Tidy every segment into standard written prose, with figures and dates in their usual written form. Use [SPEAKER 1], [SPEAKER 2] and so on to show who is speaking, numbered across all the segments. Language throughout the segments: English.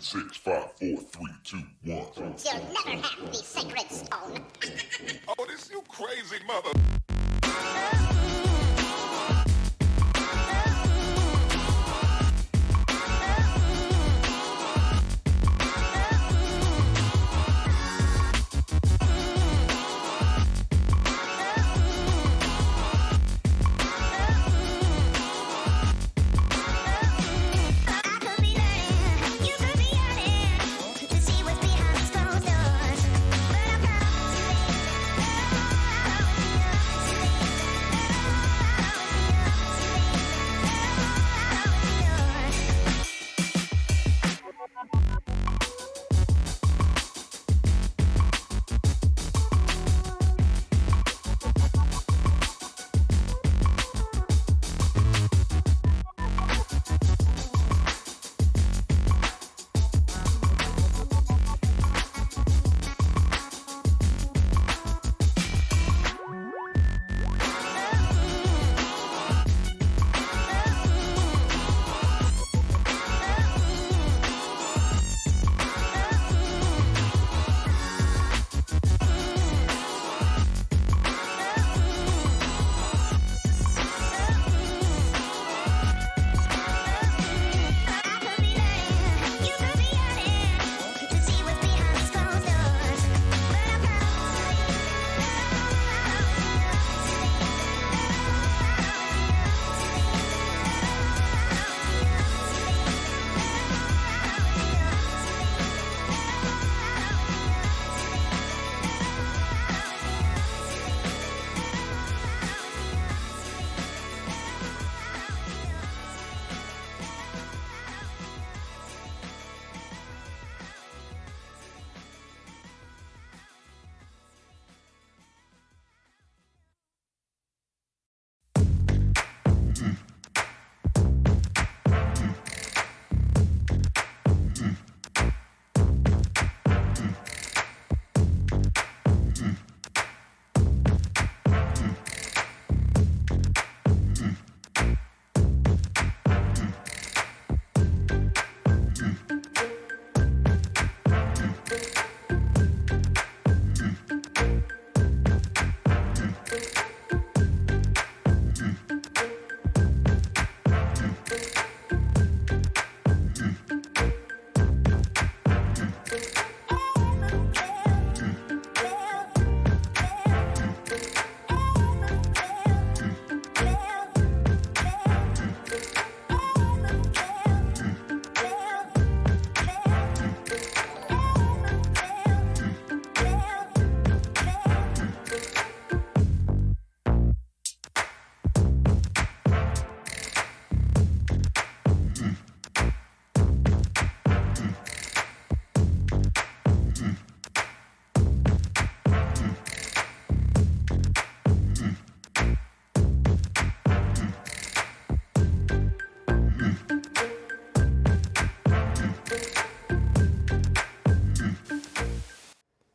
[SPEAKER 1] 6, 5, 4, 3, 2, 1.
[SPEAKER 2] You'll never have the sacred stone.
[SPEAKER 1] Oh, this you crazy mother.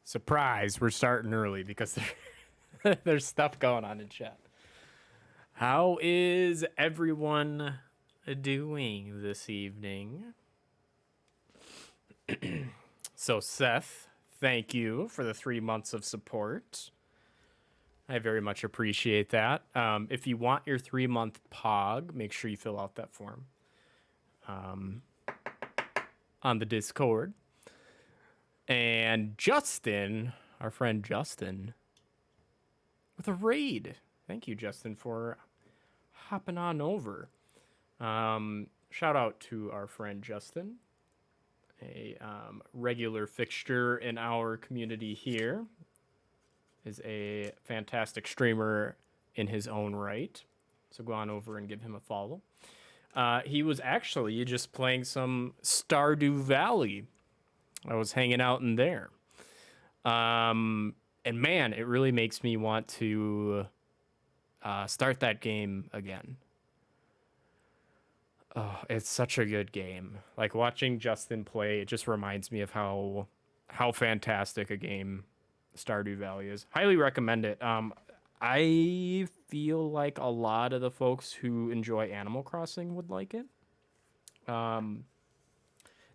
[SPEAKER 3] Surprise, we're starting early because there's stuff going on in chat. How is everyone doing this evening? So, Seth, thank you for the 3 months of support. I very much appreciate that. If you want your 3-month POG, make sure you fill out that form on the Discord. And Justin, our friend Justin, with a raid. Thank you, Justin, for hopping on over. Shout out to our friend Justin, a regular fixture in our community here. Is a fantastic streamer in his own right. So go on over and give him a follow. He was actually just playing some Stardew Valley. I was hanging out in there. And man, it really makes me want to start that game again. Oh, it's such a good game. Like watching Justin play, it just reminds me of how fantastic a game Stardew Valley is. Highly recommend it. I feel like a lot of the folks who enjoy Animal Crossing would like it.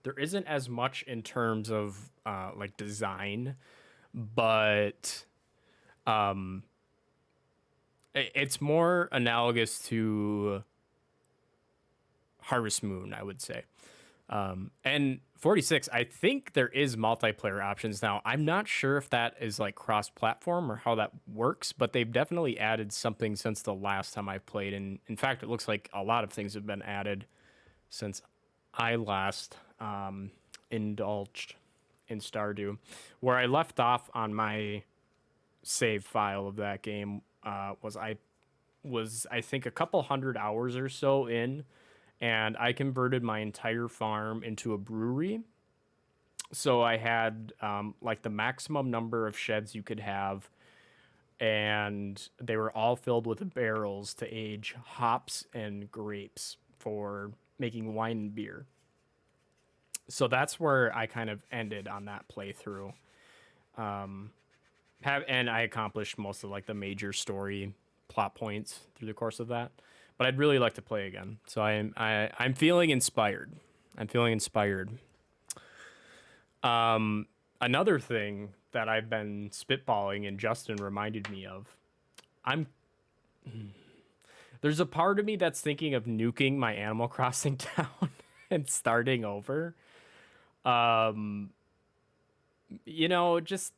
[SPEAKER 3] there isn't as much in terms of like design, but it's more analogous to Harvest Moon, I would say. And 46, I think there is multiplayer options now. I'm not sure if that is like cross-platform or how that works, but they've definitely added something since the last time I played. And in fact, it looks like a lot of things have been added since I last indulged in Stardew. Where I left off on my save file of that game was I think a couple hundred hours or so in, and I converted my entire farm into a brewery. So I had like the maximum number of sheds you could have, and they were all filled with barrels to age hops and grapes for making wine and beer. So that's where I kind of ended on that playthrough. And I accomplished most of like the major story plot points through the course of that. But I'd really like to play again. So I'm feeling inspired. I'm feeling inspired. Another thing that I've been spitballing and Justin reminded me of, there's a part of me that's thinking of nuking my Animal Crossing town and starting over. Just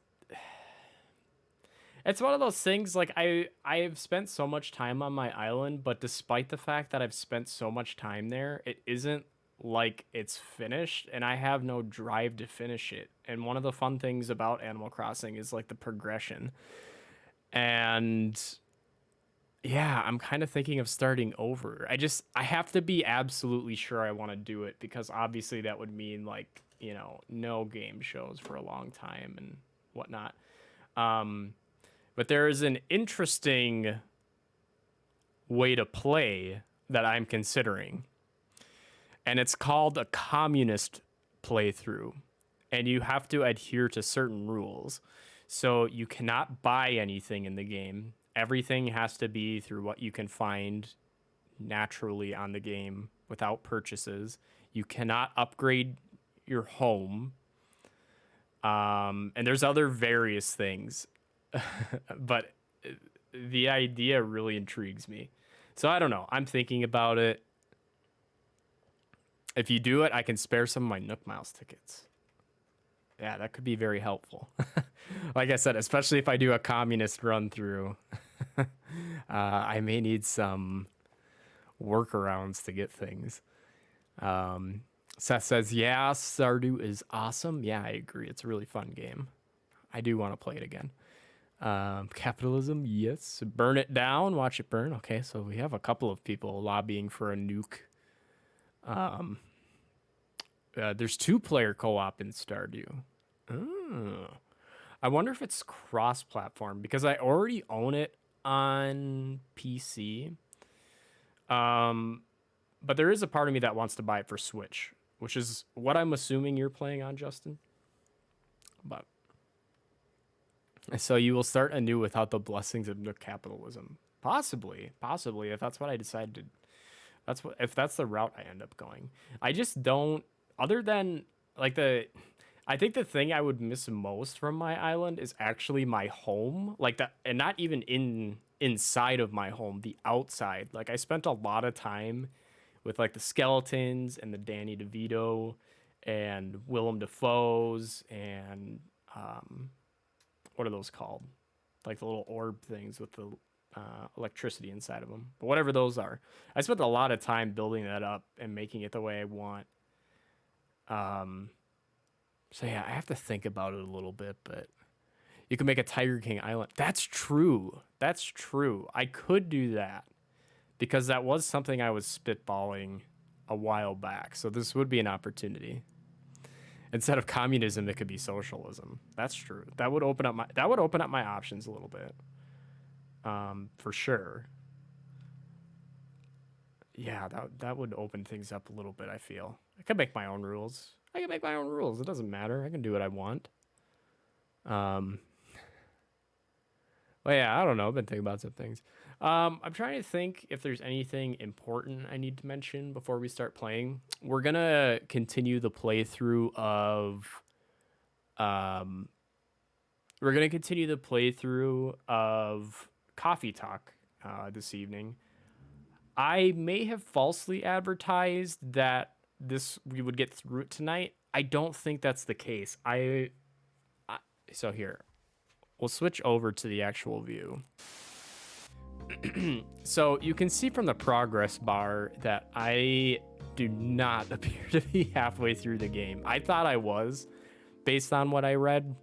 [SPEAKER 3] it's one of those things, like I've spent so much time on my island, but despite the fact that I've spent so much time there, it isn't like it's finished, and I have no drive to finish it. And one of the fun things about Animal Crossing is like the progression. And yeah, I'm kind of thinking of starting over. I have to be absolutely sure I want to do it, because obviously that would mean like, no game shows for a long time and whatnot. But there is an interesting way to play that I'm considering. And it's called a communist playthrough. And you have to adhere to certain rules. So you cannot buy anything in the game. Everything has to be through what you can find naturally on the game without purchases. You cannot upgrade your home. And there's other various things. But the idea really intrigues me. So I don't know. I'm thinking about it. If you do it, I can spare some of my Nook Miles tickets. Yeah, that could be very helpful. Like I said, especially if I do a communist run through, I may need some workarounds to get things. Seth says, yeah, Stardew is awesome. Yeah, I agree. It's a really fun game. I do want to play it again. Capitalism, yes. Burn it down, watch it burn. Okay, so we have a couple of people lobbying for a nuke. There's 2-player co-op in Stardew. Oh. I wonder if it's cross-platform, because I already own it on PC. But there is a part of me that wants to buy it for Switch, which is what I'm assuming you're playing on, Justin. But so you will start anew without the blessings of Nook capitalism. Possibly, if that's what I decided to. If that's the route I end up going. I just don't. Other than like I think the thing I would miss most from my island is actually my home, like that, and not even inside of my home, the outside. Like I spent a lot of time with like the skeletons and the Danny DeVito and Willem Dafoe's and what are those called? Like the little orb things with the electricity inside of them. But whatever those are, I spent a lot of time building that up and making it the way I want. So yeah, I have to think about it a little bit, but you can make a Tiger King Island. That's true. I could do that, because that was something I was spitballing a while back. So this would be an opportunity. Instead of communism, it could be socialism. That's true. That would open up my options a little bit. For sure. Yeah, that would open things up a little bit, I feel. I could make my own rules. It doesn't matter. I can do what I want. Well, yeah, I don't know. I've been thinking about some things. I'm trying to think if there's anything important I need to mention before we start playing. We're gonna continue the playthrough of um Coffee Talk this evening. I may have falsely advertised that we would get through it tonight. I don't think that's the case. So here, we'll switch over to the actual view. So you can see from the progress bar that I do not appear to be halfway through the game. I thought I was, based on what I read,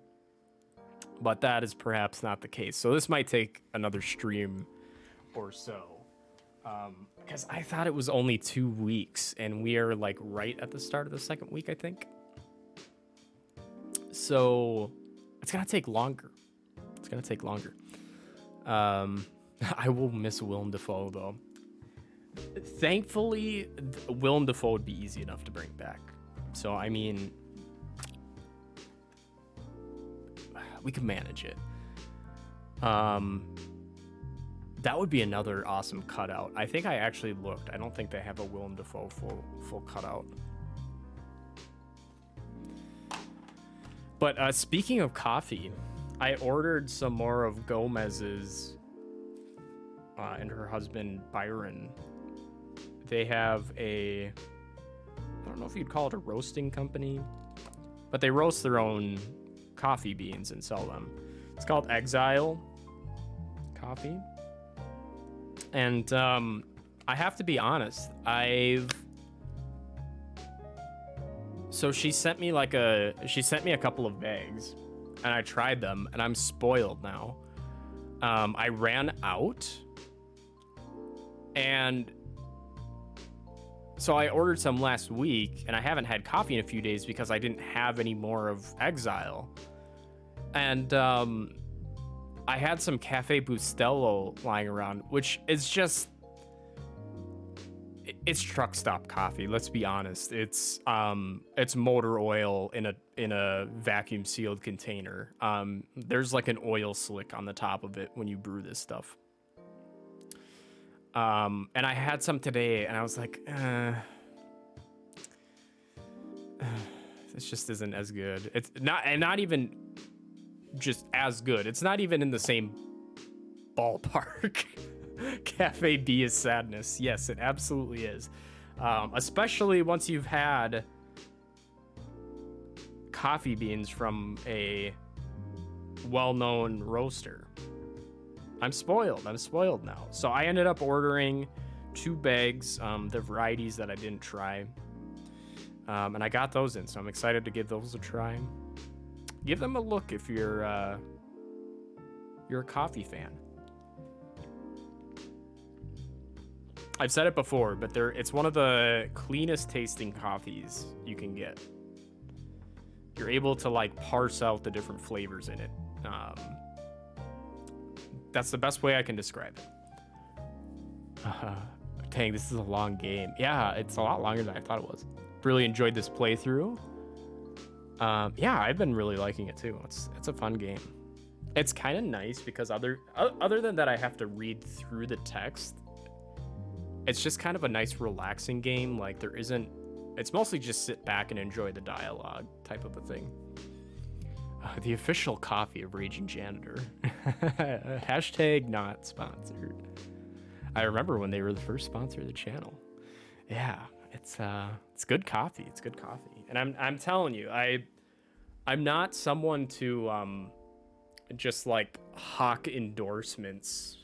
[SPEAKER 3] but that is perhaps not the case. So this might take another stream or so. Because I thought it was only 2 weeks, and we are like right at the start of the second week, I think. So it's gonna take longer. I will miss Willem Dafoe though. Thankfully, Willem Dafoe would be easy enough to bring back. So I mean, we can manage it. That would be another awesome cutout. I think I actually looked. I don't think they have a Willem Dafoe full cutout. But speaking of coffee, I ordered some more of Gomez's and her husband Byron. They have I don't know if you'd call it a roasting company, but they roast their own coffee beans and sell them. It's called Exile Coffee. And I have to be honest, so she sent me a couple of bags, and I tried them, and I'm spoiled now. I ran out, and so I ordered some last week, and I haven't had coffee in a few days because I didn't have any more of Exile. And I had some Cafe Bustelo lying around, which is just, it's truck stop coffee. Let's be honest. It's motor oil in a vacuum sealed container. There's like an oil slick on the top of it when you brew this stuff. And I had some today, and I was like, this just isn't as good. It's not even just as good. It's not even in the same ballpark. Cafe B is sadness. Yes, it absolutely is. Especially once you've had coffee beans from a well-known roaster. I'm spoiled now. So I ended up ordering 2 bags, the varieties that I didn't try. And I got those in, so I'm excited to give those a try. Give them a look if you're a coffee fan. I've said it before, but it's one of the cleanest tasting coffees you can get. You're able to like parse out the different flavors in it. That's the best way I can describe it. Dang, this is a long game. Yeah, it's a lot longer than I thought it was. Really enjoyed this playthrough. Yeah, I've been really liking it too. It's a fun game. It's kind of nice because other than that I have to read through the text, it's just kind of a nice relaxing game. Like it's mostly just sit back and enjoy the dialogue type of a thing. The official coffee of Raging Janitor. Hashtag not sponsored. I remember when they were the first sponsor of the channel. Yeah, it's good coffee. It's good coffee. And I'm telling you, I'm not someone to just like hawk endorsements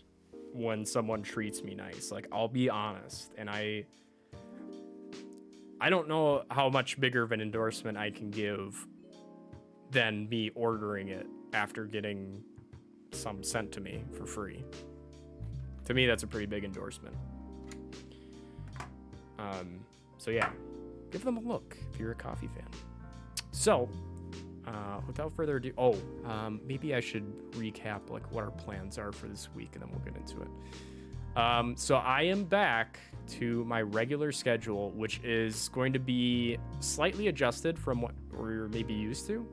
[SPEAKER 3] when someone treats me nice. Like, I'll be honest, and I don't know how much bigger of an endorsement I can give than me ordering it after getting some sent to me for free. To me, that's a pretty big endorsement. So yeah, give them a look if you're a coffee fan. So, without further ado, maybe I should recap like what our plans are for this week, and then we'll get into it. So I am back to my regular schedule, which is going to be slightly adjusted from what we're maybe used to.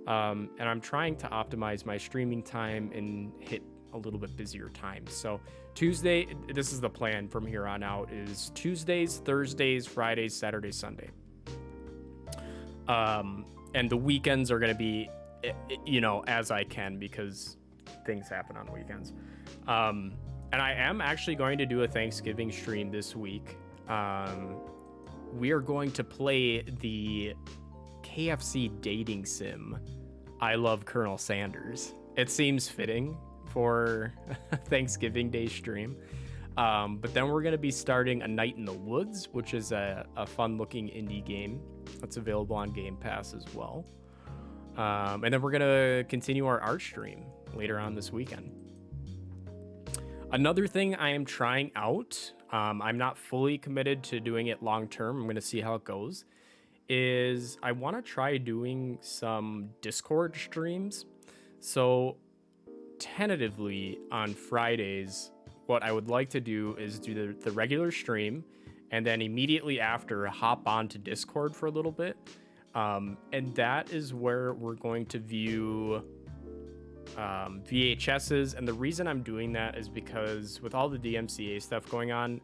[SPEAKER 3] And I'm trying to optimize my streaming time and hit a little bit busier times. So Tuesday, this is the plan from here on out, is Tuesdays, Thursdays, Fridays, Saturdays, Sunday. And the weekends are going to be, you know, as I can, because things happen on weekends. And I am actually going to do a Thanksgiving stream this week. We are going to play the KFC dating sim, I Love Colonel Sanders. It seems fitting for Thanksgiving Day stream. But then we're going to be starting A Night in the Woods, which is a fun-looking indie game that's available on Game Pass as well. And then we're going to continue our art stream later on this weekend. Another thing I am trying out, I'm not fully committed to doing it long-term, I'm going to see how it goes, is I want to try doing some Discord streams. So tentatively on Fridays, what I would like to do is do the regular stream, and then immediately after hop onto Discord for a little bit. And that is where we're going to view VHSs. And the reason I'm doing that is because with all the DMCA stuff going on,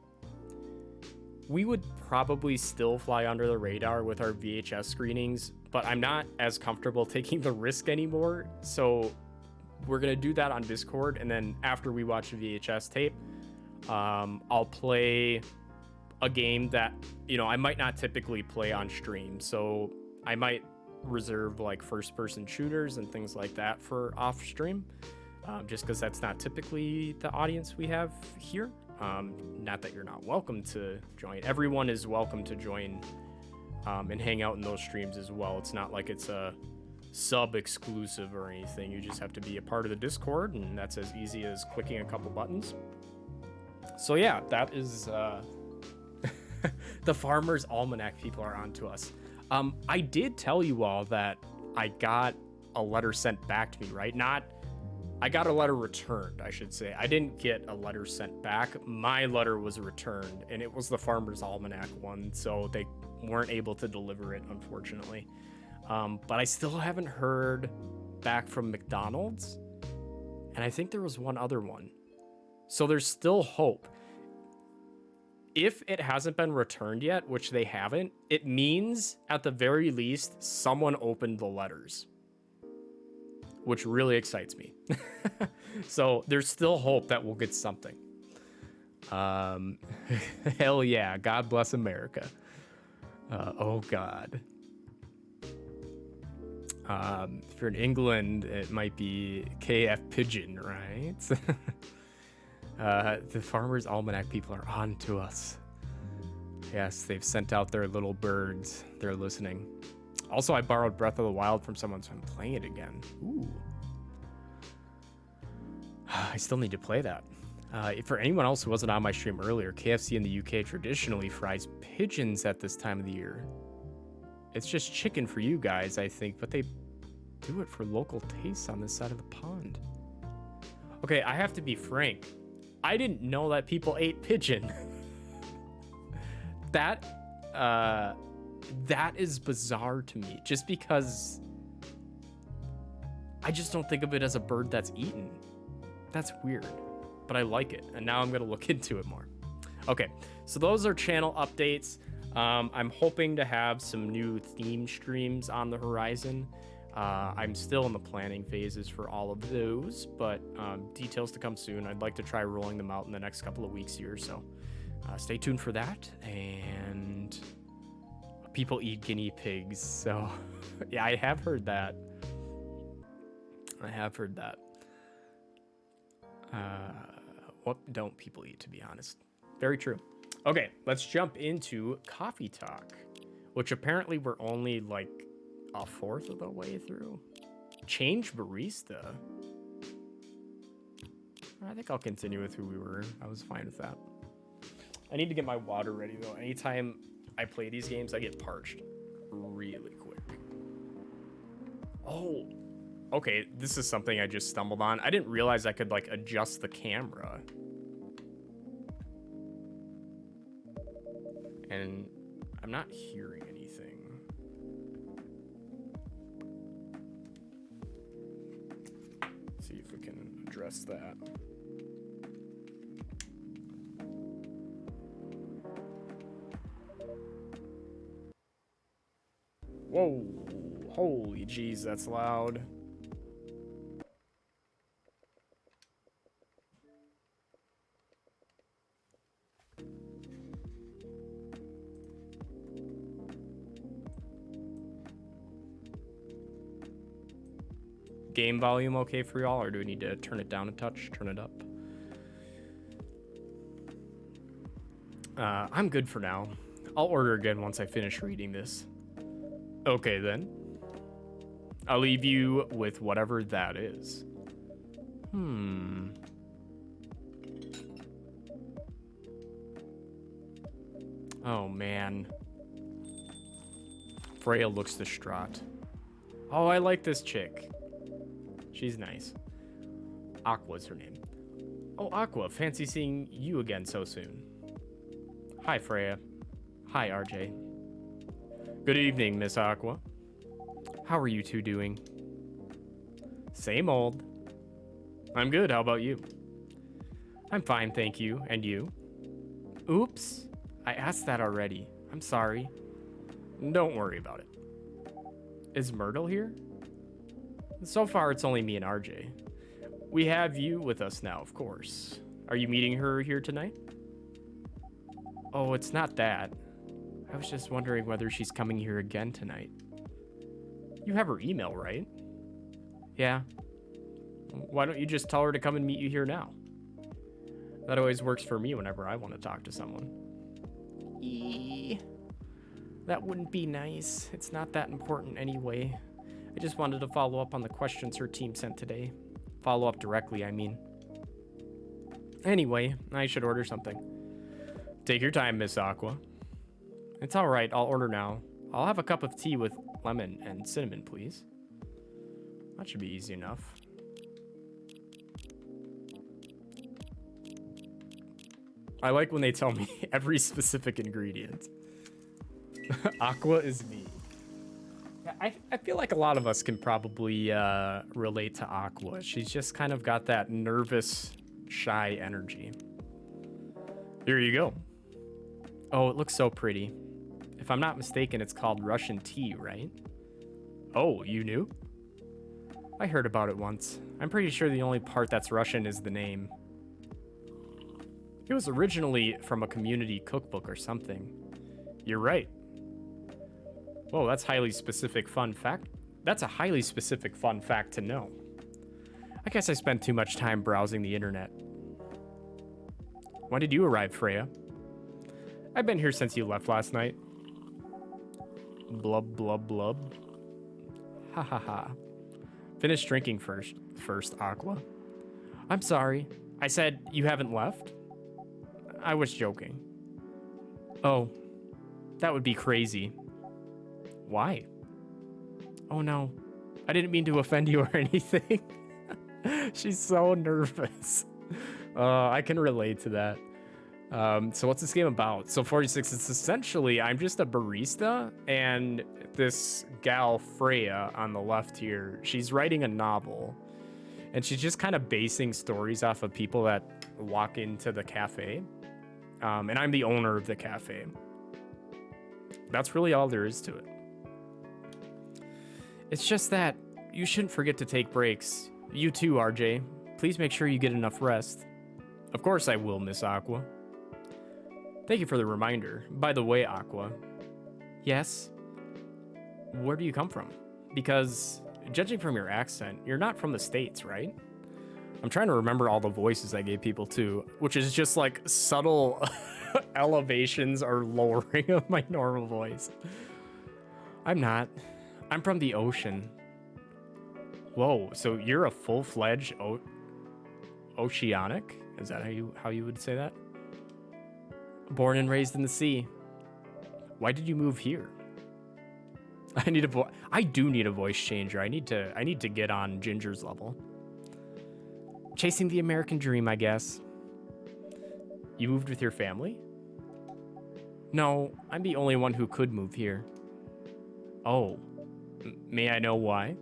[SPEAKER 3] we would probably still fly under the radar with our VHS screenings, but I'm not as comfortable taking the risk anymore. So we're going to do that on Discord. And then after we watch the VHS tape, I'll play a game that, you know, I might not typically play on stream. So I might reserve like first person shooters and things like that for off stream, just because that's not typically the audience we have here. Not that you're not welcome to join. Everyone is welcome to join and hang out in those streams as well. It's not like it's a sub exclusive or anything. You just have to be a part of the Discord, and that's as easy as clicking a couple buttons. So yeah, that is the Farmer's Almanac people are on to us. I did tell you all that I got a letter sent back to me, right? I got a letter returned, I should say. I didn't get a letter sent back. My letter was returned, and it was the Farmer's Almanac one, so they weren't able to deliver it, unfortunately. But I still haven't heard back from McDonald's, and I think there was one other one. So there's still hope. If it hasn't been returned yet, which they haven't, it means at the very least someone opened the letters, which really excites me. So there's still hope that we'll get something. Hell yeah, God bless America. Oh God. If you're in England, it might be KF Pigeon, right? The Farmer's Almanac people are on to us. Yes, they've sent out their little birds. They're listening. Also, I borrowed Breath of the Wild from someone, so I'm playing it again. Ooh. I still need to play that. For anyone else who wasn't on my stream earlier, KFC in the UK traditionally fries pigeons at this time of the year. It's just chicken for you guys, I think, but they do it for local tastes on this side of the pond. Okay, I have to be frank. I didn't know that people ate pigeon. That is bizarre to me, just because I just don't think of it as a bird that's eaten. That's weird, but I like it, and now I'm gonna look into it more. Okay, so those are channel updates. I'm hoping to have some new theme streams on the horizon. I'm still in the planning phases for all of those, but details to come soon. I'd like to try rolling them out in the next couple of weeks here, so stay tuned for that. And people eat guinea pigs, so yeah, I have heard that. What don't people eat, to be honest? Very true. Okay, let's jump into coffee talk, which apparently we're only like a fourth of the way through. Change barista. I think I'll continue with who we were. I was fine with that. I need to get my water ready though. Anytime I play these games, I get parched really quick. Oh, okay. This is something I just stumbled on. I didn't realize I could like adjust the camera. And I'm not hearing anything. Let's see if we I can address that. Whoa, holy jeez, that's loud. Game volume okay for y'all, or do we need to turn it down a touch, turn it up? I'm good for now. I'll order again once I finish reading this. Okay then. I'll leave you with whatever that is. Oh man. Freya looks distraught. Oh, I like this chick. She's nice. Aqua's her name. Oh, Aqua, fancy seeing you again so soon. Hi, Freya. Hi, RJ. Good evening, Miss Aqua. How are you two doing? Same old. I'm good, how about you? I'm fine, thank you. And you? Oops, I asked that already. I'm sorry. Don't worry about it. Is Myrtle here? So far, it's only me and RJ. We have you with us now, of course. Are you meeting her here tonight? Oh, it's not that. I was just wondering whether she's coming here again tonight. You have her email, right? Yeah. Why don't you just tell her to come and meet you here now? That always works for me whenever I want to talk to someone. That wouldn't be nice. It's not that important anyway. I just wanted to follow up on the questions her team sent today. Follow up directly, I mean. Anyway, I should order something. Take your time, Miss Aqua. It's all right, I'll order now. I'll have a cup of tea with lemon and cinnamon, please. That should be easy enough. I like when they tell me every specific ingredient. Aqua is me. I feel like a lot of us can probably relate to Aqua. She's just kind of got that nervous, shy energy. Here you go. Oh, it looks so pretty. If I'm not mistaken, it's called Russian tea, right? Oh, you knew? I heard about it once. I'm pretty sure the only part that's Russian is the name. It was originally from a community cookbook or something. You're right. Whoa, that's highly specific fun fact. That's a highly specific fun fact to know. I guess I spent too much time browsing the internet. When did you arrive, Freya? I've been here since you left last night. Blub, blub, blub. Ha ha ha. Finish drinking first, Aqua. I'm sorry. I said you haven't left? I was joking. Oh, that would be crazy. Why? Oh no, I didn't mean to offend you or anything. She's so nervous. I can relate to that. So what's this game about? So 46, it's essentially, I'm just a barista, and this gal, Freya, on the left here, she's writing a novel, and she's just kind of basing stories off of people that walk into the cafe. And I'm the owner of the cafe. That's really all there is to it. It's just that you shouldn't forget to take breaks. You too, RJ. Please make sure you get enough rest. Of course I will, Miss Aqua. Thank you for the reminder. By the way, Aqua. Yes? Where do you come from? Because, judging from your accent, you're not from the States, right? I'm trying to remember all the voices I gave people too, which is just like subtle elevations or lowering of my normal voice. I'm not. I'm from the ocean. Whoa, so you're a full-fledged oceanic? Is that how you would say that? Born and raised in the sea. Why did you move here? I do need a voice changer. I need to get on Ginger's level. Chasing the American dream, I guess. You moved with your family? No, I'm the only one who could move here. Oh, may I know why?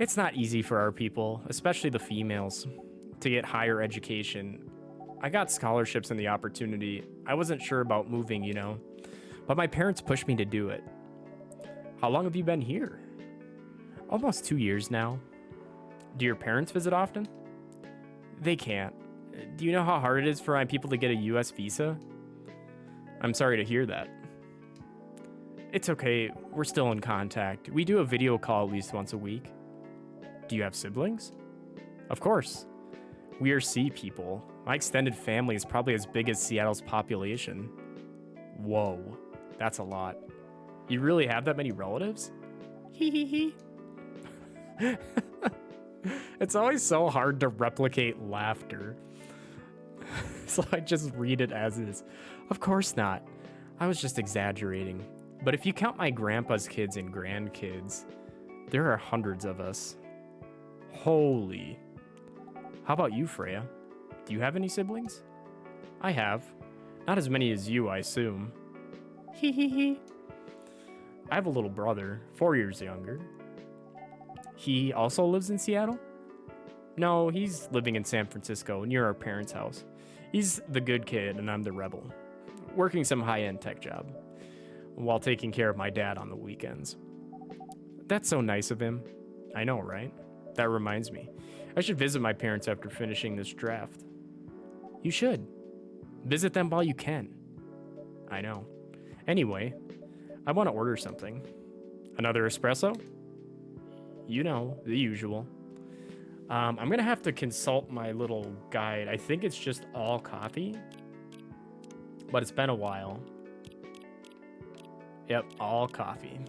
[SPEAKER 3] It's not easy for our people, especially the females, to get higher education. I got scholarships and the opportunity. I wasn't sure about moving, you know, but my parents pushed me to do it. How long have you been here? Almost 2 years now. Do your parents visit often? They can't. Do you know how hard it is for my people to get a US visa? I'm sorry to hear that. It's okay, we're still in contact. We do a video call at least once a week. Do you have siblings? Of course. We are sea people. My extended family is probably as big as Seattle's population. Whoa, that's a lot. You really have that many relatives? Hee hee hee. It's always so hard to replicate laughter. So I just read it as is. Of course not. I was just exaggerating. But if you count my grandpa's kids and grandkids, there are hundreds of us. Holy. How about you, Freya? Do you have any siblings? I have. Not as many as you, I assume. Hee hee hee. I have a little brother, 4 years younger. He also lives in Seattle? No, he's living in San Francisco, near our parents' house. He's the good kid, and I'm the rebel. Working some high-end tech job, while taking care of my dad on the weekends. That's so nice of him. I know, right? That reminds me. I should visit my parents after finishing this draft. You should. Visit them while you can. I know. Anyway, I want to order something. Another espresso? You know, the usual. I'm going to have to consult my little guide. I think it's just all coffee. But it's been a while. Yep, all coffee.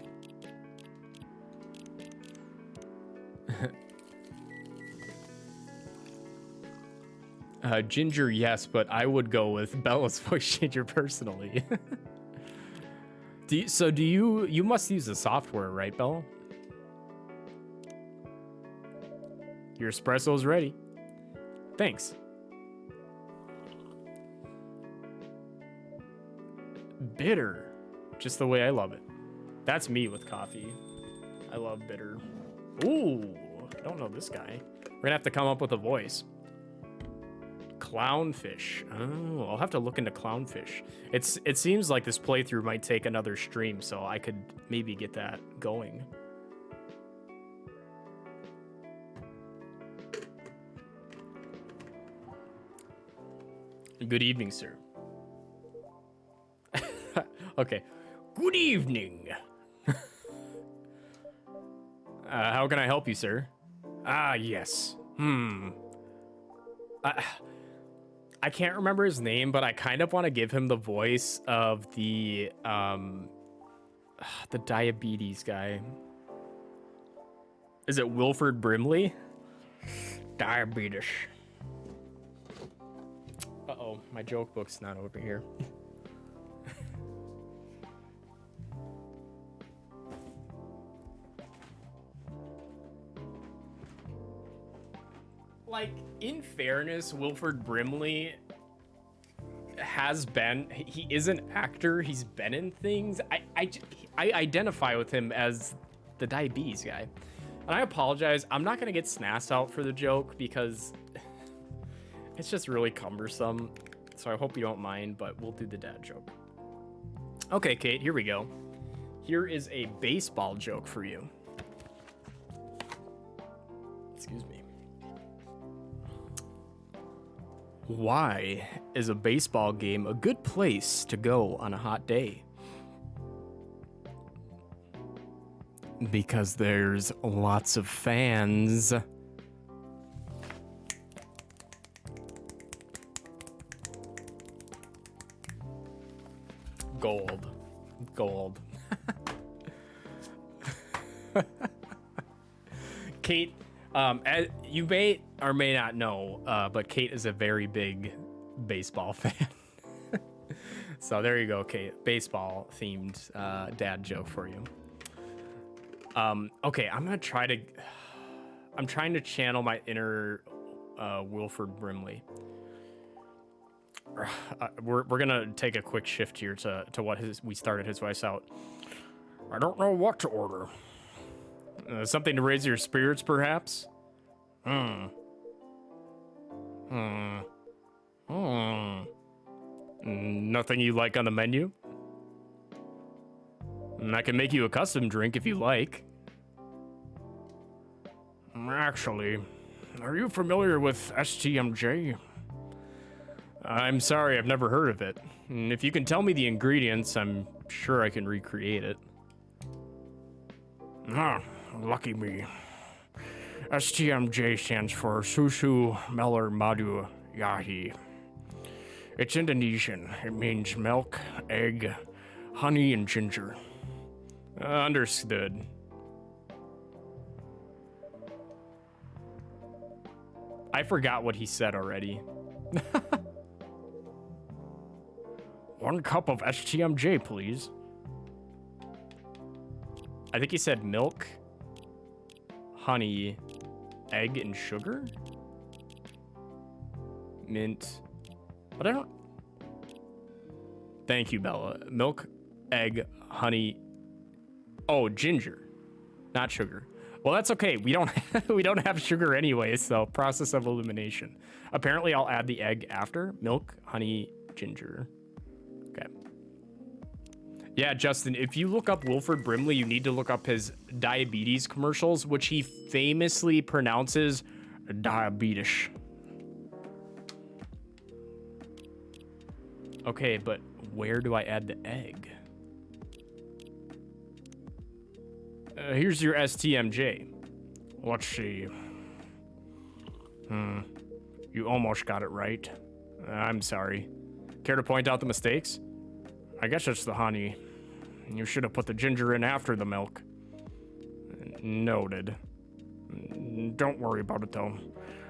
[SPEAKER 3] Ginger, yes, but I would go with Bella's voice changer personally. You must use the software, right, Bella? Your espresso's ready. Thanks. Bitter. Just the way I love it. That's me with coffee. I love bitter. Ooh, I don't know this guy. We're gonna have to come up with a voice. Clownfish. Oh, I'll have to look into clownfish. It seems like this playthrough might take another stream, so I could maybe get that going. Good evening, sir. Okay. Good evening. How can I help you, sir? Ah, yes. I can't remember his name, but I kind of want to give him the voice of the diabetes guy. Is it Wilford Brimley? Diabetes. Uh-oh, my joke book's not over here. Like, in fairness, Wilford Brimley he is an actor, he's been in things. I identify with him as the diabetes guy. And I apologize, I'm not gonna get snapped out for the joke because it's just really cumbersome. So I hope you don't mind, but we'll do the dad joke. Okay, Kate, here we go. Here is a baseball joke for you. Excuse me. Why is a baseball game a good place to go on a hot day? Because there's lots of fans. Gold. Gold. Kate, as you may or may not know, but Kate is a very big baseball fan. So there you go, Kate. Baseball themed dad joke for you. Okay, I'm trying to channel my inner Wilford Brimley. We're gonna take a quick shift here to what we started his voice out. I don't know what to order. Something to raise your spirits, perhaps? Hmm. Hmm. Hmm. Nothing you like on the menu? I can make you a custom drink if you like. Actually, are you familiar with STMJ? I'm sorry, I've never heard of it. If you can tell me the ingredients, I'm sure I can recreate it. Ah, lucky me. STMJ stands for Susu Melur Madu Yahi. It's Indonesian. It means milk, egg, honey, and ginger. Understood. I forgot what he said already. 1 cup of STMJ, please. I think he said milk, honey, egg, and sugar? Mint. But I don't... Thank you, Bella. Milk, egg, honey... Oh, ginger. Not sugar. Well, that's okay. We don't we don't have sugar anyway, so process of elimination. Apparently, I'll add the egg after. Milk, honey, ginger. Okay. Yeah, Justin, if you look up Wilford Brimley, you need to look up his diabetes commercials, which he famously pronounces diabetes. Okay, but where do I add the egg? Here's your STMJ. Let's see. You almost got it right. I'm sorry. Care to point out the mistakes? I guess it's the honey. You should have put the ginger in after the milk. Noted. Don't worry about it, though.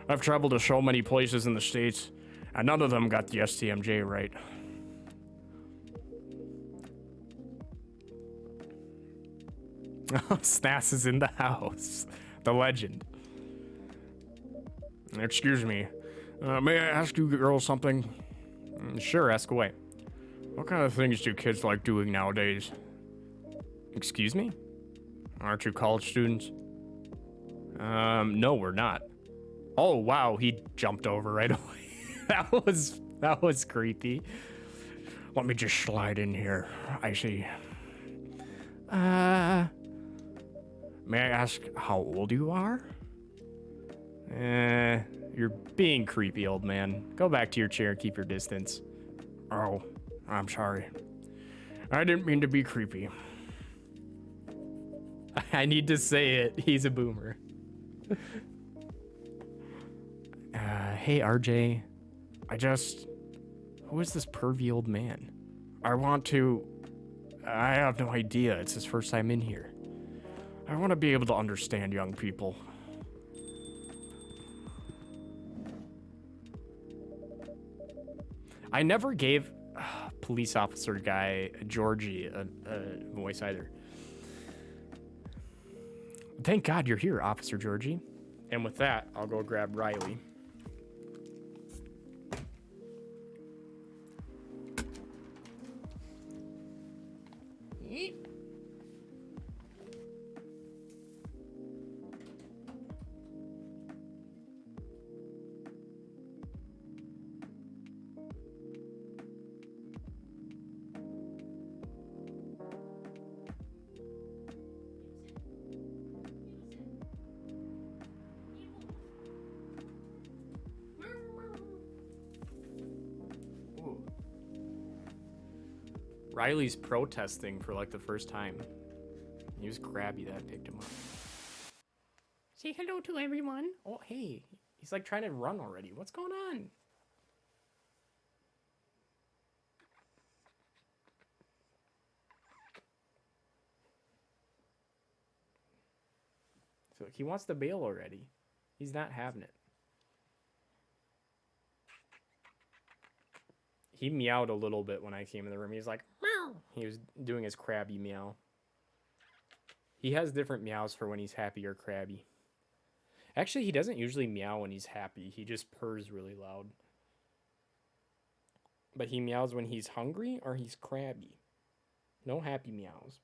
[SPEAKER 3] I've traveled to so many places in the States, and none of them got the STMJ right. Stas is in the house. The legend. Excuse me. May I ask you girls something? Sure, ask away. What kind of things do kids like doing nowadays? Excuse me? Aren't you college students? No, we're not. Oh, wow, he jumped over right away. that was creepy. Let me just slide in here. I see. May I ask how old you are? You're being creepy, old man. Go back to your chair and keep your distance. Oh, I'm sorry. I didn't mean to be creepy. I need to say it. He's a boomer. Hey, RJ. Who is this pervy old man? I have no idea. It's his first time in here. I want to be able to understand young people. I never gave police officer guy Georgie a voice either. Thank God you're here, Officer Georgie. And with that, I'll go grab Riley. Riley's protesting for like the first time. He was crabby that picked him up. Say hello to everyone. Oh, hey. He's like trying to run already. What's going on? So he wants to bail already. He's not having it. He meowed a little bit when I came in the room. He was like, meow. He was doing his crabby meow. He has different meows for when he's happy or crabby. Actually, he doesn't usually meow when he's happy. He just purrs really loud. But he meows when he's hungry or he's crabby. No happy meows.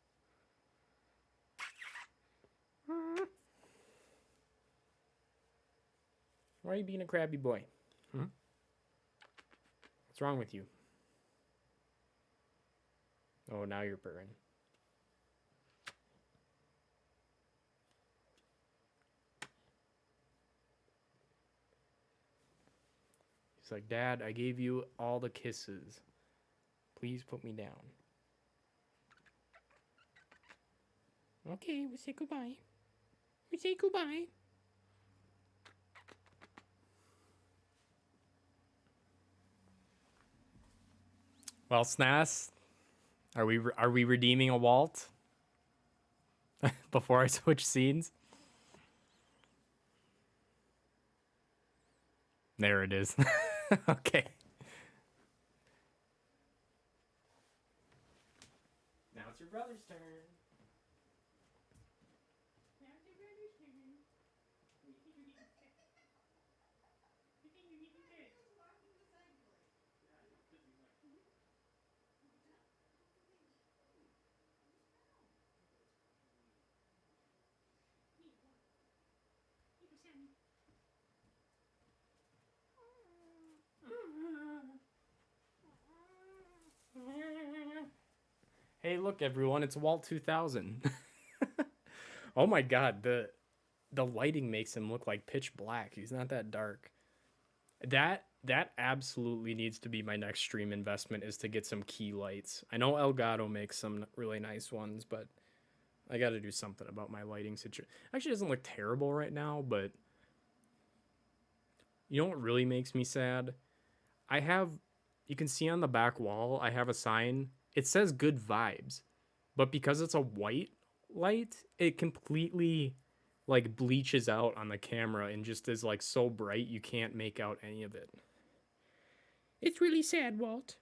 [SPEAKER 3] Why are you being a crabby boy? Hmm? What's wrong with you? Oh, now you're purring. He's like, Dad, I gave you all the kisses. Please put me down. Okay, we say goodbye. We say goodbye. Well, Snas, are we redeeming a Walt before I switch scenes? There it is. Okay. Now it's your brother's turn. Now it's your brother's turn. What do you think you're getting sick? What do you think you're getting sick? Hey, look everyone, it's Walt 2000. Oh my god, the lighting makes him look like pitch black. He's not that dark. That absolutely needs to be my next stream investment, is to get some key lights. I know Elgato makes some really nice ones, but I got to do something about my lighting situation. Actually, it doesn't look terrible right now, but you know what really makes me sad? You can see on the back wall, I have a sign. It says good vibes, but because it's a white light, it completely like bleaches out on the camera and just is like so bright you can't make out any of it. It's really sad, Walt.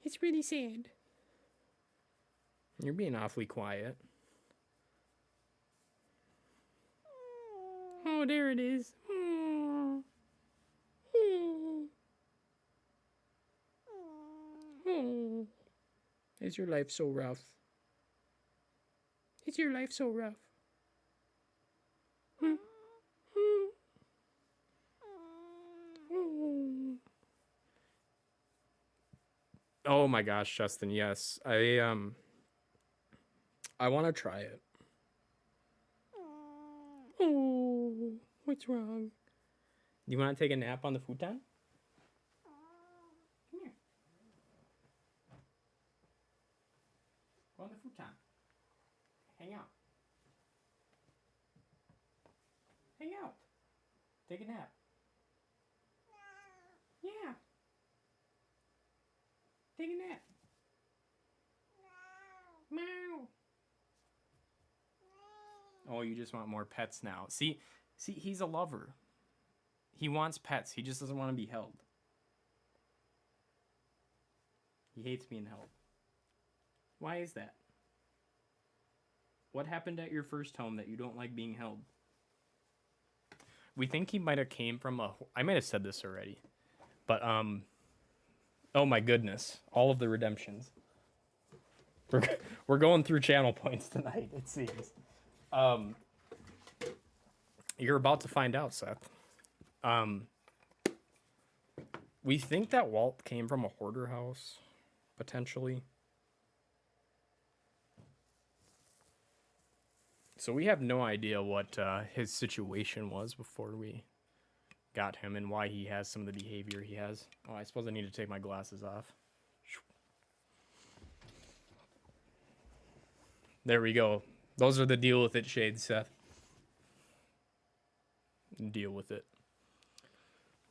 [SPEAKER 3] It's really sad. You're being awfully quiet. Oh, there it is. Oh. Oh. Oh. Is your life so rough? Is your life so rough? Hmm? Hmm? Oh. Oh my gosh, Justin, yes. I want to try it. Oh, what's wrong? You want to take a nap on the futon? Come here. Go on the futon. Hang out. Hang out. Take a nap. Yeah. Take a nap. Meow. Oh, you just want more pets now. See, he's a lover. He wants pets. He just doesn't want to be held. He hates being held. Why is that? What happened at your first home that you don't like being held? We think he might have came from a... I might have said this already. But, oh my goodness. All of the redemptions. We're going through channel points tonight, it seems. You're about to find out, Seth. We think that Walt came from a hoarder house, potentially. So we have no idea what his situation was before we got him and why he has some of the behavior he has. Oh, I suppose I need to take my glasses off. There we go. Those are the deal with it shades, Seth. Deal with it.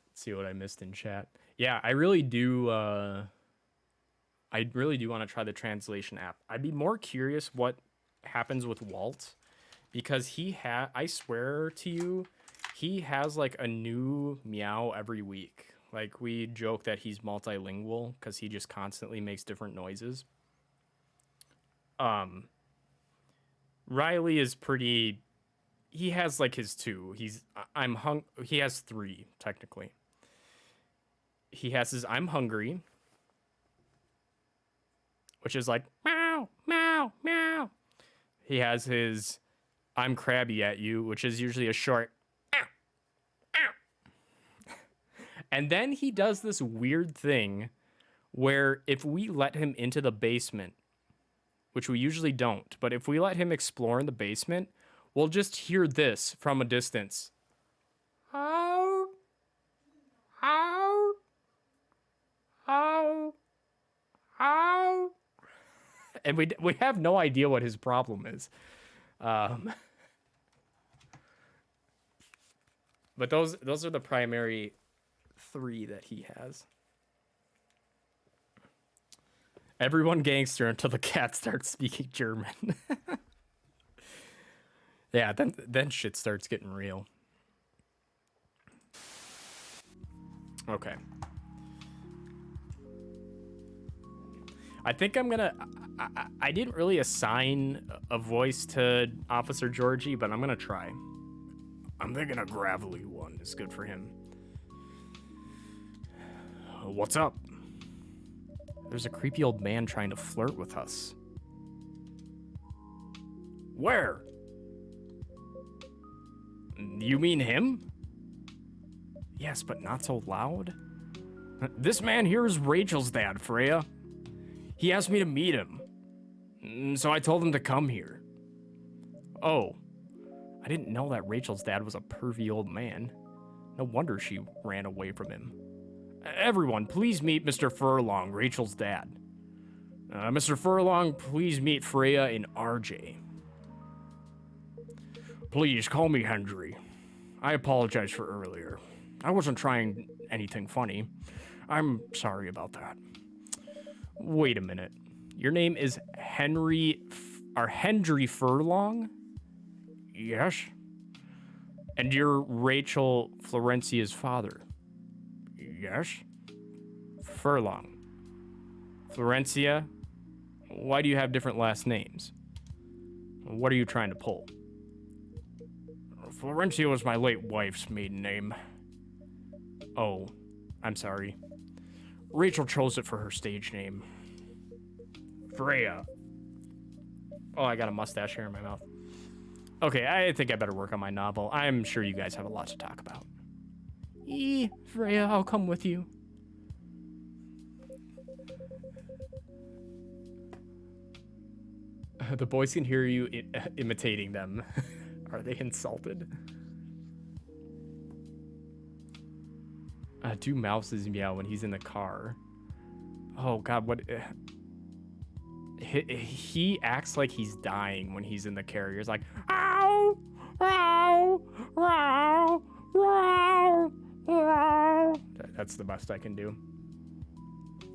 [SPEAKER 3] Let's see what I missed in chat. Yeah, I really do want to try the translation app. I'd be more curious what happens with Walt, because I swear to you, he has like a new meow every week. Like, we joke that he's multilingual because he just constantly makes different noises. Riley is pretty... He has like his two. He has three, technically. He has his I'm hungry, which is like meow, meow, meow. He has his I'm crabby at you, which is usually a short ow, ow. And then he does this weird thing where if we let him into the basement, which we usually don't, but if we let him explore in the basement, we'll just hear this from a distance. How? How? How? How? And we have no idea what his problem is. But those are the primary 3 that he has. Everyone gangster until the cat starts speaking German. Yeah, then shit starts getting real. Okay. I think I'm gonna... I didn't really assign a voice to Officer Georgie, but I'm gonna try. I'm thinking a gravelly one is good for him. What's up? There's a creepy old man trying to flirt with us. Where? You mean him? Yes, but not so loud. This man here is Rachel's dad, Freya. He asked me to meet him. So I told him to come here. Oh. I didn't know that Rachel's dad was a pervy old man. No wonder she ran away from him. Everyone, please meet Mr. Furlong, Rachel's dad. Mr. Furlong, please meet Freya and RJ. Please, call me Henry. I apologize for earlier. I wasn't trying anything funny. I'm sorry about that. Wait a minute. Your name is Henry Furlong? Yes. And you're Rachel Florencia's father? Yes. Furlong. Florencia? Why do you have different last names? What are you trying to pull? Florencia was my late wife's maiden name. Oh, I'm sorry. Rachel chose it for her stage name. Freya. Oh, I got a mustache hair in my mouth. Okay, I think I better work on my novel. I'm sure you guys have a lot to talk about. Freya, I'll come with you. The boys can hear you imitating them. Are they insulted? Do mouses meow when he's in the car? Oh God, what? He acts like he's dying when he's in the carrier. He's like, ow, ow, ow, ow, ow. That's the best I can do.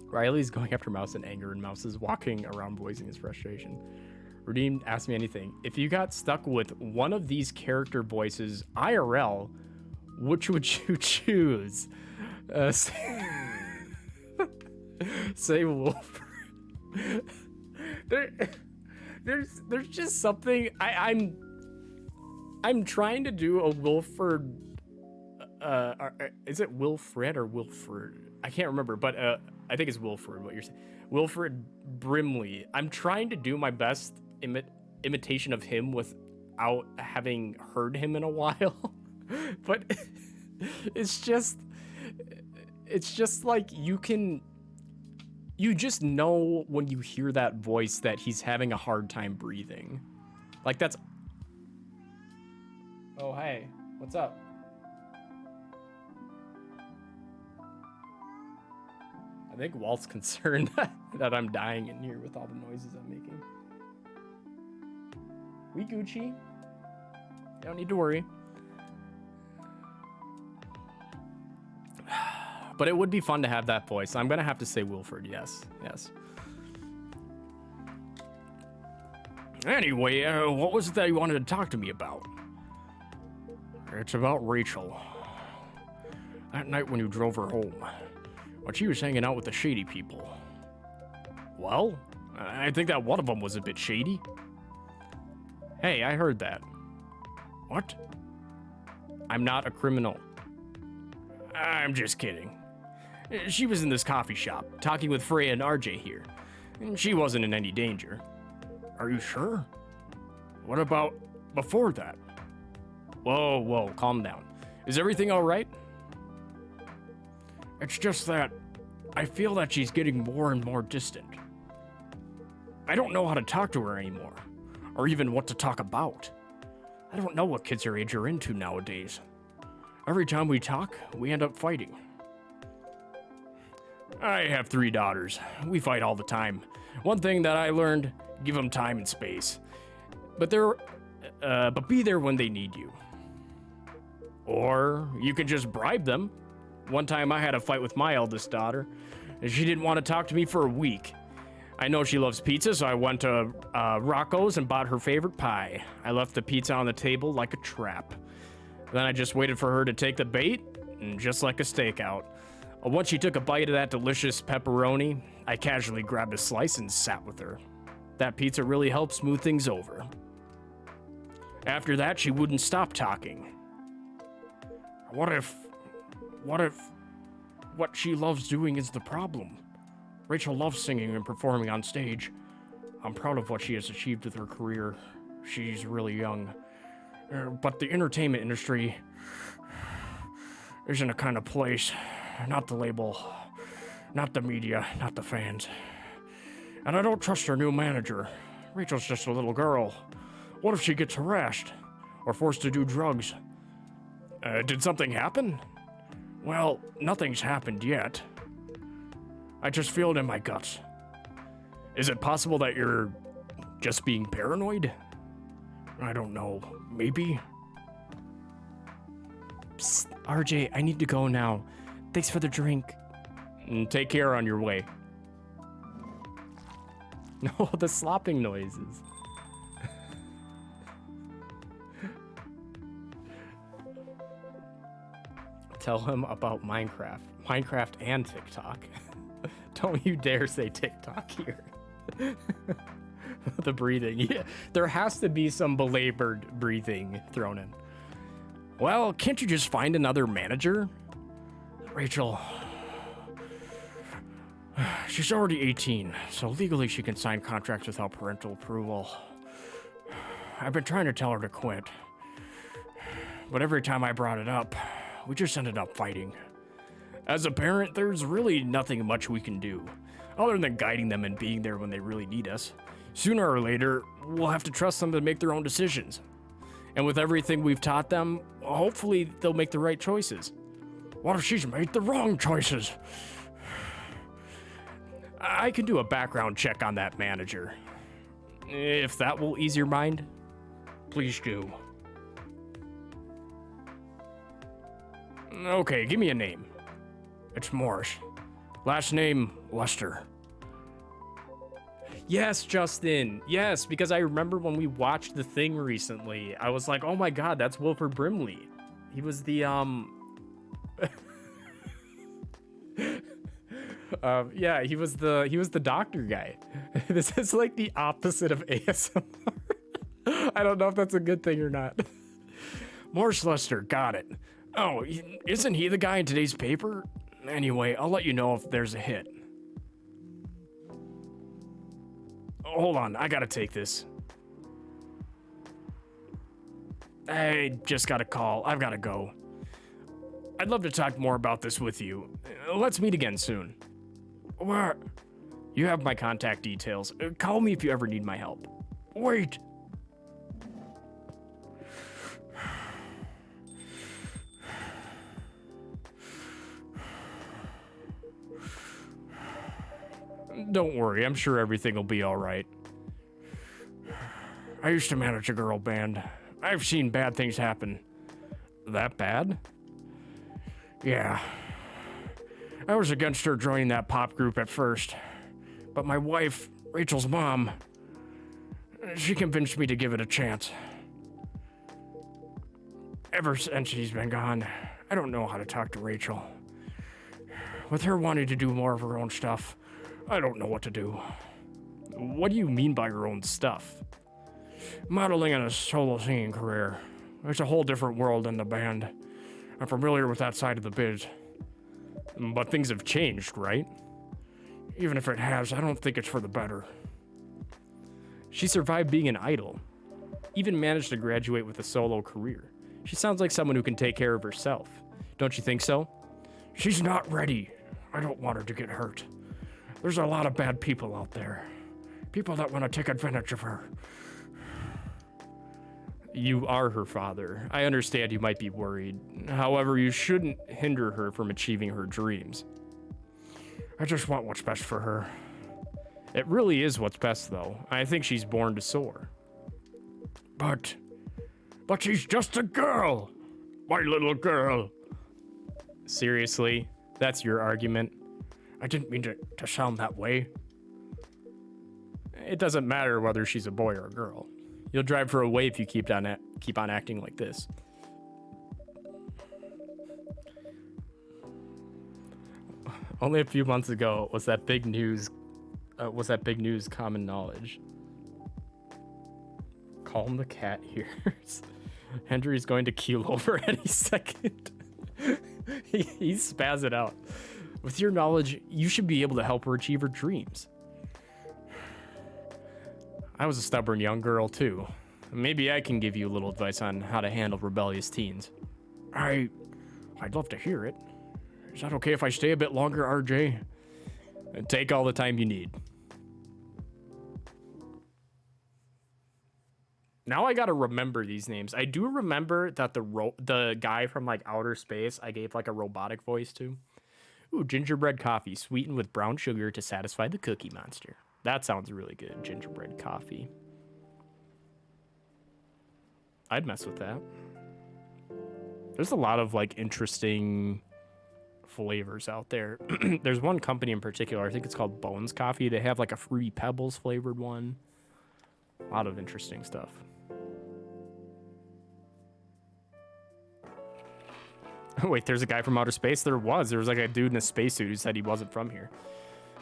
[SPEAKER 3] Riley's going after Mouse in anger, and Mouse is walking around voicing his frustration. Redeemed asked me anything. If you got stuck with one of these character voices IRL, which would you choose? Say Wolf. There's just something I'm trying to do a Wilford. Is it Wilfred or Wilford? I can't remember, but I think it's Wilford. What you're saying, Wilfred Brimley. I'm trying to do my best imitation of him without having heard him in a while, but it's just like you just know when you hear that voice that he's having a hard time breathing. Like that's... Oh, hey, what's up? I think Walt's concerned that I'm dying in here with all the noises I'm making. We Gucci. Don't need to worry. But it would be fun to have that voice. I'm gonna have to say Wilford, yes. Yes. Anyway, what was it that you wanted to talk to me about? It's about Rachel. That night when you drove her home. When she was hanging out with the shady people. Well, I think that one of them was a bit shady. Hey, I heard that. What? I'm not a criminal. I'm just kidding. She was in this coffee shop, talking with Freya and RJ here. And she wasn't in any danger. Are you sure? What about before that? Whoa, calm down. Is everything all right? It's just that I feel that she's getting more and more distant. I don't know how to talk to her anymore, or even what to talk about. I don't know what kids her age are into nowadays. Every time we talk, we end up fighting. I have 3 daughters. We fight all the time. One thing that I learned, give them time and space. But be there when they need you. Or you can just bribe them. One time I had a fight with my eldest daughter, and she didn't want to talk to me for a week. I know she loves pizza, so I went to Rocco's and bought her favorite pie. I left the pizza on the table like a trap. Then I just waited for her to take the bait, and just like a stakeout. Once she took a bite of that delicious pepperoni, I casually grabbed a slice and sat with her. That pizza really helped smooth things over. After that, she wouldn't stop talking. What if what she loves doing is the problem? Rachel loves singing and performing on stage. I'm proud of what she has achieved with her career. She's really young. But the entertainment industry isn't a kind of place. Not the label, not the media, not the fans. And I don't trust her new manager. Rachel's just a little girl. What if she gets harassed or forced to do drugs? Did something happen? Well, nothing's happened yet. I just feel it in my guts. Is it possible that you're just being paranoid? I don't know. Maybe? Psst, RJ, I need to go now. Thanks for the drink. And take care on your way. No, the slopping noises. Tell him about Minecraft. Minecraft and TikTok. Don't you dare say TikTok here. The breathing. Yeah, there has to be some belabored breathing thrown in. Well, can't you just find another manager? Rachel, she's already 18, so legally she can sign contracts without parental approval. I've been trying to tell her to quit, but every time I brought it up, we just ended up fighting. As a parent, there's really nothing much we can do, other than guiding them and being there when they really need us. Sooner or later, we'll have to trust them to make their own decisions. And with everything we've taught them, hopefully they'll make the right choices. What if she's made the wrong choices? I can do a background check on that manager. If that will ease your mind, please do. Okay, give me a name. It's Morris. Last name, Lester. Yes, Justin. Yes, because I remember when we watched The Thing recently, I was like, oh my god, that's Wilford Brimley. He was the, yeah, he was the doctor guy. This is like the opposite of ASMR. I don't know if that's a good thing or not. Morris Lester, got it. Oh, isn't he the guy in today's paper? Anyway, I'll let you know if there's a hit. Hold on, I gotta take this. I just got a call. I've gotta go. I'd love to talk more about this with you. Let's meet again soon. Where? You have my contact details. Call me if you ever need my help. Wait. Don't worry, I'm sure everything will be all right. I used to manage a girl band. I've seen bad things happen. That bad? Yeah. I was against her joining that pop group at first, but my wife, Rachel's mom, she convinced me to give it a chance. Ever since she's been gone, I don't know how to talk to Rachel. With her wanting to do more of her own stuff, I don't know what to do. What do you mean by her own stuff? Modeling and a solo singing career. It's a whole different world than the band. I'm familiar with that side of the biz. But things have changed, right? Even if it has, I don't think it's for the better. She survived being an idol. Even managed to graduate with a solo career. She sounds like someone who can take care of herself. Don't you think so? She's not ready. I don't want her to get hurt. There's a lot of bad people out there. People that want to take advantage of her. You are her father. I understand you might be worried. However, you shouldn't hinder her from achieving her dreams. I just want what's best for her. It really is what's best, though. I think she's born to soar. But she's just a girl. My little girl. Seriously? That's your argument? I didn't mean to sound that way. It doesn't matter whether she's a boy or a girl. You'll drive her away if you keep on acting like this. Only a few months ago was that big news common knowledge. Calm the cat ears. Henry's going to keel over any second. He's spazzing out. With your knowledge, you should be able to help her achieve her dreams. I was a stubborn young girl, too. Maybe I can give you a little advice on how to handle rebellious teens. I'd love to hear it. Is that okay if I stay a bit longer, RJ? Take all the time you need. Now I gotta remember these names. I do remember that the guy from like outer space I gave like a robotic voice to. Ooh, gingerbread coffee sweetened with brown sugar to satisfy the cookie monster. That sounds really good, gingerbread coffee. I'd mess with that. There's a lot of like interesting flavors out there. There's one company in particular, I think it's called Bones Coffee. They have like a Fruity Pebbles flavored one. A lot of interesting stuff. Oh, wait, there's a guy from outer space? There was like a dude in a spacesuit who said he wasn't from here.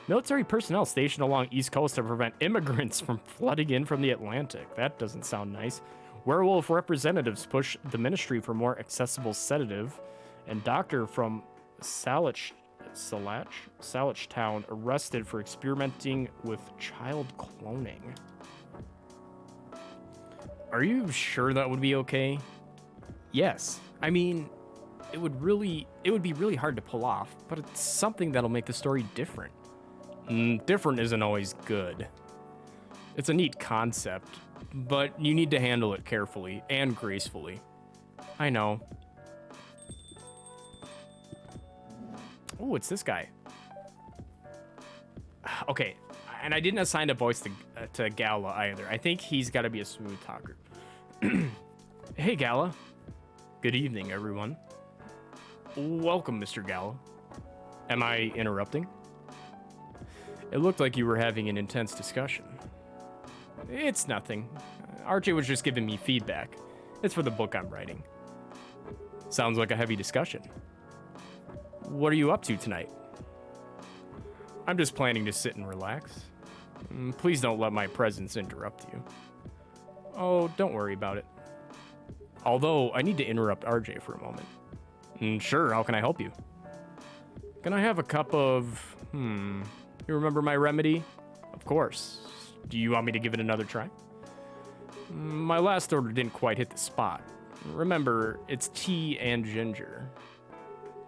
[SPEAKER 3] Military personnel stationed along East Coast to prevent immigrants from flooding in from the Atlantic. That doesn't sound nice. Werewolf representatives push the ministry for more accessible sedative. And doctor from Salach Town arrested for experimenting with child cloning. Are you sure that would be okay? Yes. I mean, it would be really hard to pull off, but it's something that'll make the story different. Different isn't always good. It's a neat concept, but you need to handle it carefully and gracefully. I know. Oh, it's this guy. Okay, and I didn't assign a voice to Gala either. I think he's got to be a smooth talker. Hey, Gala. Good evening, everyone. Welcome, Mr. Gala. Am I interrupting? It looked like you were having an intense discussion. It's nothing. RJ was just giving me feedback. It's for the book I'm writing. Sounds like a heavy discussion. What are you up to tonight? I'm just planning to sit and relax. Please don't let my presence interrupt you. Oh, don't worry about it. Although, I need to interrupt RJ for a moment. Sure, how can I help you? Can I have a cup of... You remember my remedy? Of course. Do you want me to give it another try? My last order didn't quite hit the spot. Remember, it's tea and ginger.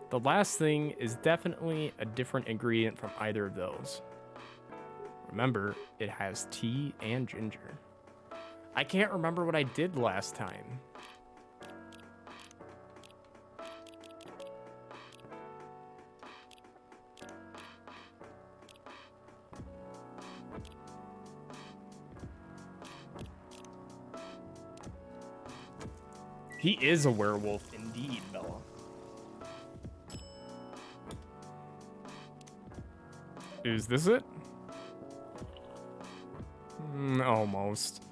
[SPEAKER 3] The last thing is definitely a different ingredient from either of those. Remember, it has tea and ginger. I can't remember what I did last time. He is a werewolf indeed, Bella. Is this it? Almost.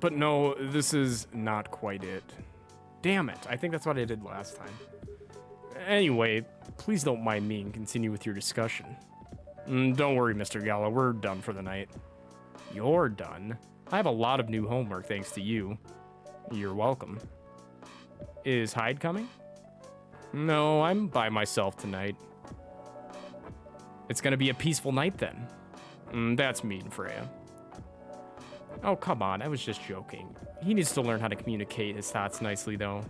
[SPEAKER 3] But no, this is not quite it. Damn it, I think that's what I did last time. Anyway, please don't mind me and continue with your discussion. Don't worry, Mr. Gala, we're done for the night. You're done? I have a lot of new homework thanks to you. You're welcome. Is Hyde coming? No, I'm by myself tonight. It's gonna be a peaceful night then. That's mean, Freya. Oh, come on, I was just joking. He needs to learn how to communicate his thoughts nicely, though.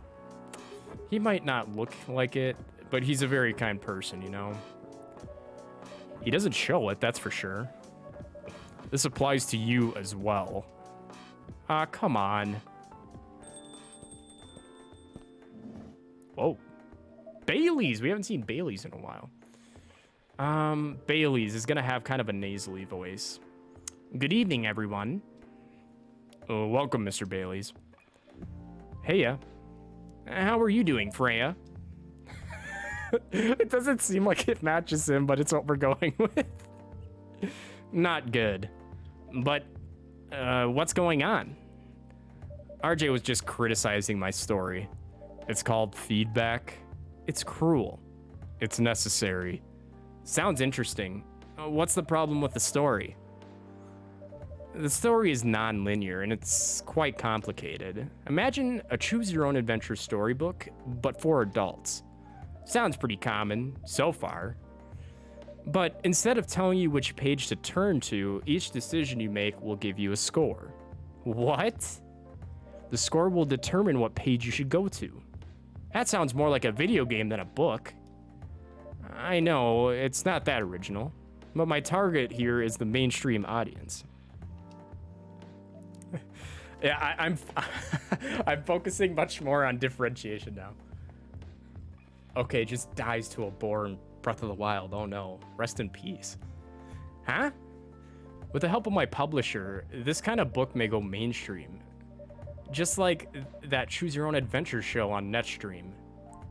[SPEAKER 3] He might not look like it, But he's a very kind person, you know? He doesn't show it, that's for sure. This applies to you as well. Ah, come on. Whoa. Bailey's! We haven't seen Bailey's in a while. Bailey's is gonna have kind of a nasally voice. Good evening, everyone. Oh, welcome, Mr. Bailey's. Heya. How are you doing, Freya? It doesn't seem like it matches him, but it's what we're going with. Not good. But, what's going on? RJ was just criticizing my story. It's called feedback. It's cruel. It's necessary. Sounds interesting. What's the problem with the story? The story is non-linear and it's quite complicated. Imagine a choose-your-own-adventure storybook, but for adults. Sounds pretty common, so far. But instead of telling you which page to turn to, each decision you make will give you a score. What? The score will determine what page you should go to. That sounds more like a video game than a book. I know, it's not that original, but my target here is the mainstream audience. Yeah, I'm focusing much more on differentiation now. Okay, just dies to a boar in Breath of the Wild. Oh no, rest in peace. Huh? With the help of my publisher, this kind of book may go mainstream. Just like that Choose Your Own Adventure show on Netstream.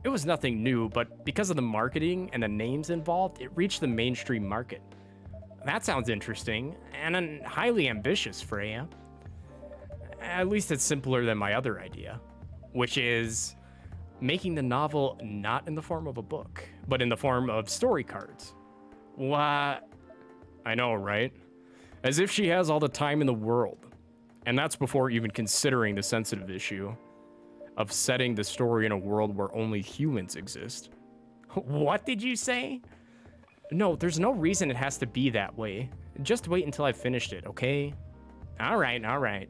[SPEAKER 3] It was nothing new, but because of the marketing and the names involved, it reached the mainstream market. That sounds interesting, and highly ambitious, Freya. At least it's simpler than my other idea, which is making the novel not in the form of a book, but in the form of story cards. What? I know, right? As if she has all the time in the world. And that's before even considering the sensitive issue of setting the story in a world where only humans exist. What did you say? No, there's no reason it has to be that way. Just wait until I've finished it, okay? All right, all right.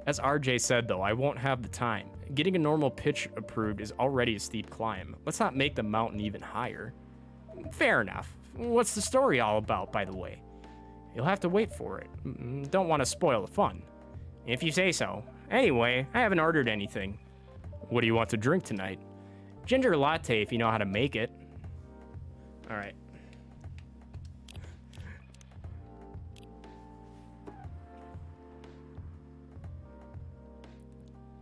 [SPEAKER 3] As RJ said, though, I won't have the time. Getting a normal pitch approved is already a steep climb. Let's not make the mountain even higher. Fair enough. What's the story all about, by the way? You'll have to wait for it. Don't want to spoil the fun. If you say so. Anyway, I haven't ordered anything. What do you want to drink tonight? Ginger latte if you know how to make it. All right.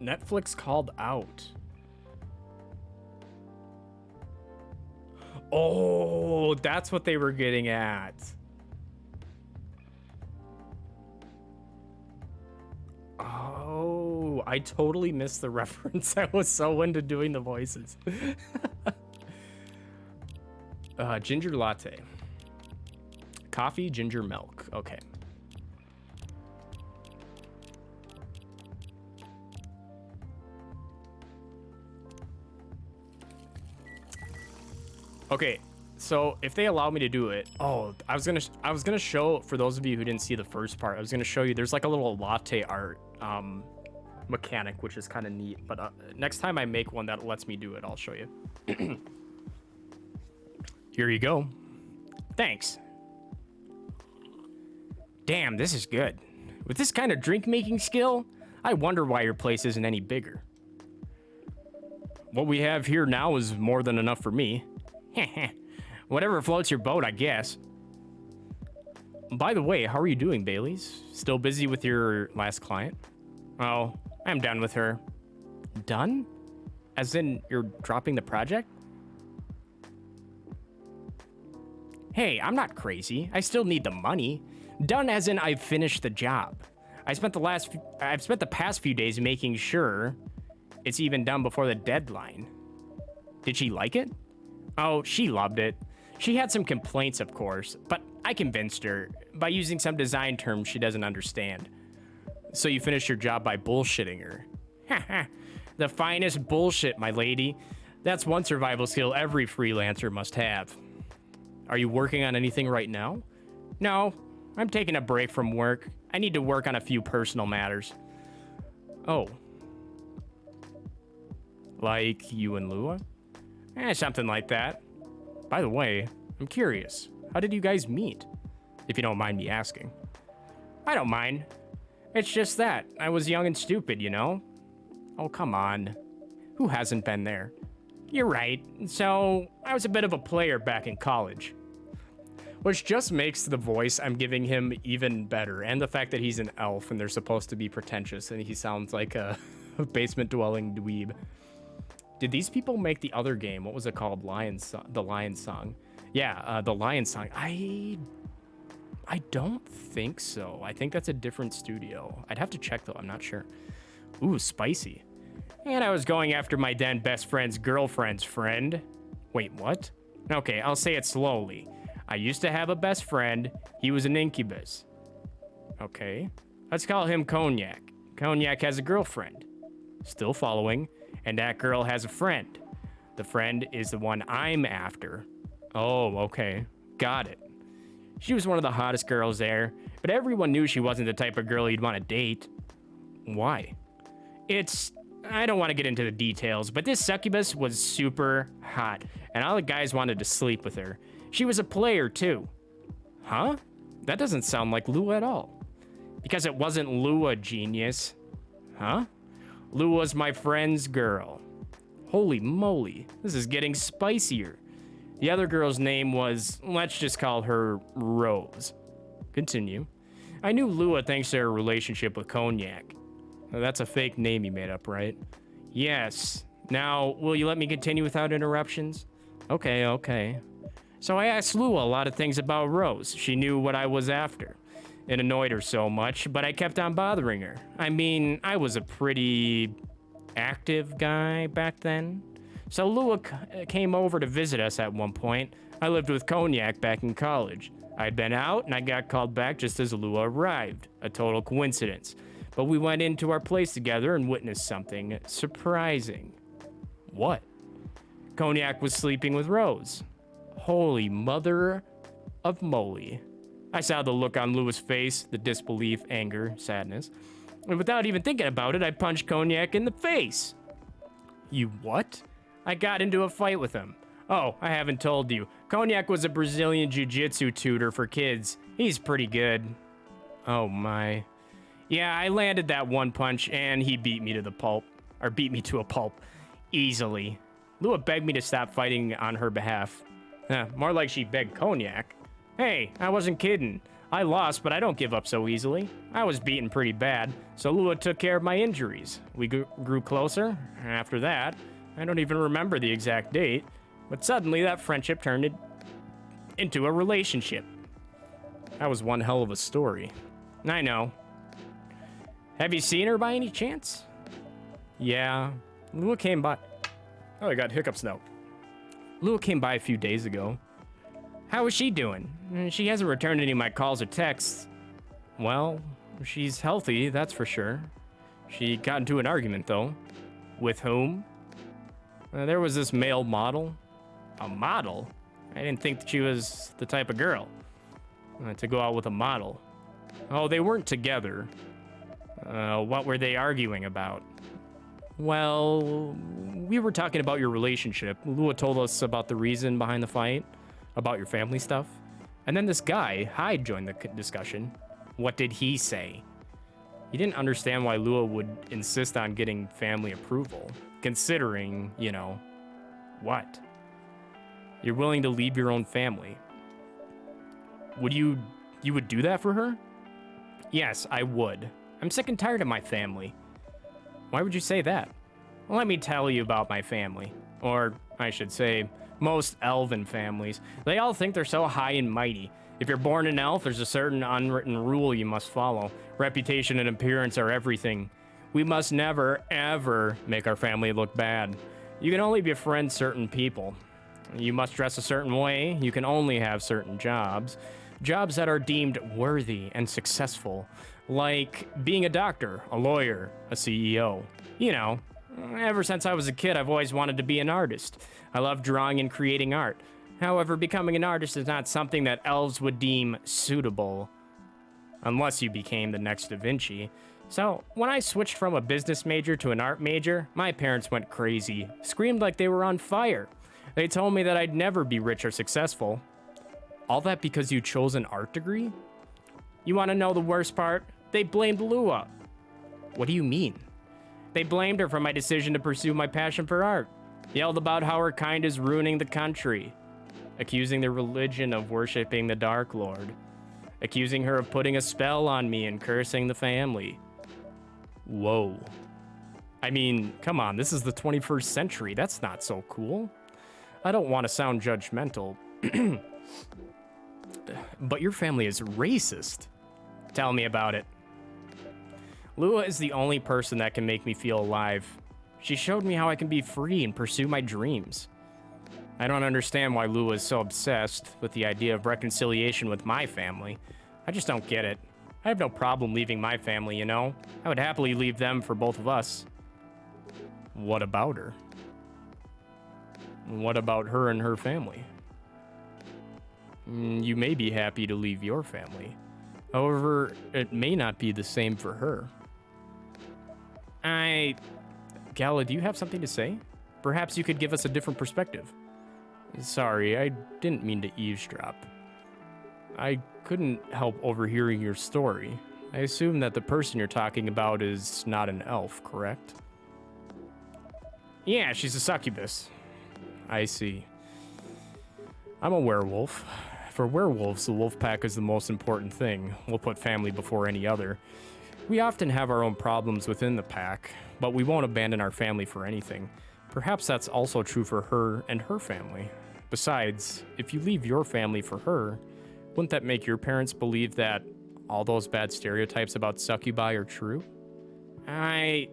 [SPEAKER 3] Netflix called out. Oh, that's what they were getting at. Oh, I totally missed the reference. I was so into doing the voices. Ginger latte. Coffee, ginger, milk. Okay. Okay, so if they allow me to do it, I was gonna show, for those of you who didn't see the first part, I was gonna show you there's like a little latte art mechanic, which is kind of neat. But next time I make one that lets me do it, I'll show you. Here you go. Thanks. Damn, this is good. With this kind of drink making skill, I wonder why your place isn't any bigger. What we have here now is more than enough for me. Whatever floats your boat, I guess. By the way, how are you doing, Bailey's? Still busy with your last client? Oh, I'm done with her. Done? As in, you're dropping the project? Hey, I'm not crazy. I still need the money. Done as in I've finished the job. I've spent the past few days making sure it's even done before the deadline. Did she like it? Oh, she loved it. She had some complaints, of course, but I convinced her by using some design terms she doesn't understand. So you finished your job by bullshitting her. Haha, the finest bullshit, my lady. That's one survival skill every freelancer must have. Are you working on anything right now? No, I'm taking a break from work. I need to work on a few personal matters. Oh. Like you and Lua? Something like that. By the way, I'm curious. How did you guys meet? If you don't mind me asking. I don't mind. It's just that. I was young and stupid, you know? Oh, come on. Who hasn't been there? You're right. So, I was a bit of a player back in college. Which just makes the voice I'm giving him even better. And the fact that he's an elf and they're supposed to be pretentious and he sounds like a basement-dwelling dweeb. Did these people make the other game? What was it called? The Lion Song. Yeah, the Lion Song. I don't think so. I think that's a different studio. I'd have to check though, I'm not sure. Ooh, spicy. And I was going after my then best friend's girlfriend's friend. Wait, what? Okay, I'll say it slowly. I used to have a best friend. He was an incubus. Okay. Let's call him Cognac. Cognac has a girlfriend. Still following. And that girl has a friend. The friend is the one I'm after. Oh, okay. Got it. She was one of the hottest girls there, but everyone knew she wasn't the type of girl you'd want to date. Why? I don't want to get into the details, but this succubus was super hot, and all the guys wanted to sleep with her. She was a player, too. Huh? That doesn't sound like Lua at all. Because it wasn't Lua, genius. Huh? Lua's my friend's girl. Holy moly, this is getting spicier. The other girl's name was, let's just call her Rose. Continue. I knew Lua thanks to her relationship with Cognac. That's a fake name you made up, right? Yes. Now, will you let me continue without interruptions? Okay. So I asked Lua a lot of things about Rose. She knew what I was after. It annoyed her so much, but I kept on bothering her. I mean, I was a pretty active guy back then. So Lua came over to visit us at one point. I lived with Cognac back in college. I'd been out and I got called back just as Lua arrived. A total coincidence. But we went into our place together and witnessed something surprising. What? Cognac was sleeping with Rose. Holy mother of moly. I saw the look on Lua's face, the disbelief, anger, sadness. And without even thinking about it, I punched Cognac in the face. You what? I got into a fight with him. Oh, I haven't told you. Cognac was a Brazilian jiu-jitsu tutor for kids. He's pretty good. Oh my. Yeah, I landed that one punch and he beat me to the pulp. Or beat me to a pulp. Easily. Lua begged me to stop fighting on her behalf. More like she begged Cognac. Hey, I wasn't kidding. I lost, but I don't give up so easily. I was beaten pretty bad, so Lua took care of my injuries. We grew closer. After that, I don't even remember the exact date, but suddenly that friendship turned into a relationship. That was one hell of a story. I know. Have you seen her by any chance? Yeah, Lua came by. Oh, I got hiccups now. Lua came by a few days ago. How is she doing? She hasn't returned any of my calls or texts. Well, she's healthy, that's for sure. She got into an argument, though. With whom? There was this male model. A model? I didn't think that she was the type of girl to go out with a model. Oh, they weren't together. What were they arguing about? Well, we were talking about your relationship. Lua told us about the reason behind the fight. About your family stuff. And then this guy, Hyde, joined the discussion. What did he say? He didn't understand why Lua would insist on getting family approval, considering, you know, what? You're willing to leave your own family. You would do that for her? Yes, I would. I'm sick and tired of my family. Why would you say that? Well, let me tell you about my family. Or, I should say, most elven families. They all think they're so high and mighty. If you're born an elf, there's a certain unwritten rule you must follow. Reputation and appearance are everything. We must never, ever make our family look bad. You can only befriend certain people. You must dress a certain way. You can only have certain jobs. Jobs that are deemed worthy and successful. Like being a doctor, a lawyer, a CEO. You know, ever since I was a kid, I've always wanted to be an artist. I love drawing and creating art. However, becoming an artist is not something that elves would deem suitable. Unless you became the next Da Vinci. So, when I switched from a business major to an art major, my parents went crazy. Screamed like they were on fire. They told me that I'd never be rich or successful. All that because you chose an art degree? You want to know the worst part? They blamed Lua. What do you mean? They blamed her for my decision to pursue my passion for art. Yelled about how her kind is ruining the country. Accusing the religion of worshiping the Dark Lord. Accusing her of putting a spell on me and cursing the family. Whoa. I mean, come on, this is the 21st century. That's not so cool. I don't want to sound judgmental, but your family is racist. Tell me about it. Lua is the only person that can make me feel alive. She showed me how I can be free and pursue my dreams. I don't understand why Lua is so obsessed with the idea of reconciliation with my family. I just don't get it. I have no problem leaving my family, you know? I would happily leave them for both of us. What about her? What about her and her family? You may be happy to leave your family. However, it may not be the same for her. Gala, do you have something to say? Perhaps you could give us a different perspective. Sorry, I didn't mean to eavesdrop. I couldn't help overhearing your story. I assume that the person you're talking about is not an elf, correct? Yeah, she's a succubus. I see. I'm a werewolf. For werewolves, the wolf pack is the most important thing. We'll put family before any other. We often have our own problems within the pack, but we won't abandon our family for anything. Perhaps that's also true for her and her family. Besides, if you leave your family for her, wouldn't that make your parents believe that all those bad stereotypes about succubi are true? I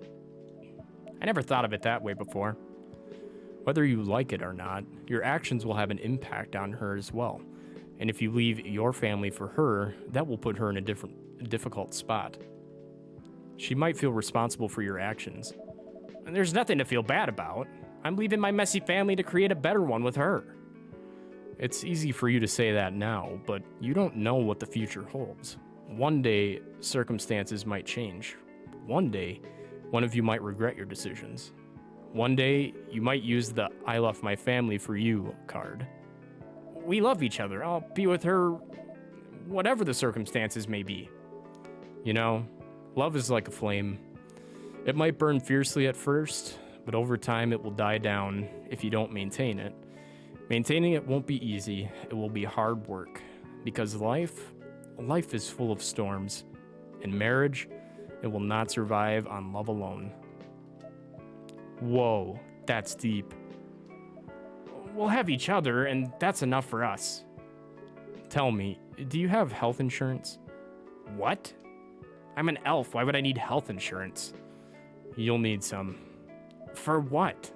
[SPEAKER 3] never thought of it that way before. Whether you like it or not, your actions will have an impact on her as well. And if you leave your family for her, that will put her in a difficult spot. She might feel responsible for your actions. And there's nothing to feel bad about. I'm leaving my messy family to create a better one with her. It's easy for you to say that now, but you don't know what the future holds. One day, circumstances might change. One day, one of you might regret your decisions. One day, you might use the I left my family for you card. We love each other. I'll be with her whatever the circumstances may be. You know, love is like a flame. It might burn fiercely at first, but over time it will die down if you don't maintain it. Maintaining it won't be easy. It will be hard work because life is full of storms. In marriage, it will not survive on love alone. Whoa, that's deep. We'll have each other, and that's enough for us. Tell me, do you have health insurance? What? I'm an elf. Why would I need health insurance? You'll need some. For what?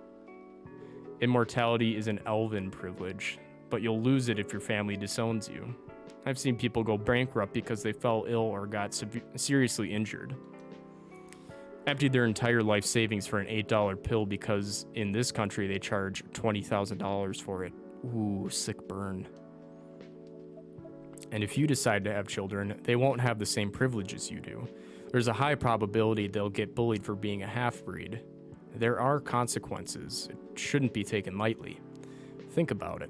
[SPEAKER 3] Immortality is an elven privilege, but you'll lose it if your family disowns you. I've seen people go bankrupt because they fell ill or got seriously injured. Emptied their entire life savings for an $8 pill because in this country they charge $20,000 for it. Ooh, sick burn. And if you decide to have children, they won't have the same privileges you do. There's a high probability they'll get bullied for being a half-breed. There are consequences. It shouldn't be taken lightly. Think about it.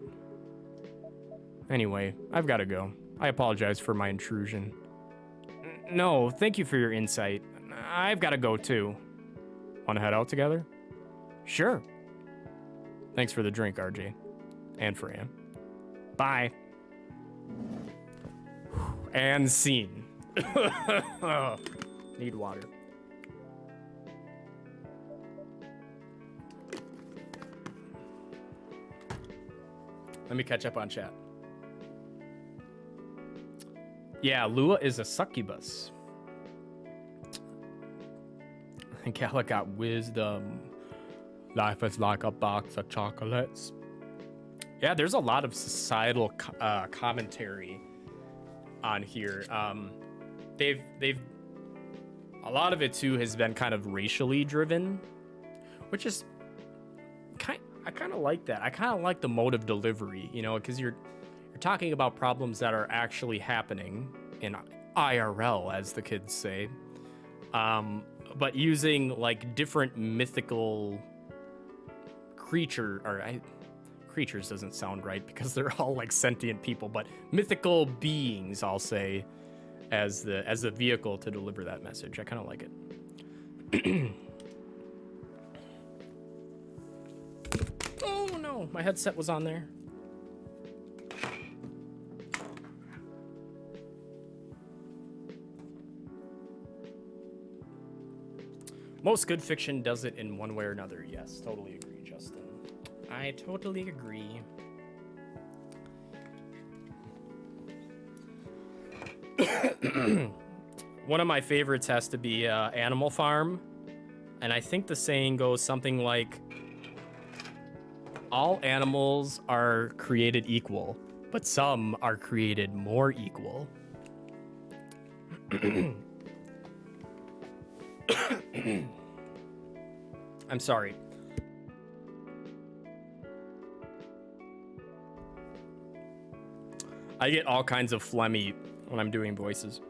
[SPEAKER 3] Anyway, I've got to go. I apologize for my intrusion. No, thank you for your insight. I've got to go too. Want to head out together? Sure. Thanks for the drink, RJ. And Fran. Bye. And scene. Need water. Let me catch up on chat. Yeah, Lua is a succubus. Gala got wisdom. Life is like a box of chocolates. Yeah, there's a lot of societal commentary on here. They've a lot of it too has been kind of racially driven, which is I kind of like that. I kind of like the mode of delivery, you know, because you're talking about problems that are actually happening in IRL, as the kids say, but using like different mythical creatures doesn't sound right because they're all like sentient people, but mythical beings, I'll say, as the vehicle to deliver that message. I kind of like it. Oh no, my headset was on there. Most good fiction does it in one way or another. Yes, totally agree, Justin. I totally agree. One of my favorites has to be Animal Farm. And I think the saying goes something like, all animals are created equal, but some are created more equal. I'm sorry. I get all kinds of phlegmy when I'm doing voices.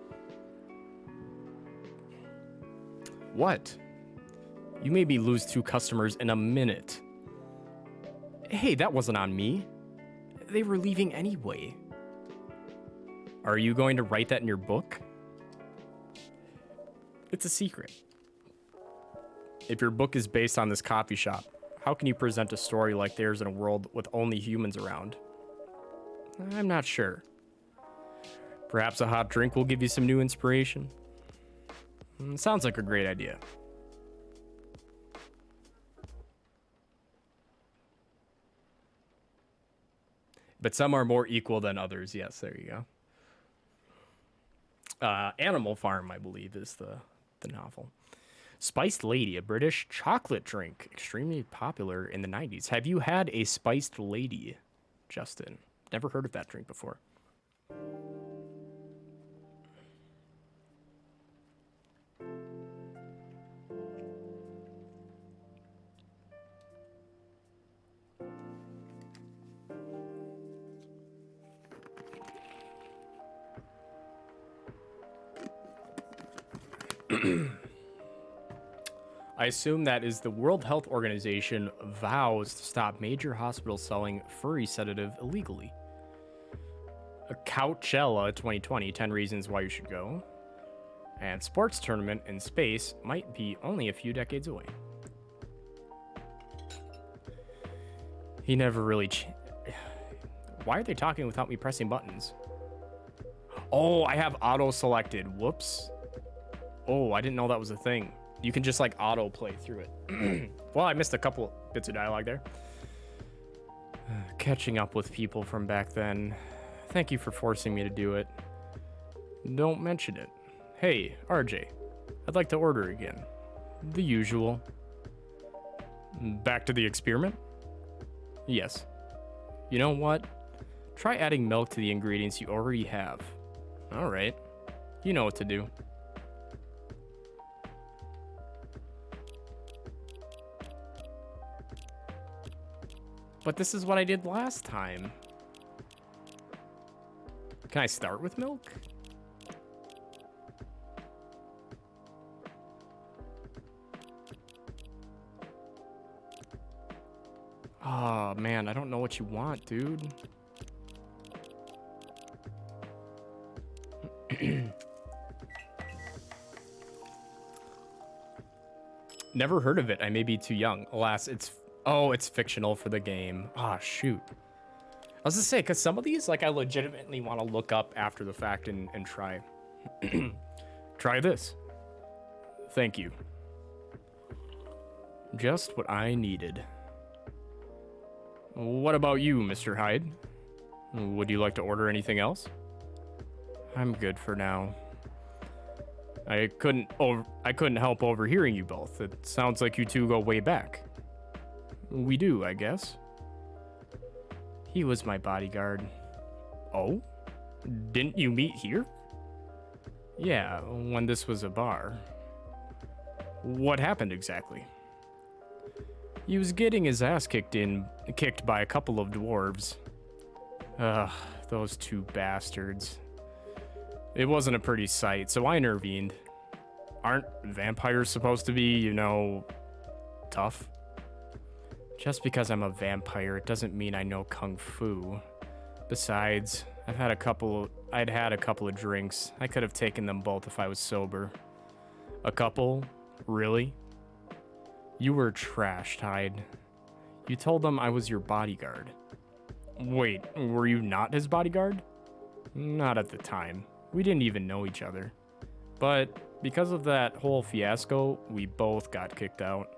[SPEAKER 3] What? You made me lose 2 customers in a minute. Hey, that wasn't on me. They were leaving anyway. Are you going to write that in your book? It's a secret. If your book is based on this coffee shop, how can you present a story like theirs in a world with only humans around? I'm not sure. Perhaps a hot drink will give you some new inspiration. Sounds like a great idea. But some are more equal than others. Yes, there you go. Animal Farm, I believe, is the novel. Spiced Lady, a British chocolate drink, extremely popular in the 90s. Have you had a Spiced Lady, Justin? Never heard of that drink before. I assume that is the World Health Organization vows to stop major hospitals selling furry sedative illegally. A Coachella 2020, 10 reasons why you should go. And sports tournament in space might be only a few decades away. He never really... Why are they talking without me pressing buttons? Oh, I have auto selected. Whoops. Oh, I didn't know that was a thing. You can just like auto play through it. Well, I missed a couple bits of dialogue there. Catching up with people from back then. Thank you for forcing me to do it. Don't mention it. Hey, RJ, I'd like to order again. The usual. Back to the experiment? Yes. You know what? Try adding milk to the ingredients you already have. All right. You know what to do. But this is what I did last time. Can I start with milk? Oh, man, I don't know what you want, dude. Never heard of it. I may be too young. Alas, it's fictional for the game. Ah, shoot. I was gonna say, because some of these, like, I legitimately want to look up after the fact and try. Try this. Thank you. Just what I needed. What about you, Mr. Hyde? Would you like to order anything else? I'm good for now. I couldn't help overhearing you both. It sounds like you two go way back. We do, I guess. He was my bodyguard. Oh? Didn't you meet here? Yeah, when this was a bar. What happened exactly? He was getting his ass kicked by a couple of dwarves. Ugh, those 2 bastards. It wasn't a pretty sight, so I intervened. Aren't vampires supposed to be, you know, tough? Just because I'm a vampire, it doesn't mean I know kung fu. Besides, I'd had a couple of drinks. I could have taken them both if I was sober. A couple? Really? You were trashed, Hyde. You told them I was your bodyguard. Wait, were you not his bodyguard? Not at the time. We didn't even know each other. But because of that whole fiasco, we both got kicked out.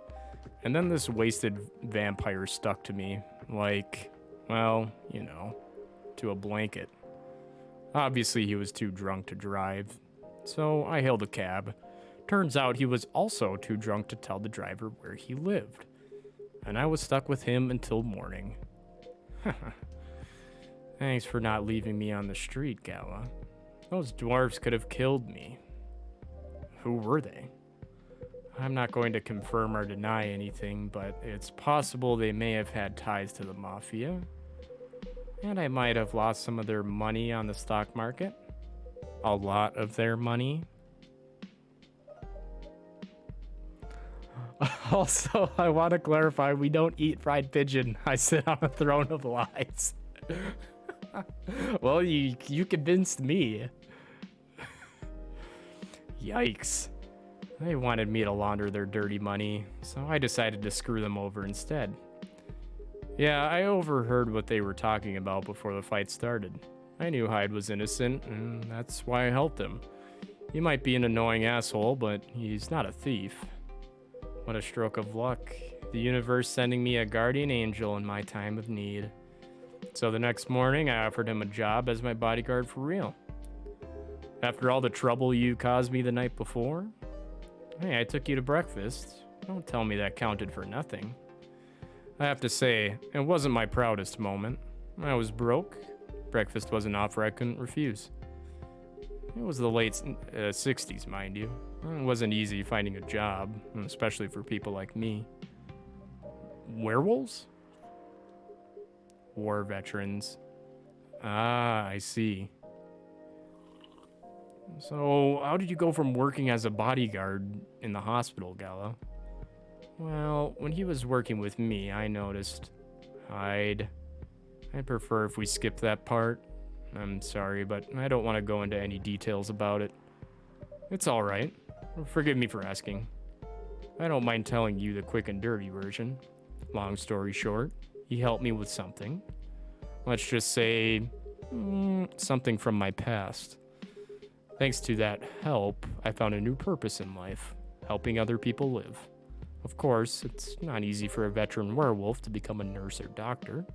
[SPEAKER 3] And then this wasted vampire stuck to me, like, well, you know, to a blanket. Obviously, he was too drunk to drive, so I hailed a cab. Turns out he was also too drunk to tell the driver where he lived. And I was stuck with him until morning. Thanks for not leaving me on the street, Gala. Those dwarves could have killed me. Who were they? I'm not going to confirm or deny anything, but it's possible they may have had ties to the Mafia. And I might have lost some of their money on the stock market. A lot of their money. Also, I want to clarify, we don't eat fried pigeon. I sit on a throne of lies. Well, you convinced me. Yikes. They wanted me to launder their dirty money, so I decided to screw them over instead. Yeah, I overheard what they were talking about before the fight started. I knew Hyde was innocent, and that's why I helped him. He might be an annoying asshole, but he's not a thief. What a stroke of luck. The universe sending me a guardian angel in my time of need. So the next morning, I offered him a job as my bodyguard for real. After all the trouble you caused me the night before, hey, I took you to breakfast. Don't tell me that counted for nothing. I have to say, it wasn't my proudest moment. I was broke. Breakfast was an offer I couldn't refuse. It was the late 60s, mind you. It wasn't easy finding a job, especially for people like me. Werewolves? War veterans. Ah, I see. So, how did you go from working as a bodyguard in the hospital, Gala? Well, when he was working with me, I noticed. I'd prefer if we skip that part. I'm sorry, but I don't want to go into any details about it. It's alright. Forgive me for asking. I don't mind telling you the quick and dirty version. Long story short, he helped me with something. Let's just say, something from my past. Thanks to that help, I found a new purpose in life, helping other people live. Of course, it's not easy for a veteran werewolf to become a nurse or doctor.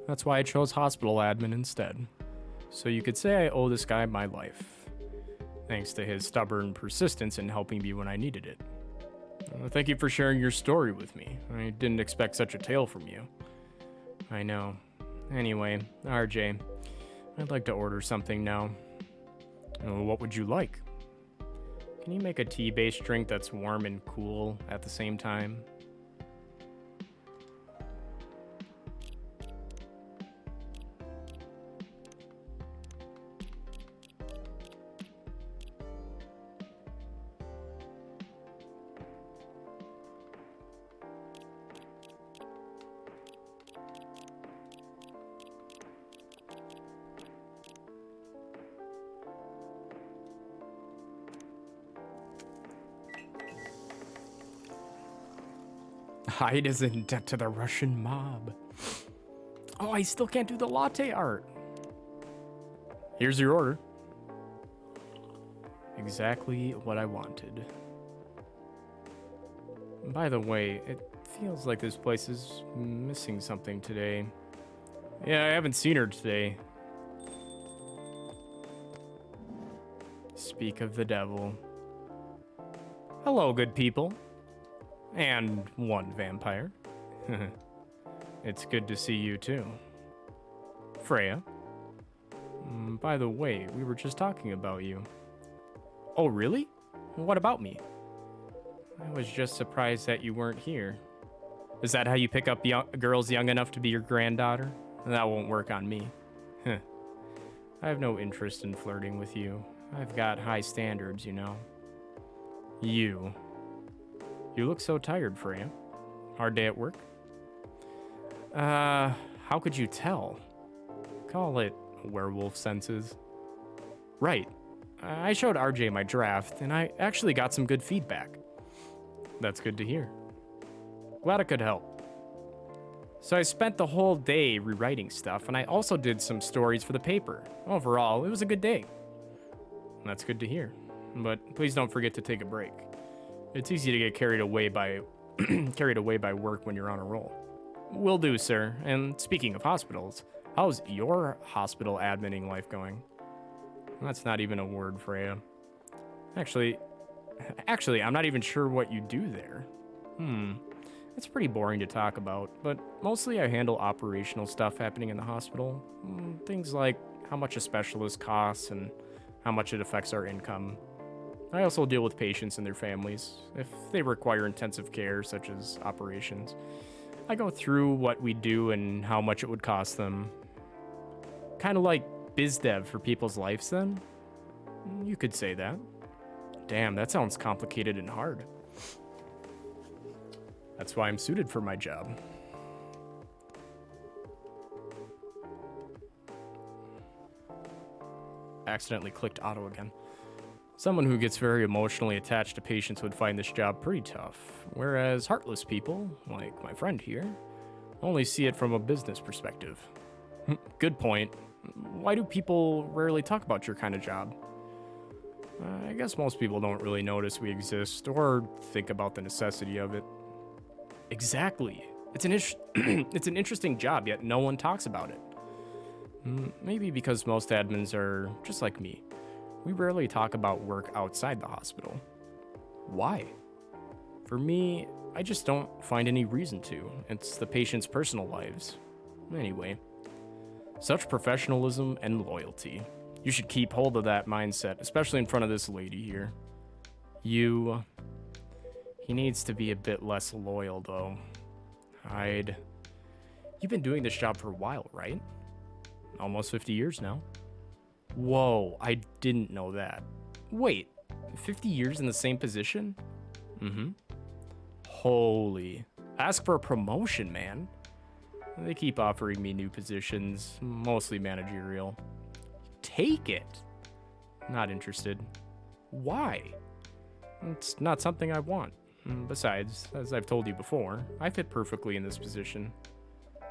[SPEAKER 3] That's why I chose hospital admin instead. So you could say I owe this guy my life, thanks to his stubborn persistence in helping me when I needed it. Thank you for sharing your story with me. I didn't expect such a tale from you. I know. Anyway, RJ, I'd like to order something now. What would you like? Can you make a tea-based drink that's warm and cool at the same time? Hyde is in debt to the Russian mob. Oh, I still can't do the latte art. Here's your order. Exactly what I wanted. By the way, it feels like this place is missing something today. Yeah, I haven't seen her today. Speak of the devil. Hello, good people. And one vampire. It's good to see you too. Freya. By the way, we were just talking about you. Oh, really? What about me? I was just surprised that you weren't here. Is that how you pick up girls young enough to be your granddaughter? That won't work on me. I have no interest in flirting with you. I've got high standards, you know. You look so tired, Freya. Hard day at work? How could you tell? Call it werewolf senses. Right. I showed RJ my draft, and I actually got some good feedback. That's good to hear. Glad I could help. So I spent the whole day rewriting stuff, and I also did some stories for the paper. Overall, it was a good day. That's good to hear. But please don't forget to take a break. It's easy to get carried away by work when you're on a roll. Will do, sir. And speaking of hospitals, how's your hospital adminning life going? That's not even a word, Freya. Actually, I'm not even sure what you do there. It's pretty boring to talk about, but mostly I handle operational stuff happening in the hospital. Things like how much a specialist costs and how much it affects our income. I also deal with patients and their families, if they require intensive care, such as operations. I go through what we do and how much it would cost them. Kind of like biz dev for people's lives, then? You could say that. Damn, that sounds complicated and hard. That's why I'm suited for my job. Accidentally clicked auto again. Someone who gets very emotionally attached to patients would find this job pretty tough, whereas heartless people, like my friend here, only see it from a business perspective. Good point. Why do people rarely talk about your kind of job? I guess most people don't really notice we exist or think about the necessity of it. Exactly. It's an interesting job, yet no one talks about it. Maybe because most admins are just like me. We rarely talk about work outside the hospital. Why? For me, I just don't find any reason to. It's the patient's personal lives. Anyway, such professionalism and loyalty. You should keep hold of that mindset, especially in front of this lady here. He needs to be a bit less loyal, though. You've been doing this job for a while, right? Almost 50 years now. Whoa, I didn't know that. Wait, 50 years in the same position? Holy. Ask for a promotion, man. They keep offering me new positions, mostly managerial. Take it. Not interested. Why? It's not something I want. Besides, as I've told you before, I fit perfectly in this position.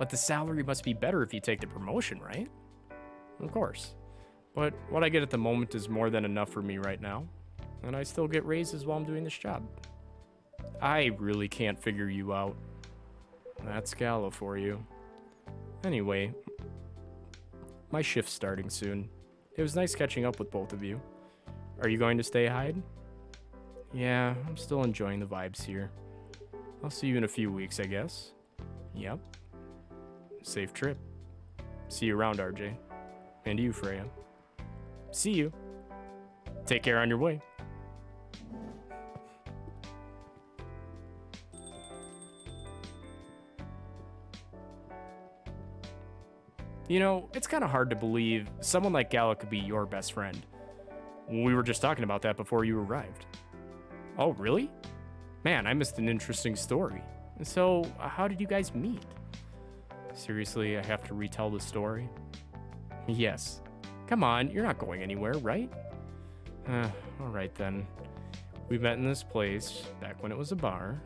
[SPEAKER 3] But the salary must be better if you take the promotion, right? Of course. But what I get at the moment is more than enough for me right now. And I still get raises while I'm doing this job. I really can't figure you out. That's Gallo for you. Anyway, my shift's starting soon. It was nice catching up with both of you. Are you going to stay hide? Yeah, I'm still enjoying the vibes here. I'll see you in a few weeks, I guess. Yep. Safe trip. See you around, RJ. And you, Freya. See you. Take care on your way. You know, it's kind of hard to believe someone like Gallo could be your best friend. We were just talking about that before you arrived. Oh, really? Man, I missed an interesting story. So, how did you guys meet? Seriously, I have to retell the story? Yes. Come on, you're not going anywhere, right? Alright then. We met in this place, back when it was a bar.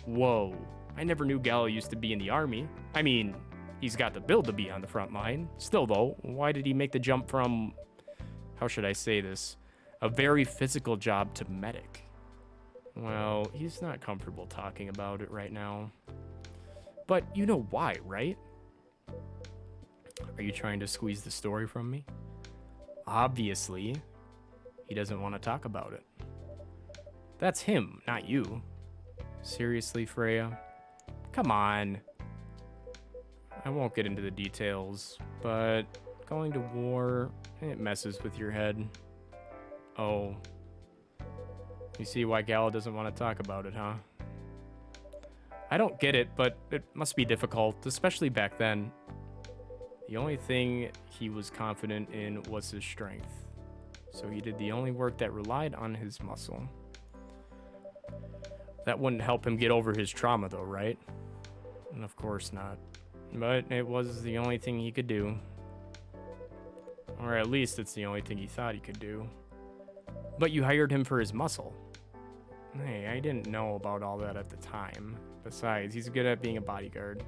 [SPEAKER 3] Whoa. I never knew Gallo used to be in the army. I mean, he's got the build to be on the front line. Still though, why did he make the jump from, how should I say this, a very physical job to medic? Well, he's not comfortable talking about it right now. But you know why, right? Are you trying to squeeze the story from me? Obviously, he doesn't want to talk about it. That's him, not you. Seriously, Freya? Come on. I won't get into the details, but going to war, it messes with your head. Oh. You see why Gallo doesn't want to talk about it, huh? I don't get it, but it must be difficult, especially back then. The only thing he was confident in was his strength. So he did the only work that relied on his muscle. That wouldn't help him get over his trauma, though, right? And of course not. But it was the only thing he could do. Or at least it's the only thing he thought he could do. But you hired him for his muscle. Hey, I didn't know about all that at the time. Besides, he's good at being a bodyguard.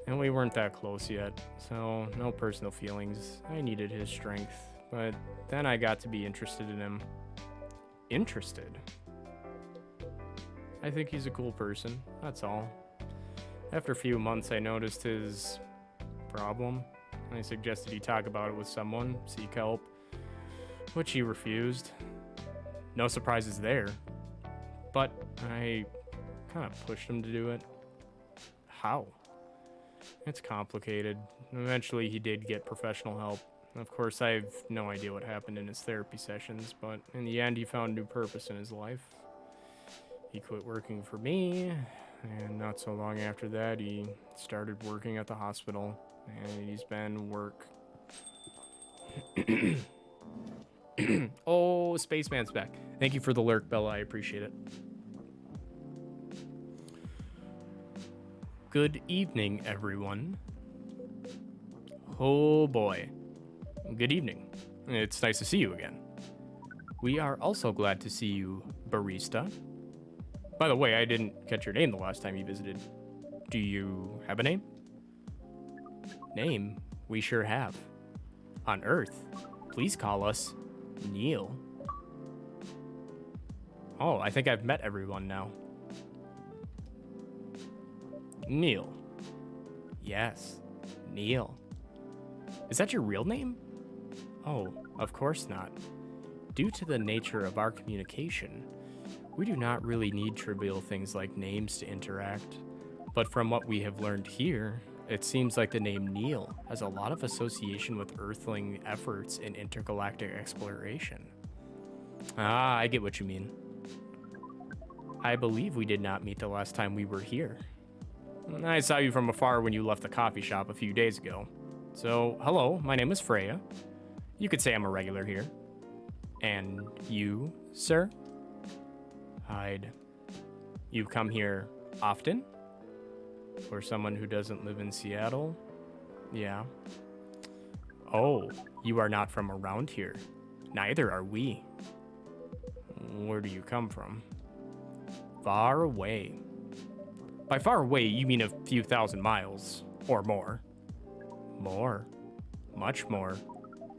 [SPEAKER 3] And we weren't that close yet, so no personal feelings. I needed his strength, but then I got to be interested in him. Interested? I think he's a cool person, that's all. After a few months, I noticed his problem. I suggested he talk about it with someone, seek help, which he refused. No surprises there. But I kind of pushed him to do it. How? It's complicated. Eventually, he did get professional help. Of course, I have no idea what happened in his therapy sessions, but in the end, he found new purpose in his life. He quit working for me, and not so long after that, he started working at the hospital, and he's been Oh, Spaceman's back. Thank you for the lurk, Bella. I appreciate it. Good evening, everyone. Oh boy. Good evening. It's nice to see you again. We are also glad to see you, Barista. By the way, I didn't catch your name the last time you visited. Do you have a name? Name? We sure have. On Earth, please call us Neil. Oh, I think I've met everyone now. Neil. Yes, Neil. Is that your real name? Oh, of course not. Due to the nature of our communication, we do not really need trivial things like names to interact. But from what we have learned here, it seems like the name Neil has a lot of association with Earthling efforts in intergalactic exploration. Ah, I get what you mean. I believe we did not meet the last time we were here. I saw you from afar when you left the coffee shop a few days ago. So, hello, my name is Freya. You could say I'm a regular here. And you, sir? Hyde. You've come here often? For someone who doesn't live in Seattle? Yeah. Oh, you are not from around here. Neither are we. Where do you come from? Far away. By far away, you mean a few thousand miles, or more. More. Much more.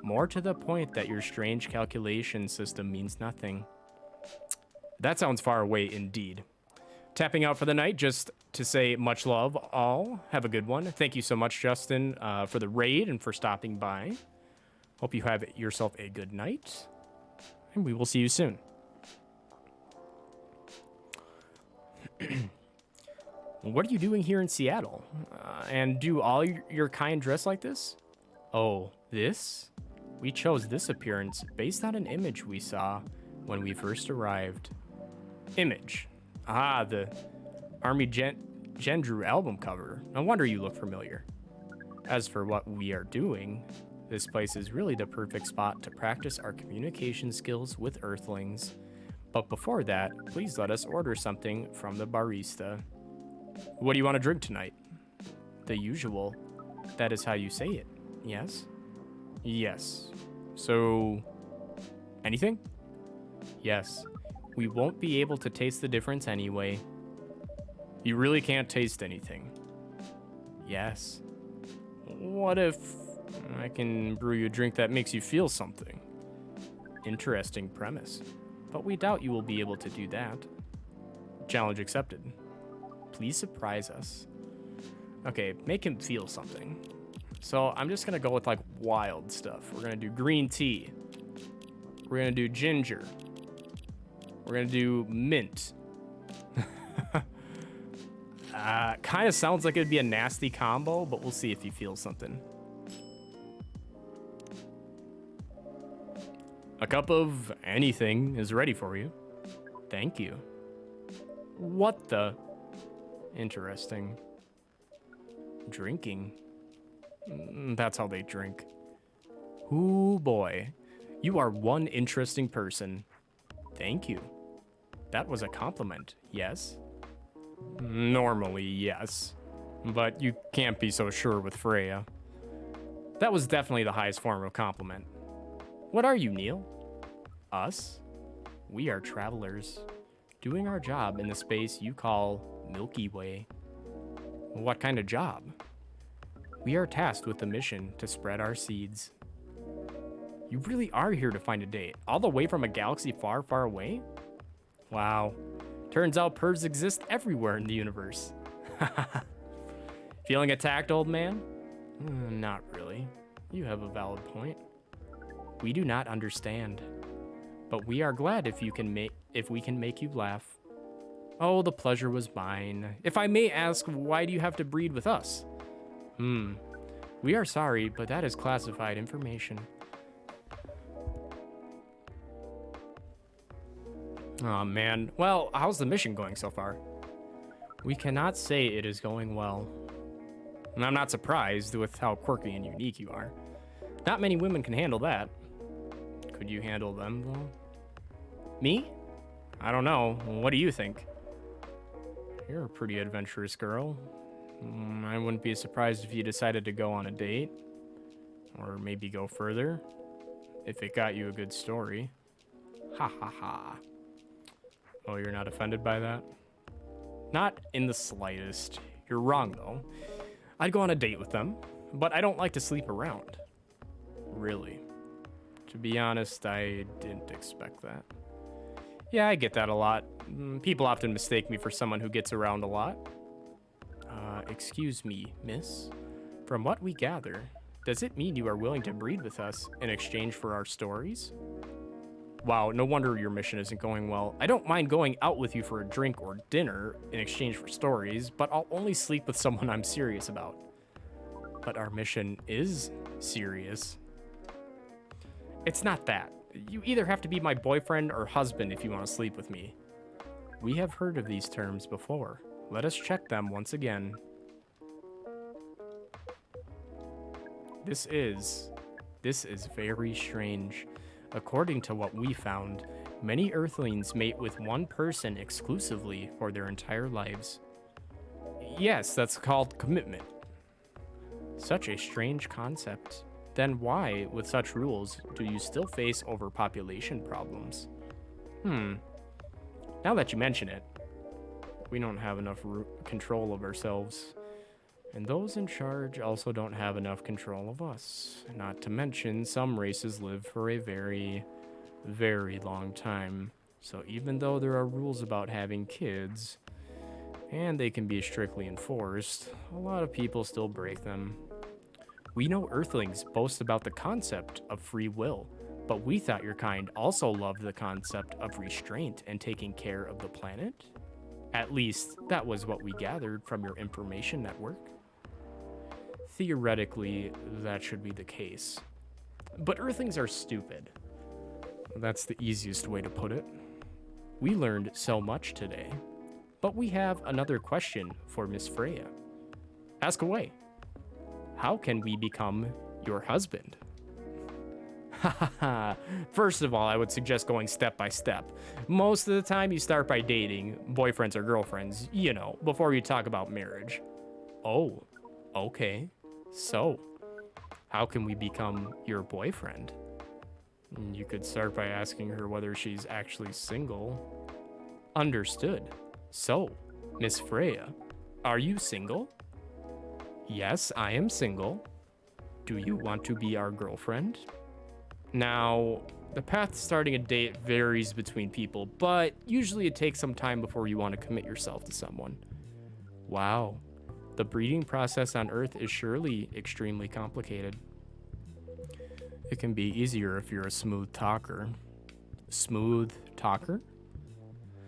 [SPEAKER 3] More to the point that your strange calculation system means nothing. That sounds far away indeed. Tapping out for the night, just to say much love all. Have a good one. Thank you so much, Justin, for the raid and for stopping by. Hope you have yourself a good night. And we will see you soon. What are you doing here in Seattle? And do all your kind dress like this? Oh, this? We chose this appearance based on an image we saw when we first arrived. Image. Ah, the Army Gendrew album cover. No wonder you look familiar. As for what we are doing, this place is really the perfect spot to practice our communication skills with Earthlings. But before that, please let us order something from the barista. What do you want to drink tonight? The usual. That is how you say it, yes? Yes. So, anything? Yes. We won't be able to taste the difference anyway. You really can't taste anything. Yes. What if I can brew you a drink that makes you feel something? Interesting premise. But we doubt you will be able to do that. Challenge accepted. Please surprise us. Okay, make him feel something. So I'm just gonna go with like wild stuff. We're gonna do green tea. We're gonna do ginger. We're gonna do mint. Kind of sounds like it'd be a nasty combo, but we'll see if he feels something. A cup of anything is ready for you. Thank you. What the? Interesting. Drinking. That's how they drink. Ooh boy. You are one interesting person. Thank you. That was a compliment, yes? Normally, yes. But you can't be so sure with Freya. That was definitely the highest form of compliment. What are you, Neil? Us? We are travelers, doing our job in the space you call Milky Way. What kind of job? We are tasked with the mission to spread our seeds. You really are here to find a date, all the way from a galaxy far, far away? Wow. Turns out pervs exist everywhere in the universe. Feeling attacked, old man? Not really. You have a valid point. We do not understand. But we are glad if we can make you laugh. Oh, the pleasure was mine. If I may ask, why do you have to breed with us? We are sorry, but that is classified information. Oh man. Well, how's the mission going so far? We cannot say it is going well. And I'm not surprised with how quirky and unique you are. Not many women can handle that. Could you handle them, though? Me? I don't know. What do you think? You're a pretty adventurous girl. I wouldn't be surprised if you decided to go on a date. Or maybe go further. If it got you a good story. Ha ha ha. Oh, you're not offended by that? Not in the slightest. You're wrong, though. I'd go on a date with them, but I don't like to sleep around. Really. To be honest, I didn't expect that. Yeah, I get that a lot. People often mistake me for someone who gets around a lot. Excuse me, miss. From what we gather, does it mean you are willing to breed with us in exchange for our stories? Wow, no wonder your mission isn't going well. I don't mind going out with you for a drink or dinner in exchange for stories, but I'll only sleep with someone I'm serious about. But our mission is serious. It's not that. You either have to be my boyfriend or husband if you want to sleep with me. We have heard of these terms before. Let us check them once again. This is very strange. According to what we found, many Earthlings mate with one person exclusively for their entire lives. Yes, that's called commitment. Such a strange concept. Then why, with such rules, do you still face overpopulation problems? Now that you mention it, we don't have enough control of ourselves. And those in charge also don't have enough control of us. Not to mention, some races live for a very, very long time. So even though there are rules about having kids, and they can be strictly enforced, a lot of people still break them. We know Earthlings boast about the concept of free will, but we thought your kind also loved the concept of restraint and taking care of the planet? At least, that was what we gathered from your information network. Theoretically, that should be the case. But Earthlings are stupid. That's the easiest way to put it. We learned so much today. But we have another question for Miss Freya. Ask away. How can we become your husband? First of all, I would suggest going step by step. Most of the time, you start by dating boyfriends or girlfriends, you know, before you talk about marriage. Oh, okay. So, how can we become your boyfriend? You could start by asking her whether she's actually single. Understood. So, Miss Freya, are you single? Yes, I am single. Do you want to be our girlfriend? Now, the path to starting a date varies between people, but usually it takes some time before you want to commit yourself to someone. Wow. The breeding process on Earth is surely extremely complicated. It can be easier if you're a smooth talker. Smooth talker?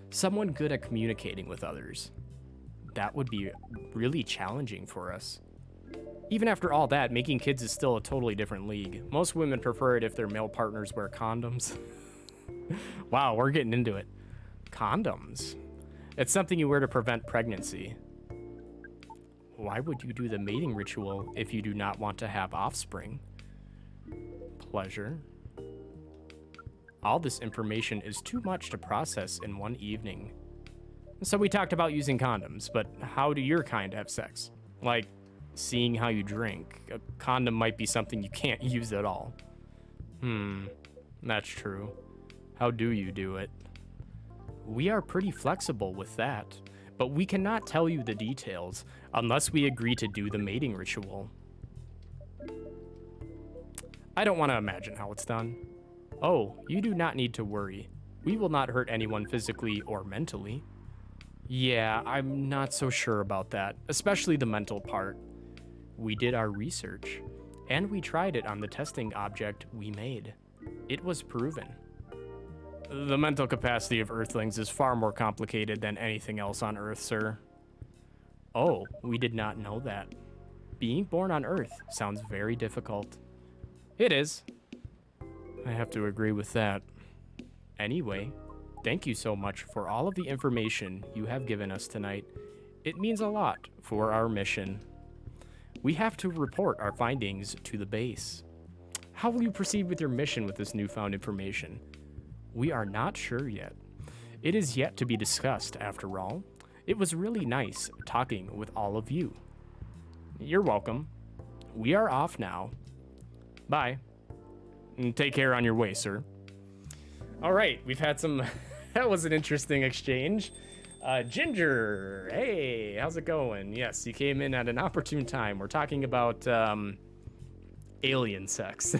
[SPEAKER 3] Someone good at communicating with others. That would be really challenging for us. Even after all that, making kids is still a totally different league. Most women prefer it if their male partners wear condoms. Wow, we're getting into it. Condoms. It's something you wear to prevent pregnancy. Why would you do the mating ritual if you do not want to have offspring? Pleasure. All this information is too much to process in one evening. So we talked about using condoms, but how do your kind have sex? Like, seeing how you drink. A condom might be something you can't use at all. That's true. How do you do it? We are pretty flexible with that, but we cannot tell you the details unless we agree to do the mating ritual. I don't want to imagine how it's done. Oh, you do not need to worry. We will not hurt anyone physically or mentally. Yeah, I'm not so sure about that, especially the mental part. We did our research, and we tried it on the testing object we made. It was proven. The mental capacity of Earthlings is far more complicated than anything else on Earth, sir. Oh, we did not know that. Being born on Earth sounds very difficult. It is. I have to agree with that. Anyway, thank you so much for all of the information you have given us tonight. It means a lot for our mission. We have to report our findings to the base. How will you proceed with your mission with this newfound information? We are not sure yet. It is yet to be discussed, after all. It was really nice talking with all of you. You're welcome. We are off now. Bye. And take care on your way, sir. All right, we've had some... That was an interesting exchange. Ginger, hey, how's it going? Yes, you came in at an opportune time. We're talking about alien sex.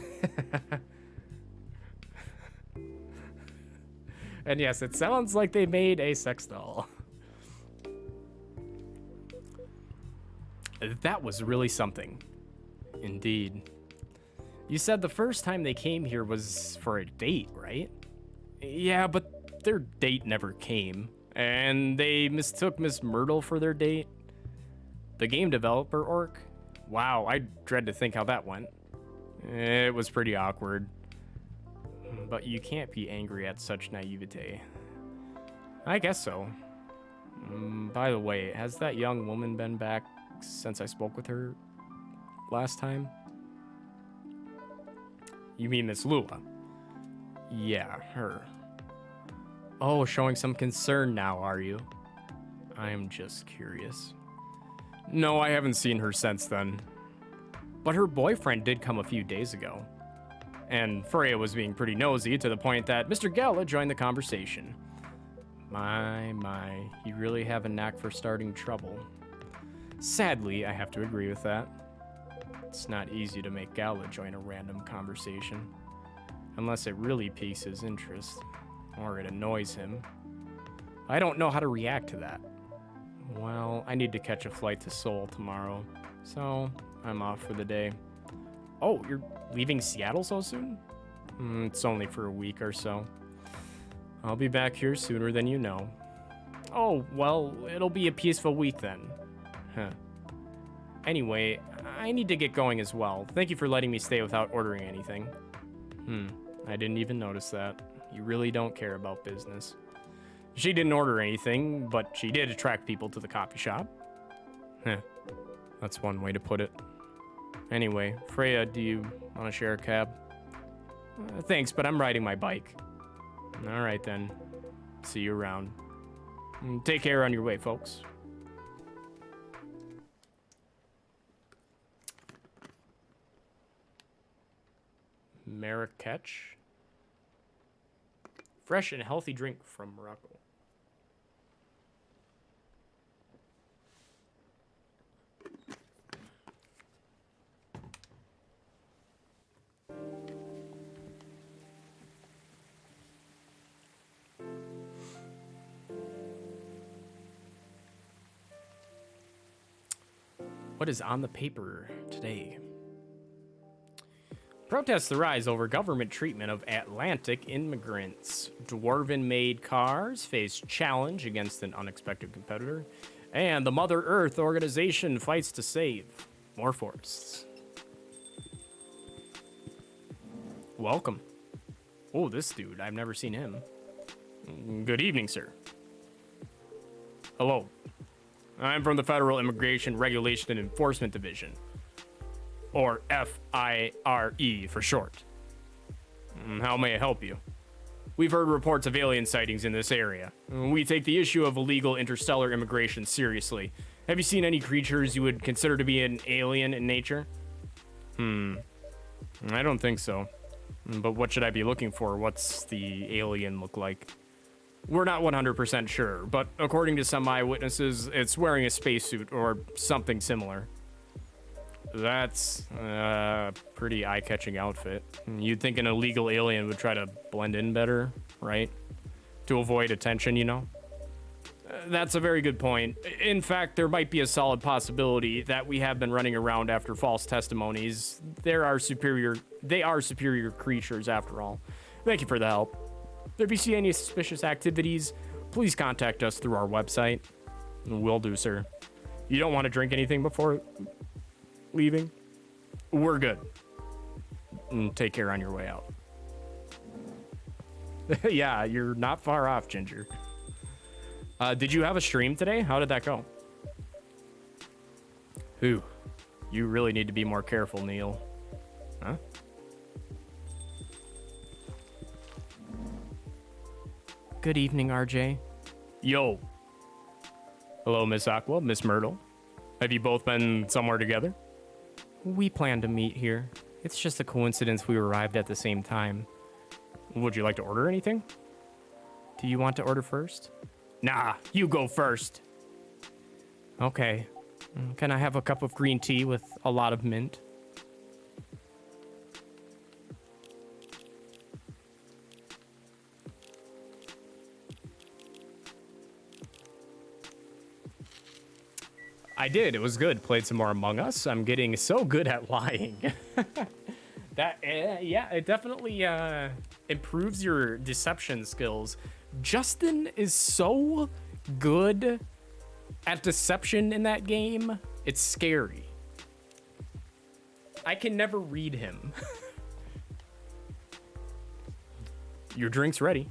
[SPEAKER 3] And yes, it sounds like they made a sex doll. That was really something. Indeed. You said the first time they came here was for a date, right? Yeah, but their date never came. And they mistook Miss Myrtle for their date. The game developer, Orc? Wow, I dread to think how that went. It was pretty awkward. But you can't be angry at such naivete. I guess so. By the way, has that young woman been back since I spoke with her last time? You mean Miss Lua? Yeah, her. Oh, showing some concern now, are you? I'm just curious. No, I haven't seen her since then. But her boyfriend did come a few days ago. And Freya was being pretty nosy to the point that Mr. Gala joined the conversation. My, you really have a knack for starting trouble. Sadly, I have to agree with that. It's not easy to make Gala join a random conversation. Unless it really piques his interest. Or it annoys him. I don't know how to react to that. Well, I need to catch a flight to Seoul tomorrow. So, I'm off for the day. Oh, you're leaving Seattle so soon? It's only for a week or so. I'll be back here sooner than you know. Oh, well, it'll be a peaceful week then. Huh. Anyway, I need to get going as well. Thank you for letting me stay without ordering anything. I didn't even notice that. You really don't care about business. She didn't order anything, but she did attract people to the coffee shop. Huh. That's one way to put it. Anyway, Freya, do you want to share a cab? Thanks, but I'm riding my bike. All right, then. See you around. Take care on your way, folks. Marrakech. Fresh and healthy drink from Morocco. What is on the paper today? Protests arise over government treatment of Atlantic immigrants. Dwarven-made cars face challenge against an unexpected competitor. And the Mother Earth organization fights to save more forests. Welcome. Oh, this dude. I've never seen him. Good evening, sir. Hello. I'm from the Federal Immigration Regulation and Enforcement Division. Or FIRE for short. How may I help you? we've heard reports of alien sightings in this area. We take the issue of illegal interstellar immigration seriously. Have you seen any creatures you would consider to be an alien in nature? I don't think so. But what should I be looking for? What's the alien look like? We're not 100% sure, but according to some eyewitnesses, it's wearing a spacesuit or something similar. That's a pretty eye-catching outfit. You'd think an illegal alien would try to blend in better, right? To avoid attention, you know? That's a very good point. In fact, there might be a solid possibility that we have been running around after false testimonies. They are superior creatures after all. Thank you for the help. If you see any suspicious activities, please contact us through our website. Will do, sir. You don't want to drink anything before leaving? We're good. Take care on your way out. Yeah, you're not far off, Ginger. Did you have a stream today? How did that go? You really need to be more careful, Neil. Huh? Good evening, RJ. Yo. Hello, Miss Aqua, Miss Myrtle. Have you both been somewhere together? We plan to meet here. It's just a coincidence we arrived at the same time. Would you like to order anything? Do you want to order first? Nah, you go first. Okay. Can I have a cup of green tea with a lot of mint? I did. It was good. Played some more Among Us. I'm getting so good at lying. Yeah, it definitely improves your deception skills. Justin is so good at deception in that game. It's scary. I can never read him. Your drink's ready.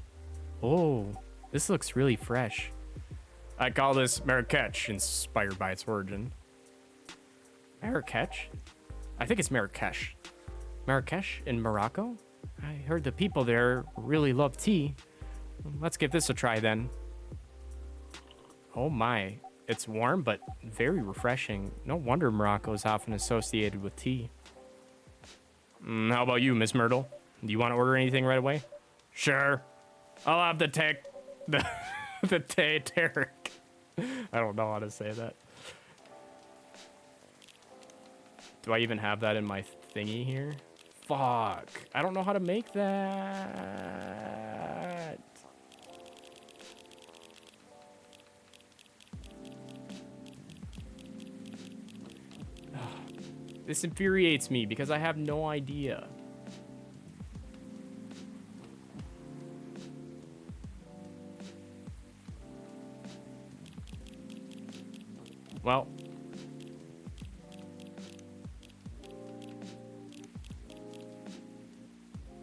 [SPEAKER 3] Oh, this looks really fresh. I call this Marrakech, inspired by its origin. Marrakech? I think it's Marrakesh. Marrakesh in Morocco? I heard the people there really love tea. Let's give this a try then. Oh my, it's warm but very refreshing. No wonder Morocco is often associated with tea. How about you, Miss Myrtle? Do you want to order anything right away? Sure. I'll have the Tarek. I don't know how to say that. Do I even have that in my thingy here? Fuck. I don't know how to make that. This infuriates me because I have no idea. Well,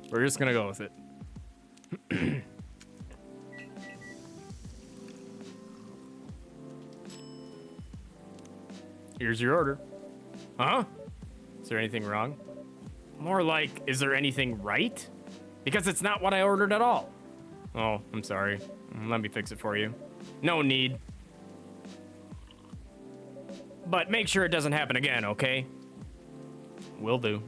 [SPEAKER 3] we're just gonna go with it. Here's your order. Huh? Is there anything wrong? More like, is there anything right? Because it's not what I ordered at all. Oh, I'm sorry. Let me fix it for you. No need. But make sure it doesn't happen again, okay? Will do.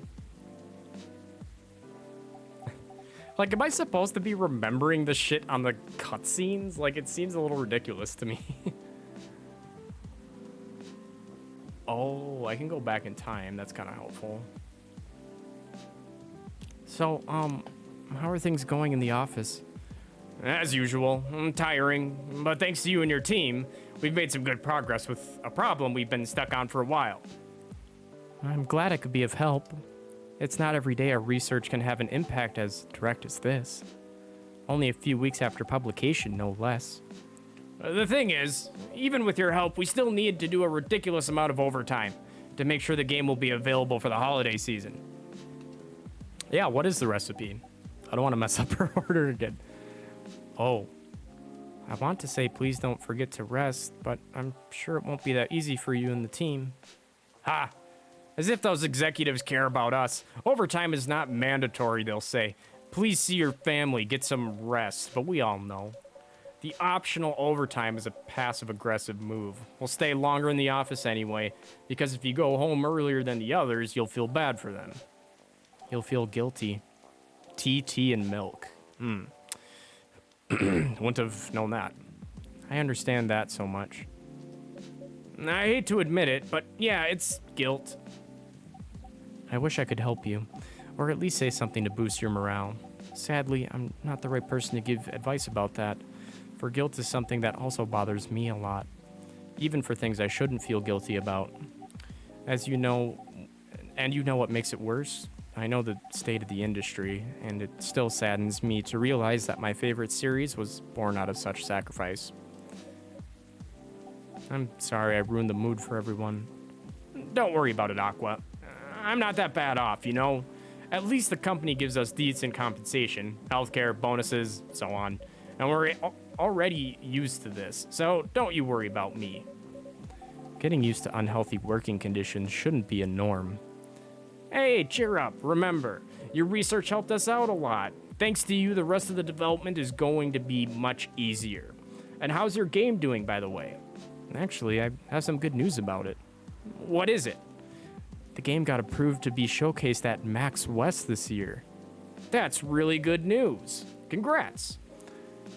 [SPEAKER 3] Like, am I supposed to be remembering the shit on the cutscenes? Like, it seems a little ridiculous to me. Oh, I can go back in time. That's kind of helpful. So, how are things going in the office? As usual, tiring, but thanks to you and your team, we've made some good progress with a problem we've been stuck on for a while. I'm glad I could be of help. It's not every day our research can have an impact as direct as this. Only a few weeks after publication, no less. The thing is, even with your help, we still need to do a ridiculous amount of overtime to make sure the game will be available for the holiday season. Yeah, what is the recipe? I don't want to mess up her order again. Oh, I want to say please don't forget to rest, but I'm sure it won't be that easy for you and the team. Ha! As if those executives care about us. Overtime is not mandatory, they'll say. Please see your family, get some rest, but we all know. The optional overtime is a passive-aggressive move. We'll stay longer in the office anyway, because if you go home earlier than the others, you'll feel bad for them. You'll feel guilty. Tea, and milk. Wouldn't have known that. I understand that so much. I hate to admit it, but yeah, it's guilt. I wish I could help you, or at least say something to boost your morale. Sadly, I'm not the right person to give advice about that, for guilt is something that also bothers me a lot, even for things I shouldn't feel guilty about. As you know, and you know what makes it worse? I know the state of the industry, and it still saddens me to realize that my favorite series was born out of such sacrifice. I'm sorry I ruined the mood for everyone. Don't worry about it, Aqua. I'm not that bad off, you know? At least the company gives us decent compensation, healthcare, bonuses, so on. And we're already used to this, so don't you worry about me. Getting used to unhealthy working conditions shouldn't be a norm. Hey, cheer up. Remember, your research helped us out a lot. Thanks to you, the rest of the development is going to be much easier. And how's your game doing, by the way? Actually, I have some good news about it. What is it? The game got approved to be showcased at Max West this year. That's really good news. Congrats.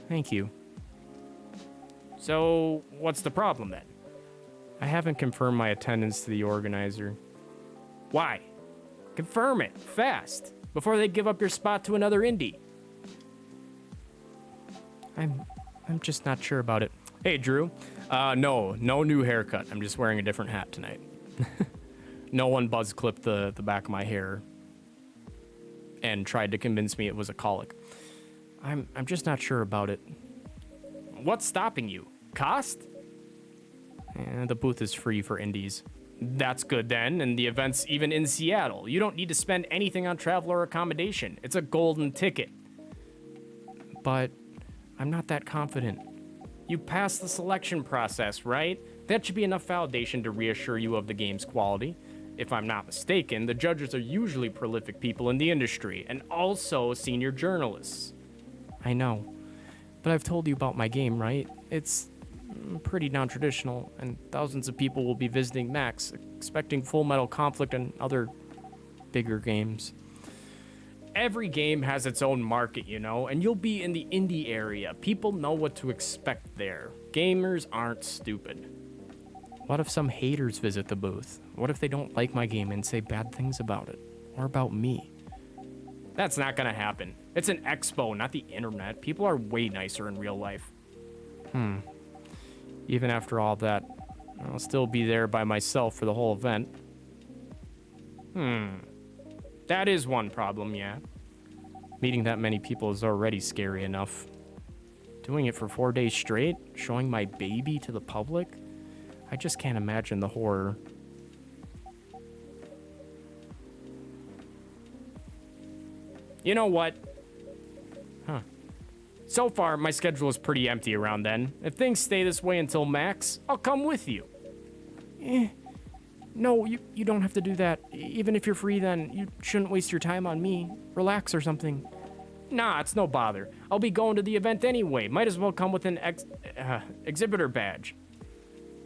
[SPEAKER 3] Thank you. So, what's the problem then? I haven't confirmed my attendance to the organizer. Why? Confirm it, fast, before they give up your spot to another indie. I'm just not sure about it. Hey, Drew. No new haircut. I'm just wearing a different hat tonight. No one buzz clipped the back of my hair and tried to convince me it was a colic. I'm just not sure about it. What's stopping you? Cost? The booth is free for indies. That's good then, and the event's even in Seattle. You don't need to spend anything on travel or accommodation. It's a golden ticket. But I'm not that confident. You passed the selection process, right? That should be enough validation to reassure you of the game's quality. If I'm not mistaken, the judges are usually prolific people in the industry, and also senior journalists. I know, but I've told you about my game, right? It's pretty non-traditional, and thousands of people will be visiting Max, expecting Full Metal Conflict and other bigger games. Every game has its own market, you know, and you'll be in the indie area. People know what to expect there. Gamers aren't stupid. What if some haters visit the booth? What if they don't like my game and say bad things about it? Or about me? That's not gonna happen. It's an expo, not the internet. People are way nicer in real life. Even after all that, I'll still be there by myself for the whole event. That is one problem, yeah. Meeting that many people is already scary enough. Doing it for 4 days straight, showing my baby to the public? I just can't imagine the horror. You know what? So far, my schedule is pretty empty around then. If things stay this way until Max, I'll come with you. No, you don't have to do that. Even if you're free, then you shouldn't waste your time on me. Relax or something. Nah, it's no bother. I'll be going to the event anyway. Might as well come with an exhibitor badge.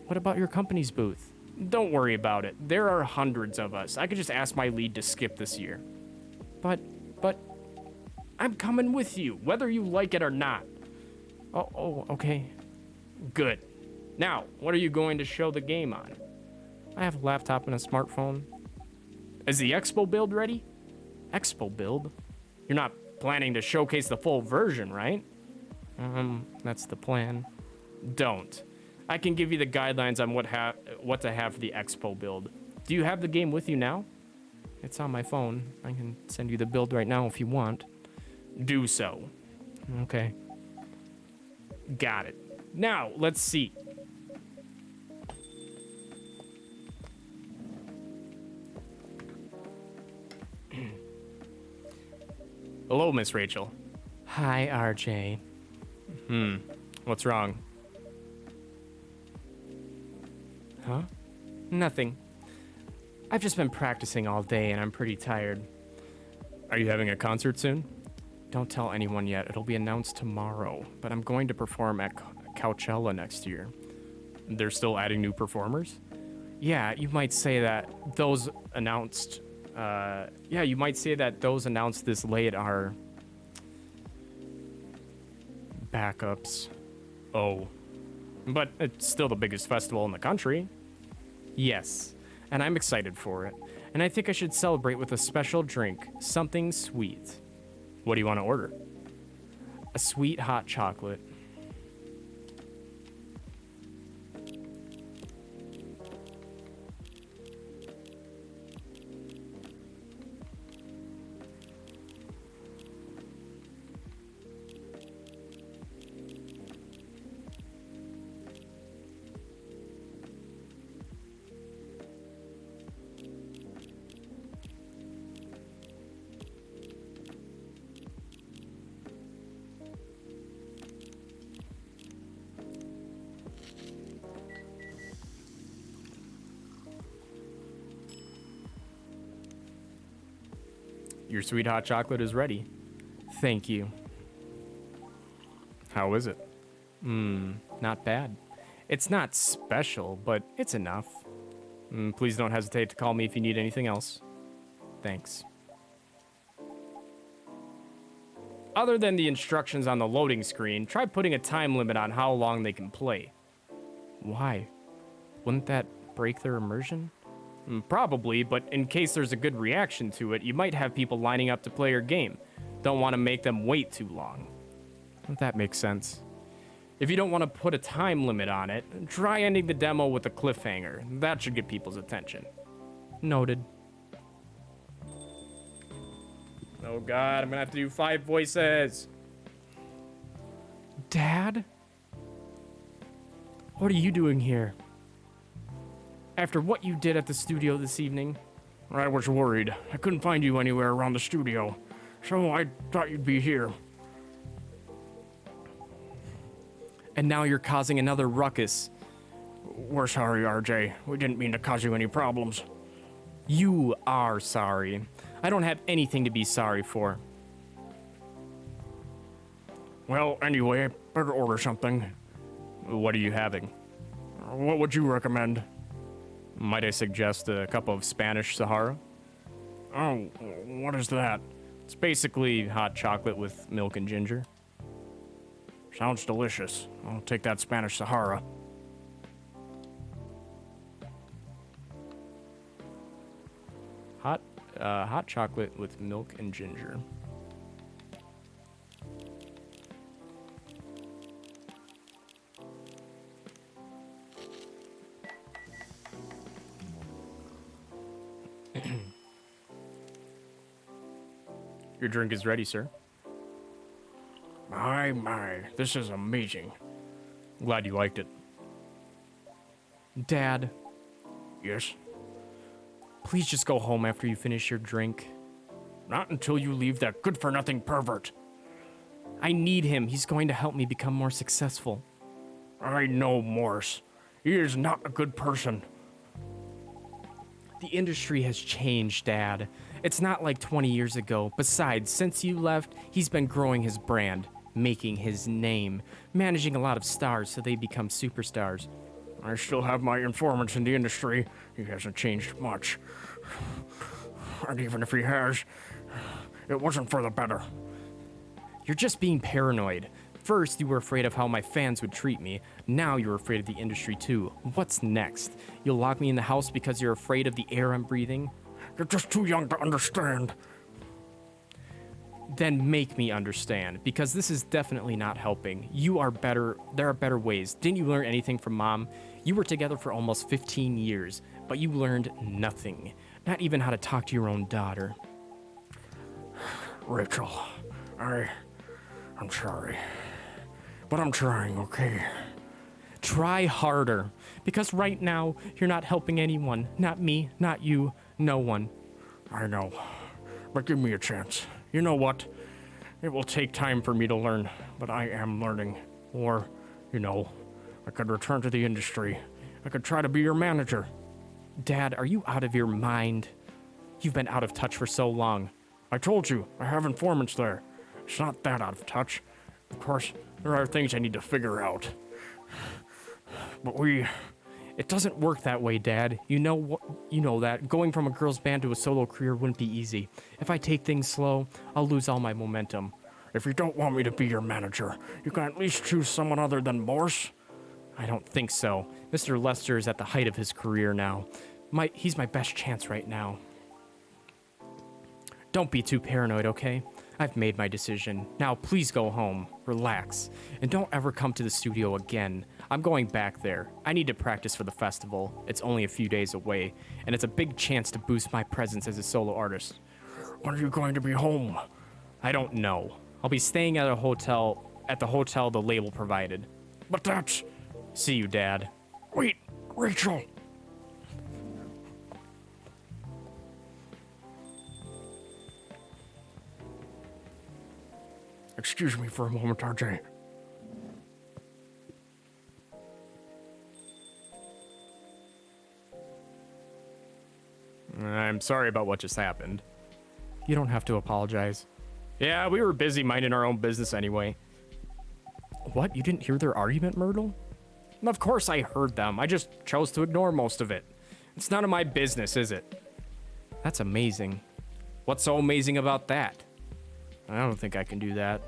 [SPEAKER 3] What about your company's booth? Don't worry about it. There are hundreds of us. I could just ask my lead to skip this year. But I'm coming with you, whether you like it or not. Oh, okay. Good. Now, what are you going to show the game on? I have a laptop and a smartphone. Is the expo build ready? Expo build? You're not planning to showcase the full version, right? That's the plan. Don't. I can give you the guidelines on what to have for the expo build. Do you have the game with you now? It's on my phone. I can send you the build right now if you want. Do so. Okay. Got it. Now, let's see. Hello, Miss Rachel. Hi, RJ. What's wrong? Huh? Nothing. I've just been practicing all day and I'm pretty tired. Are you having a concert soon? Don't tell anyone yet. It'll be announced tomorrow. But I'm going to perform at Coachella next year. They're still adding new performers? Yeah, you might say that those announced... you might say that those announced this late are... backups. Oh. But it's still the biggest festival in the country. Yes, and I'm excited for it. And I think I should celebrate with a special drink, something sweet. What do you want to order? A sweet hot chocolate. Your sweet hot chocolate is ready. Thank you. How is it? Not bad. It's not special, but it's enough. Please don't hesitate to call me if you need anything else. Thanks. Other than the instructions on the loading screen, try putting a time limit on how long they can play. Why? Wouldn't that break their immersion? Probably, but in case there's a good reaction to it, you might have people lining up to play your game. Don't want to make them wait too long. That makes sense. If you don't want to put a time limit on it, try ending the demo with a cliffhanger. That should get people's attention. Noted. Oh god, I'm gonna have to do 5 voices. Dad? What are you doing here? After what you did at the studio this evening? I was worried. I couldn't find you anywhere around the studio, so I thought you'd be here. And now you're causing another ruckus. We're sorry, RJ. We didn't mean to cause you any problems. You are sorry. I don't have anything to be sorry for. Well, anyway, I better order something. What are you having? What would you recommend? Might I suggest a cup of Spanish Sahara? Oh, what is that? It's basically hot chocolate with milk and ginger. Sounds delicious. I'll take that Spanish Sahara. Hot chocolate with milk and ginger. Your drink is ready, sir. My, this is amazing. Glad you liked it. Dad. Yes? Please just go home after you finish your drink. Not until you leave that good-for-nothing pervert. I need him. He's going to help me become more successful. I know Morse. He is not a good person. The industry has changed, Dad. It's not like 20 years ago. Besides, since you left, he's been growing his brand, making his name, managing a lot of stars so they become superstars. I still have my informants in the industry. He hasn't changed much. And even if he has, it wasn't for the better. You're just being paranoid. First, you were afraid of how my fans would treat me. Now you're afraid of the industry too. What's next? You'll lock me in the house because you're afraid of the air I'm breathing? You're just too young to understand. Then make me understand, because this is definitely not helping. You are better. There are better ways. Didn't you learn anything from Mom? You were together for almost 15 years, but you learned nothing. Not even how to talk to your own daughter. Rachel, I'm sorry. But I'm trying, okay? Try harder, because right now, you're not helping anyone. Not me, not you, no one. I know, but give me a chance. You know what? It will take time for me to learn, but I am learning. Or, I could return to the industry. I could try to be your manager. Dad, are you out of your mind? You've been out of touch for so long. I told you, I have informants there. It's not that out of touch. Of course, there are things I need to figure out. But it doesn't work that way, Dad. You know that. Going from a girls' band to a solo career wouldn't be easy. If I take things slow, I'll lose all my momentum. If you don't want me to be your manager, you can at least choose someone other than Morse. I don't think so. Mr. Lester is at the height of his career now. He's my best chance right now. Don't be too paranoid, okay? I've made my decision. Now please go home, relax, and don't ever come to the studio again. I'm going back there. I need to practice for the festival. It's only a few days away, and it's a big chance to boost my presence as a solo artist. When are you going to be home? I don't know. I'll be staying at the hotel the label provided. But that's... See you, Dad. Wait, Rachel! Excuse me for a moment, RJ. I'm sorry about what just happened. You don't have to apologize. Yeah, we were busy minding our own business anyway. What? You didn't hear their argument, Myrtle? Of course I heard them. I just chose to ignore most of it. It's none of my business, is it? That's amazing. What's so amazing about that? I don't think I can do that.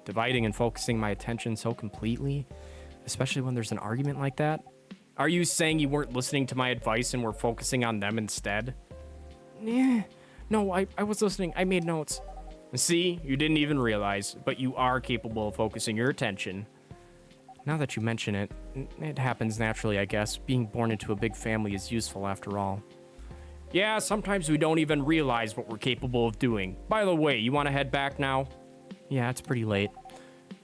[SPEAKER 3] Dividing and focusing my attention so completely, especially when there's an argument like that. Are you saying you weren't listening to my advice and were focusing on them instead? No, I was listening. I made notes. See, you didn't even realize, but you are capable of focusing your attention. Now that you mention it, it happens naturally, I guess. Being born into a big family is useful after all. Yeah, sometimes we don't even realize what we're capable of doing. By the way, you want to head back now? Yeah, it's pretty late.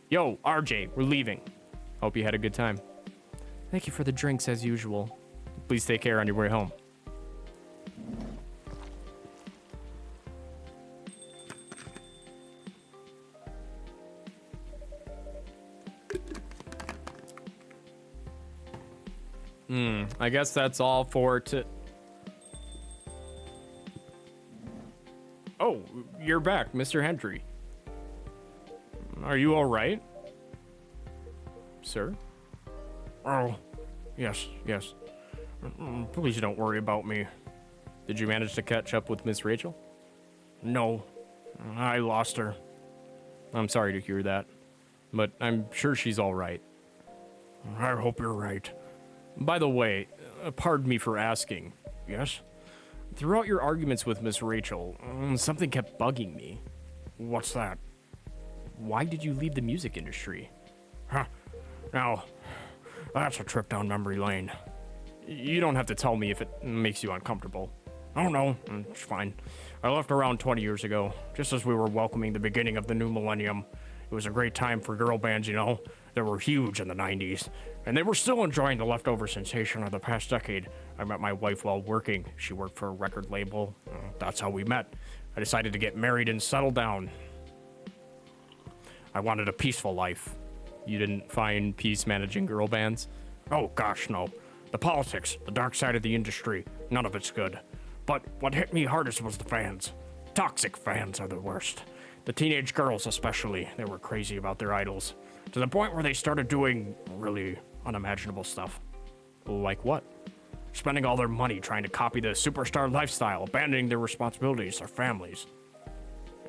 [SPEAKER 3] Yo, RJ, we're leaving. Hope you had a good time. Thank you for the drinks as usual. Please take care on your way home. I guess that's all for Oh, you're back, Mr. Hendry. Are you all right? Sir? Oh, yes. Please don't worry about me. Did you manage to catch up with Miss Rachel? No, I lost her. I'm sorry to hear that, but I'm sure she's all right. I hope you're right. By the way, pardon me for asking. Yes? Throughout your arguments with Miss Rachel, something kept bugging me. What's that? Why did you leave the music industry? Huh. Now, that's a trip down memory lane. You don't have to tell me if it makes you uncomfortable. Oh no, it's fine. I left around 20 years ago, just as we were welcoming the beginning of the new millennium. It was a great time for girl bands, you know. They were huge in the 90s, and they were still enjoying the leftover sensation of the past decade. I met my wife while working. She worked for a record label. That's how we met. I decided to get married and settle down. I wanted a peaceful life. You didn't find peace managing girl bands? Oh gosh, no. The politics, the dark side of the industry, none of it's good. But what hit me hardest was the fans. Toxic fans are the worst. The teenage girls especially, they were crazy about their idols. To the point where they started doing really unimaginable stuff. Like what? Spending all their money trying to copy the superstar lifestyle, abandoning their responsibilities, their families.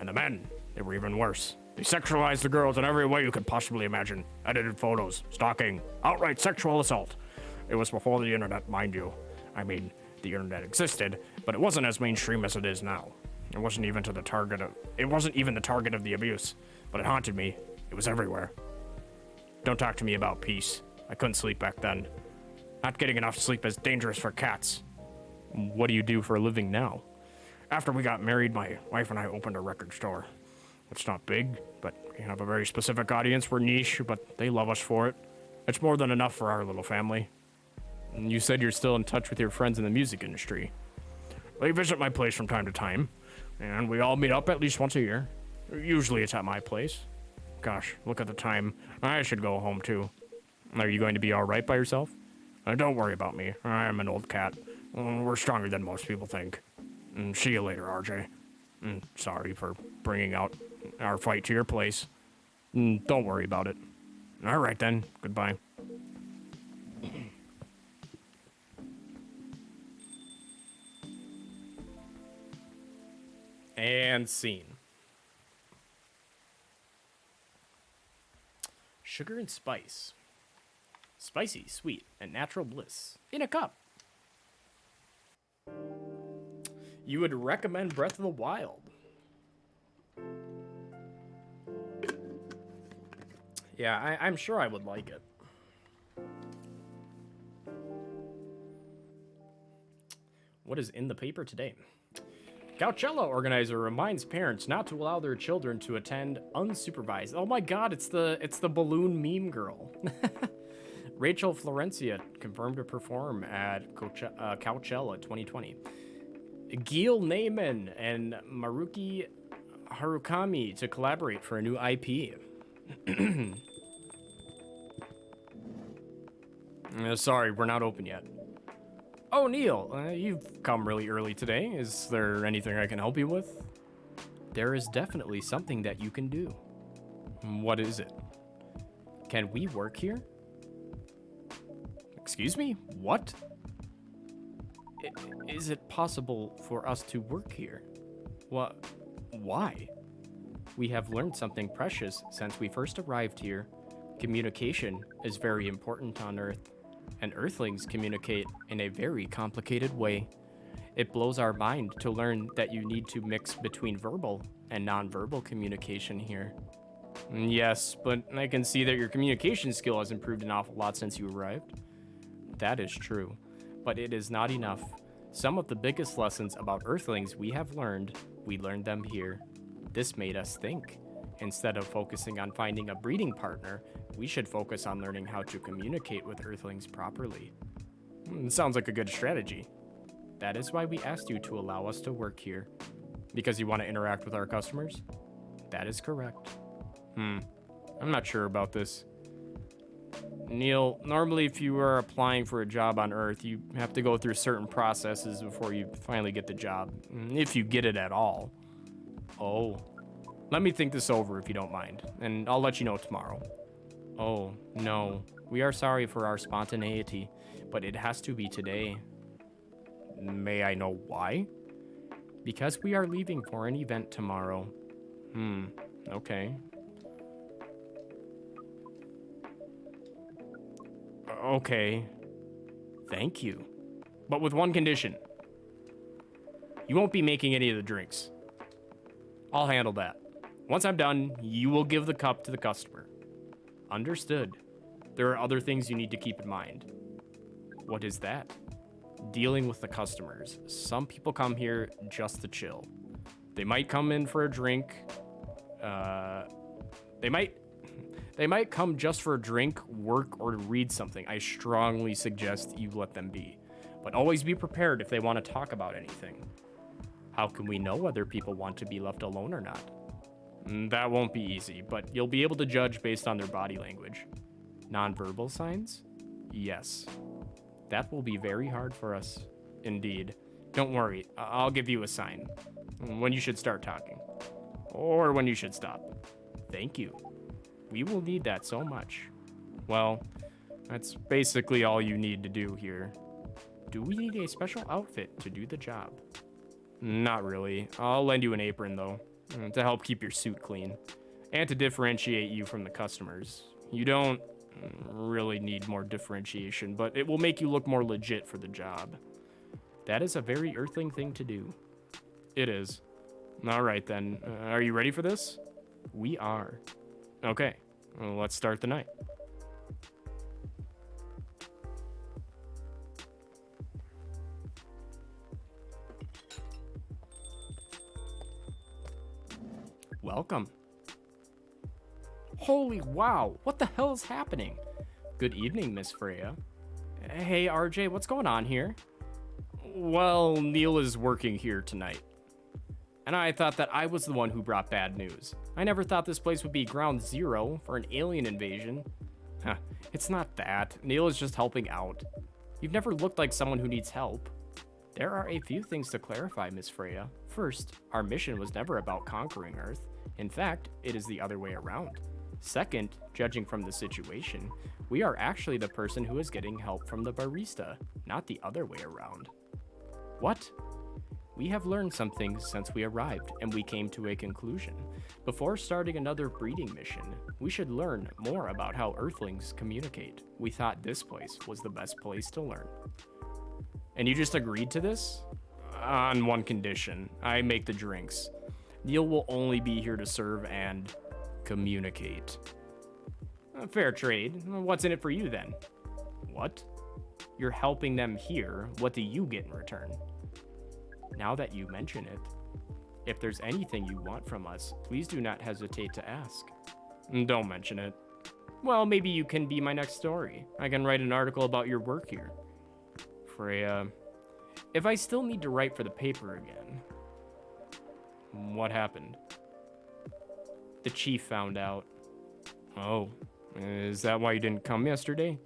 [SPEAKER 3] And the men, they were even worse. They sexualized the girls in every way you could possibly imagine. Edited photos, stalking, outright sexual assault. It was before the internet, mind you. I mean, the internet existed, but it wasn't as mainstream as it is now. It wasn't even the target of the abuse, but it haunted me. It was everywhere. Don't talk to me about peace. I couldn't sleep back then. Not getting enough sleep is dangerous for cats. What do you do for a living now? After we got married, my wife and I opened a record store. It's not big, but we have a very specific audience. We're niche, but they love us for it. It's more than enough for our little family. And you said you're still in touch with your friends in the music industry. They visit my place from time to time, and we all meet up at least once a year. Usually it's at my place. Gosh, look at the time. I should go home too. Are you going to be all right by yourself? Don't worry about me. I'm an old cat. We're stronger than most people think. See you later, RJ. Sorry for bringing out our flight to your place. Don't worry about it. All right then. Goodbye. And scene. Sugar and spice. Spicy, sweet, and natural bliss. In a cup. You would recommend Breath of the Wild. Yeah, I'm sure I would like it. What is in the paper today? Coachella organizer reminds parents not to allow their children to attend unsupervised. Oh my god, it's the balloon meme girl. Rachel Florencia confirmed to perform at Coachella 2020. Gil Naiman and Maruki Harukami to collaborate for a new IP. Sorry, we're not open yet. Oh, Neil, you've come really early today. Is there anything I can help you with? There is definitely something that you can do. What is it? Can we work here? Excuse me? What? Is it possible for us to work here? What? Why? We have learned something precious since we first arrived here. Communication is very important on Earth, and Earthlings communicate in a very complicated way. It blows our mind to learn that you need to mix between verbal and nonverbal communication here. Yes, but I can see that your communication skill has improved an awful lot since you arrived. That is true, but it is not enough. Some of the biggest lessons about Earthlings we have learned, we learned them here. This made us think. Instead of focusing on finding a breeding partner, we should focus on learning how to communicate with Earthlings properly. Sounds like a good strategy. That is why we asked you to allow us to work here. Because you want to interact with our customers? That is correct. I'm not sure about this. Neil, normally if you are applying for a job on Earth, you have to go through certain processes before you finally get the job. If you get it at all. Oh. Let me think this over if you don't mind, and I'll let you know tomorrow. Oh, no. We are sorry for our spontaneity, but it has to be today. May I know why? Because we are leaving for an event tomorrow. Okay. Okay. Thank you. But with one condition. You won't be making any of the drinks. I'll handle that. Once I'm done, you will give the cup to the customer. Understood. There are other things you need to keep in mind. What is that? Dealing with the customers. Some people come here just to chill. They might come in for a drink. They might come just for a drink, work, or to read something. I strongly suggest you let them be. But always be prepared if they want to talk about anything. How can we know whether people want to be left alone or not? That won't be easy, but you'll be able to judge based on their body language. Nonverbal signs? Yes. That will be very hard for us. Indeed. Don't worry, I'll give you a sign. When you should start talking. Or when you should stop. Thank you. We will need that so much. Well, that's basically all you need to do here. Do we need a special outfit to do the job? Not really. I'll lend you an apron, though, to help keep your suit clean, and to differentiate you from the customers. You don't really need more differentiation, but it will make you look more legit for the job. That is a very Earthling thing to do. It is. All right, then. Are you ready for this? We are. Okay, well, let's start the night. Welcome. Holy wow, what the hell is happening? Good evening, Miss Freya. Hey, RJ, what's going on here? Well, Neil is working here tonight. And I thought that I was the one who brought bad news. I never thought this place would be ground zero for an alien invasion. Huh, it's not that. Neil is just helping out. You've never looked like someone who needs help. There are a few things to clarify, Miss Freya. First, our mission was never about conquering Earth. In fact, it is the other way around. Second, judging from the situation, we are actually the person who is getting help from the barista, not the other way around. What? We have learned some things since we arrived, and we came to a conclusion. Before starting another breeding mission, we should learn more about how Earthlings communicate. We thought this place was the best place to learn. And you just agreed to this? On one condition. I make the drinks. Neil will only be here to serve and communicate. Fair trade. What's in it for you then? What? You're helping them here. What do you get in return? Now that you mention it, if there's anything you want from us, please do not hesitate to ask. Don't mention it. Well, maybe you can be my next story. I can write an article about your work here. Freya, if I still need to write for the paper again. What happened? The chief found out. Oh, is that why you didn't come yesterday?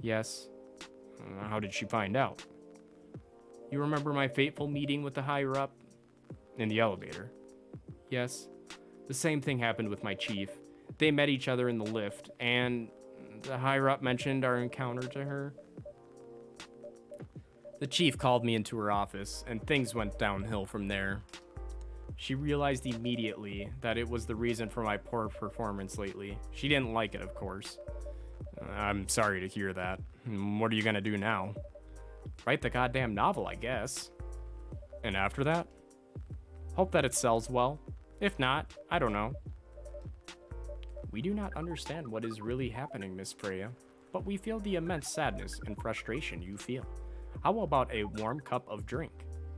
[SPEAKER 3] Yes. How did she find out? You remember my fateful meeting with the higher up? In the elevator. Yes. The same thing happened with my chief. They met each other in the lift, and the higher up mentioned our encounter to her. The chief called me into her office, and things went downhill from there. She realized immediately that it was the reason for my poor performance lately. She didn't like it, of course. I'm sorry to hear that. What are you gonna do now? Write the goddamn novel, I guess. And after that? Hope that it sells well. If not, I don't know. We do not understand what is really happening, Miss Freya, but we feel the immense sadness and frustration you feel. How about a warm cup of drink?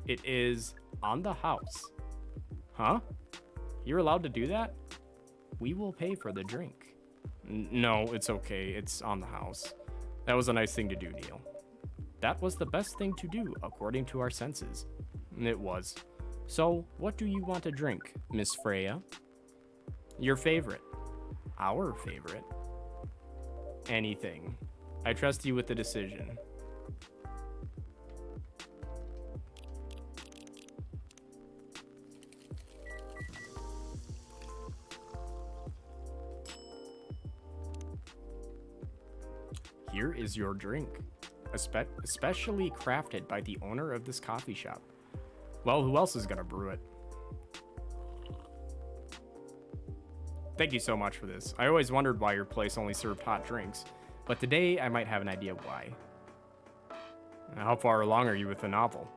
[SPEAKER 3] It is on the house. Huh? You're allowed to do that? We will pay for the drink. No, it's okay. It's on the house. That was a nice thing to do, Neil. That was the best thing to do, according to our senses. It was. So, what do you want to drink, Miss Freya? Your favorite. Our favorite. Anything. I trust you with the decision. Here is your drink, especially crafted by the owner of this coffee shop. Well, who else is gonna brew it? Thank you so much for this. I always wondered why your place only served hot drinks, but today I might have an idea why. How far along are you with the novel?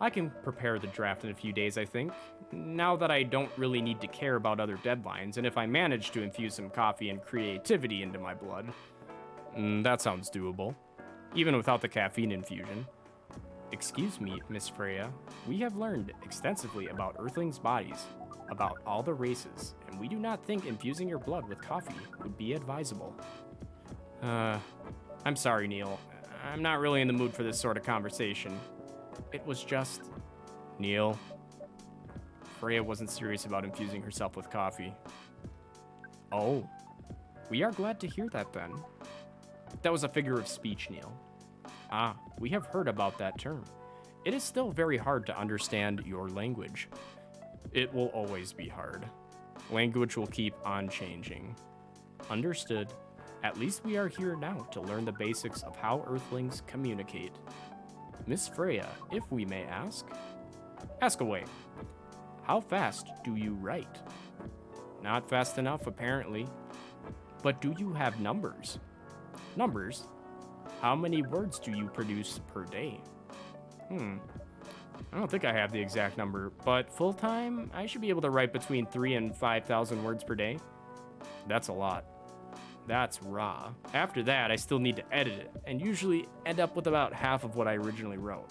[SPEAKER 3] I can prepare the draft in a few days, I think. Now that I don't really need to care about other deadlines, and if I manage to infuse some coffee and creativity into my blood, that sounds doable, even without the caffeine infusion. Excuse me, Miss Freya. We have learned extensively about Earthlings' bodies, about all the races, and we do not think infusing your blood with coffee would be advisable. I'm sorry, Neil. I'm not really in the mood for this sort of conversation. It was just... Neil. Freya wasn't serious about infusing herself with coffee. Oh. We are glad to hear that then. That was a figure of speech, Neil. Ah, we have heard about that term. It is still very hard to understand your language. It will always be hard. Language will keep on changing. Understood. At least we are here now to learn the basics of how Earthlings communicate. Miss Freya, if we may ask? Ask away. How fast do you write? Not fast enough, apparently. But do you have numbers? Numbers? How many words do you produce per day? I don't think I have the exact number, but full-time, I should be able to write between 3,000 and 5,000 words per day. That's a lot. That's raw. After that, I still need to edit it, and usually end up with about half of what I originally wrote.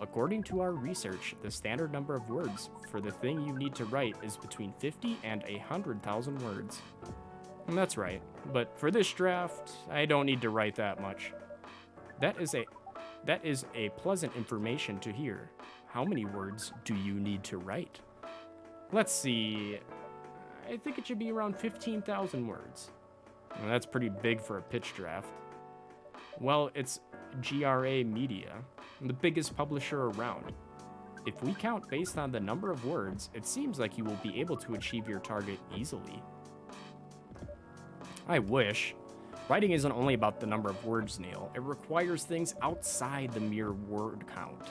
[SPEAKER 3] According to our research, the standard number of words for the thing you need to write is between 50 and 100,000 words. And that's right, but for this draft, I don't need to write that much. That is a pleasant information to hear. How many words do you need to write? Let's see. I think it should be around 15,000 words. Well, that's pretty big for a pitch draft. Well, it's GRA Media, the biggest publisher around. If we count based on the number of words, it seems like you will be able to achieve your target easily. I wish. Writing isn't only about the number of words, Neil. It requires things outside the mere word count.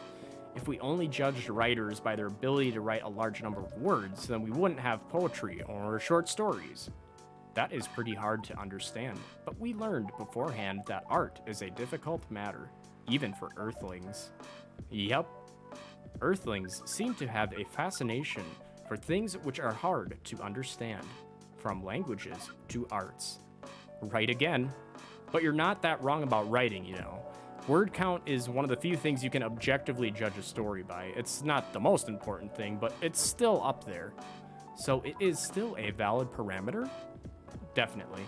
[SPEAKER 3] If we only judged writers by their ability to write a large number of words, then we wouldn't have poetry or short stories. That is pretty hard to understand, but we learned beforehand that art is a difficult matter, even for Earthlings. Yep. Earthlings seem to have a fascination for things which are hard to understand, from languages to arts. Right again. But you're not that wrong about writing, you know. Word count is one of the few things you can objectively judge a story by. It's not the most important thing, but it's still up there. So it is still a valid parameter? Definitely.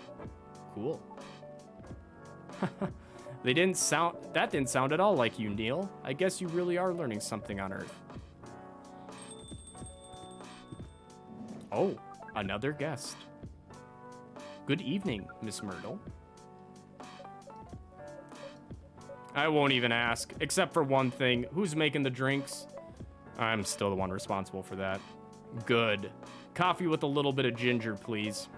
[SPEAKER 3] Cool. That didn't sound at all like you, Neil. I guess you really are learning something on Earth. Oh, another guest. Good evening, Miss Myrtle. I won't even ask, except for one thing. Who's making the drinks? I'm still the one responsible for that. Good. Coffee with a little bit of ginger, please.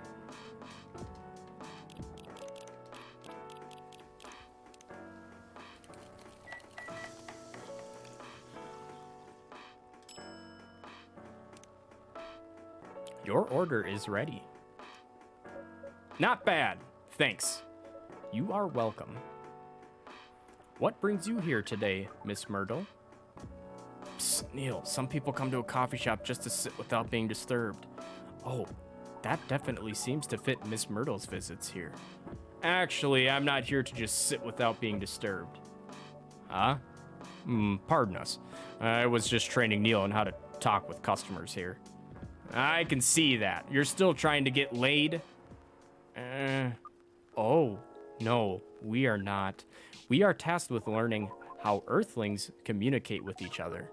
[SPEAKER 3] Your order is ready. Not bad. Thanks. You are welcome. What brings you here today, Miss Myrtle? Psst, Neil, some people come to a coffee shop just to sit without being disturbed. Oh, that definitely seems to fit Miss Myrtle's visits here. Actually, I'm not here to just sit without being disturbed. Huh? Pardon us. I was just training Neil on how to talk with customers here. I can see that. You're still trying to get laid? Oh, no, we are not. We are tasked with learning how Earthlings communicate with each other.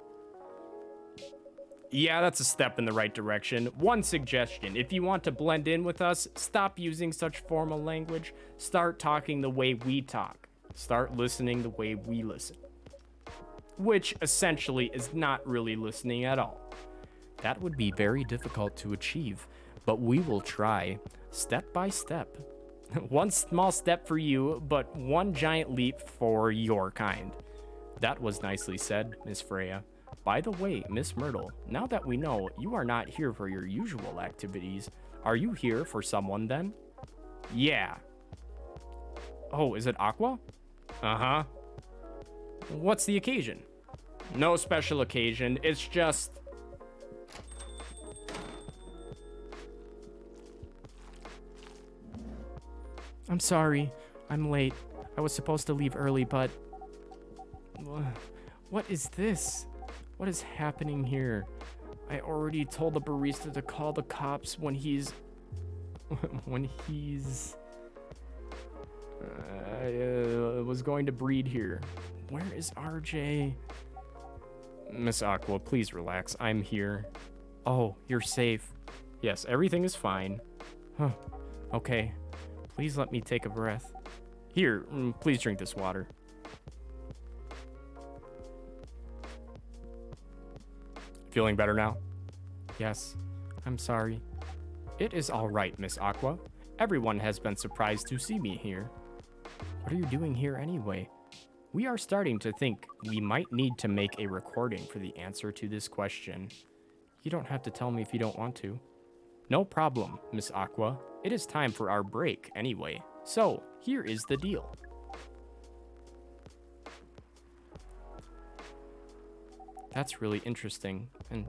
[SPEAKER 3] Yeah, that's a step in the right direction. One suggestion, if you want to blend in with us, stop using such formal language. Start talking the way we talk. Start listening the way we listen. Which essentially is not really listening at all. That would be very difficult to achieve, but we will try, step by step. One small step for you, but one giant leap for your kind. That was nicely said, Miss Freya. By the way, Miss Myrtle, now that we know you are not here for your usual activities, are you here for someone then? Yeah. Oh, is it Aqua? Uh-huh. What's the occasion? No special occasion, it's just... I'm sorry, I'm late. I was supposed to leave early, but... What is this? What is happening here? I already told the barista to call the cops when he's... was going to breed here. Where is RJ? Miss Aqua, please relax. I'm here. Oh, you're safe. Yes, everything is fine. Huh. Okay. Please let me take a breath. Here, please drink this water. Feeling better now? Yes. I'm sorry. It is all right, Miss Aqua. Everyone has been surprised to see me here. What are you doing here anyway? We are starting to think we might need to make a recording for the answer to this question. You don't have to tell me if you don't want to. No problem, Miss Aqua. It is time for our break anyway. So, here is the deal. That's really interesting, and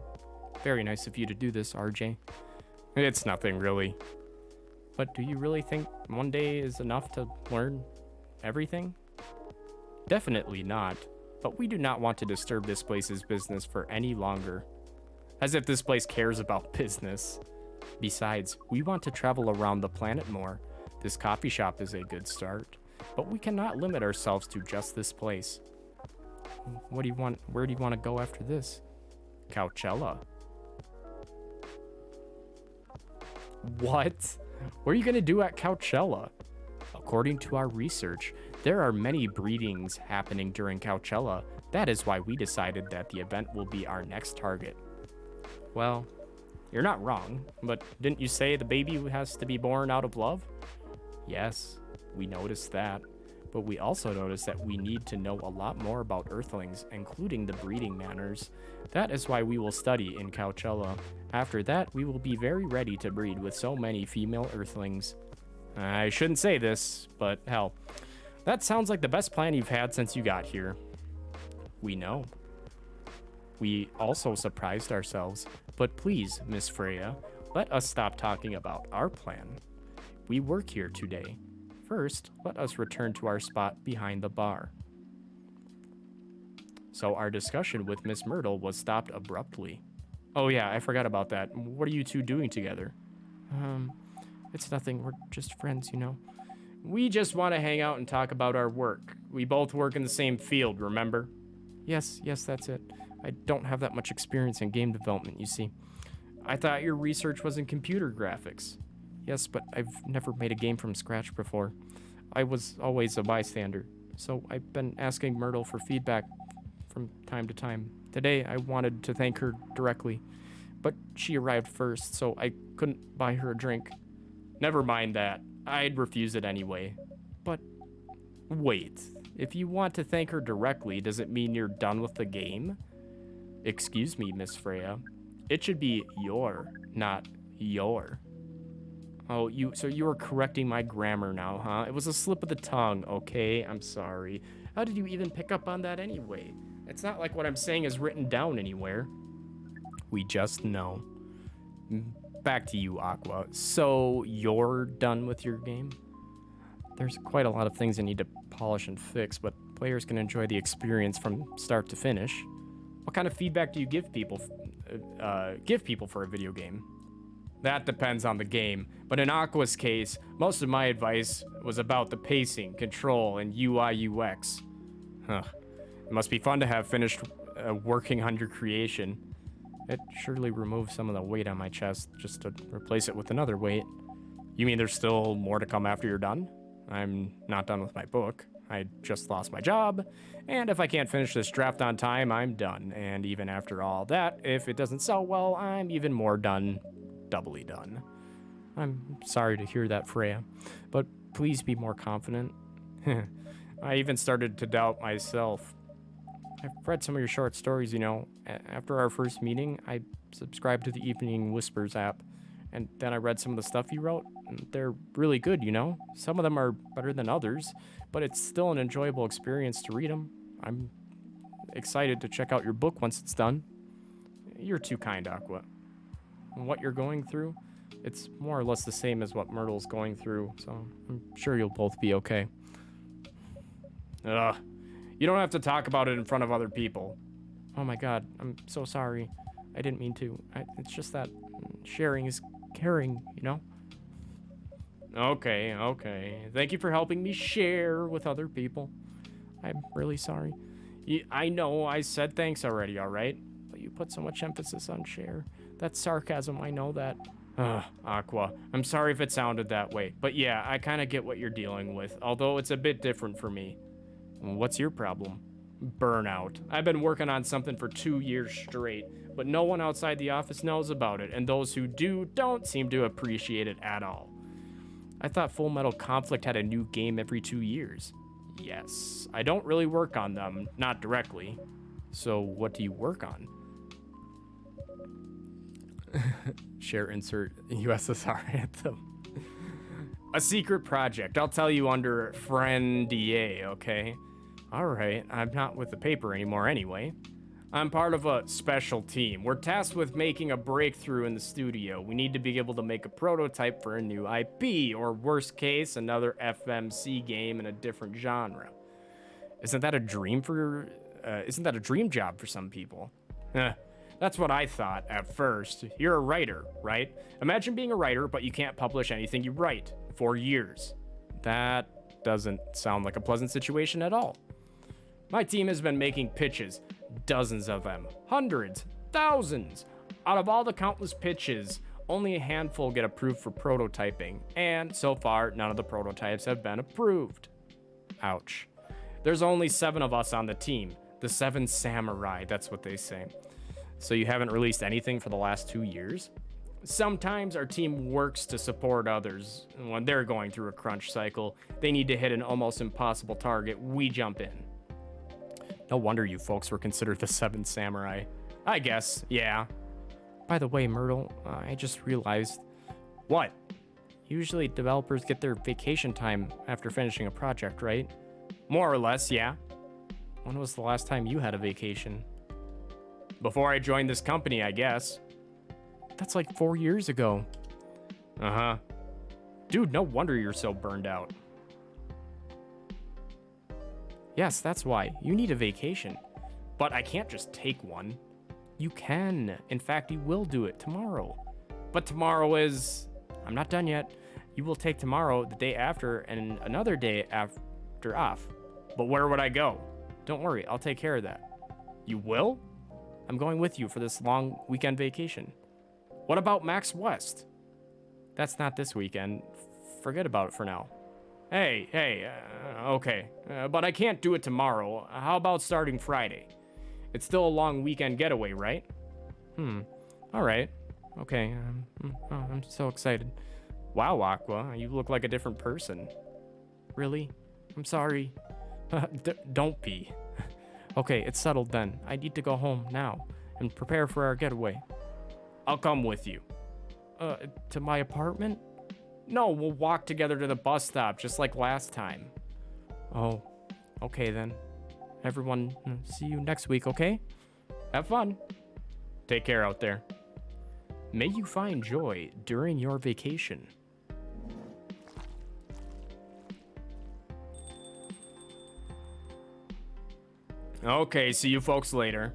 [SPEAKER 3] very nice of you to do this, RJ. It's nothing, really. But do you really think one day is enough to learn everything? Definitely not, but we do not want to disturb this place's business for any longer. As if this place cares about business. Besides, we want to travel around the planet more. This coffee shop is a good start, but we cannot limit ourselves to just this place. What do you want? Where do you want to go after this? Coachella. What? What are you gonna do at Coachella? According to our research, there are many breedings happening during Coachella. That is why we decided that the event will be our next target. Well, you're not wrong, but didn't you say the baby has to be born out of love? Yes, we noticed that, but we also noticed that we need to know a lot more about Earthlings, including the breeding manners. That is why we will study in Coachella. After that, we will be very ready to breed with so many female Earthlings. I shouldn't say this, but hell, that sounds like the best plan you've had since you got here. We know. We also surprised ourselves, but please, Miss Freya, let us stop talking about our plan. We work here today. First, let us return to our spot behind the bar. So our discussion with Miss Myrtle was stopped abruptly. Oh yeah, I forgot about that. What are you two doing together? It's nothing. We're just friends, you know. We just want to hang out and talk about our work. We both work in the same field, remember? Yes, that's it. I don't have that much experience in game development, you see. I thought your research was in computer graphics. Yes, but I've never made a game from scratch before. I was always a bystander, so I've been asking Myrtle for feedback from time to time. Today, I wanted to thank her directly, but she arrived first, so I couldn't buy her a drink. Never mind that. I'd refuse it anyway. But wait, if you want to thank her directly, does it mean you're done with the game? Excuse me, Miss Freya. It should be your, not your. Oh, so you were correcting my grammar now, huh? It was a slip of the tongue, okay? I'm sorry. How did you even pick up on that anyway? It's not like what I'm saying is written down anywhere. We just know. Back to you, Aqua. So you're done with your game? There's quite a lot of things I need to polish and fix, but players can enjoy the experience from start to finish. What kind of feedback do you give people for a video game? That depends on the game, but in Aqua's case, most of my advice was about the pacing, control, and UI UX. Huh. It must be fun to have finished working on your creation. It surely removed some of the weight on my chest just to replace it with another weight. You mean there's still more to come after you're done? I'm not done with my book. I just lost my job, and if I can't finish this draft on time, I'm done. And even after all that, if it doesn't sell well, I'm even more done. Doubly done. I'm sorry to hear that, Freya, but please be more confident. I even started to doubt myself. I've read some of your short stories, you know. After our first meeting, I subscribed to the Evening Whispers app, and then I read some of the stuff you wrote, and they're really good, you know. Some of them are better than others, but it's still an enjoyable experience to read them. I'm excited to check out your book once it's done. You're too kind, Aqua. What you're going through, it's more or less the same as what Myrtle's going through, so I'm sure you'll both be okay. Ugh. You don't have to talk about it in front of other people. Oh my god, I'm so sorry. I didn't mean to. It's just that sharing is caring, you know? Okay. Thank you for helping me share with other people. I'm really sorry. I know I said thanks already, alright? But you put so much emphasis on share. That's sarcasm, I know that. Ugh, Aqua, I'm sorry if it sounded that way. But yeah, I kind of get what you're dealing with, although it's a bit different for me. What's your problem? Burnout. I've been working on something for 2 years straight, but no one outside the office knows about it, and those who do don't seem to appreciate it at all. I thought Full Metal Conflict had a new game every 2 years. Yes, I don't really work on them, not directly. So what do you work on? Share insert USSR anthem. A secret project. I'll tell you under friend-DA, okay? Alright, I'm not with the paper anymore anyway. I'm part of a special team. We're tasked with making a breakthrough in the studio. We need to be able to make a prototype for a new IP, or worst case, another FMC game in a different genre. Isn't that a dream job for some people? That's what I thought at first. You're a writer, right? Imagine being a writer, but you can't publish anything you write for years. That doesn't sound like a pleasant situation at all. My team has been making pitches, dozens of them, hundreds, thousands. Out of all the countless pitches, only a handful get approved for prototyping, and so far, none of the prototypes have been approved. Ouch. There's only 7 of us on the team. The 7 samurai, that's what they say. So you haven't released anything for the last 2 years? Sometimes our team works to support others. When they're going through a crunch cycle, they need to hit an almost impossible target, we jump in. No wonder you folks were considered the 7 samurai. I guess, yeah. By the way, Myrtle, I just realized... What? Usually developers get their vacation time after finishing a project, right? More or less, yeah. When was the last time you had a vacation? Before I joined this company, I guess. That's like 4 years ago. Uh-huh. Dude, no wonder you're so burned out. Yes, that's why. You need a vacation. But I can't just take one. You can. In fact, you will do it tomorrow. But tomorrow is... I'm not done yet. You will take tomorrow, the day after, and another day after off. But where would I go? Don't worry, I'll take care of that. You will? I'm going with you for this long weekend vacation. What about Max West? That's not this weekend. Forget about it for now. Hey, okay. But I can't do it tomorrow. How about starting Friday? It's still a long weekend getaway, right? All right. Okay. I'm so excited. Wow, Aqua, you look like a different person. Really? I'm sorry. Don't be. Okay, it's settled then. I need to go home now and prepare for our getaway. I'll come with you. To my apartment? No, we'll walk together to the bus stop, just like last time. Oh, okay then. Everyone, see you next week, okay? Have fun. Take care out there. May you find joy during your vacation. Okay, see you folks later.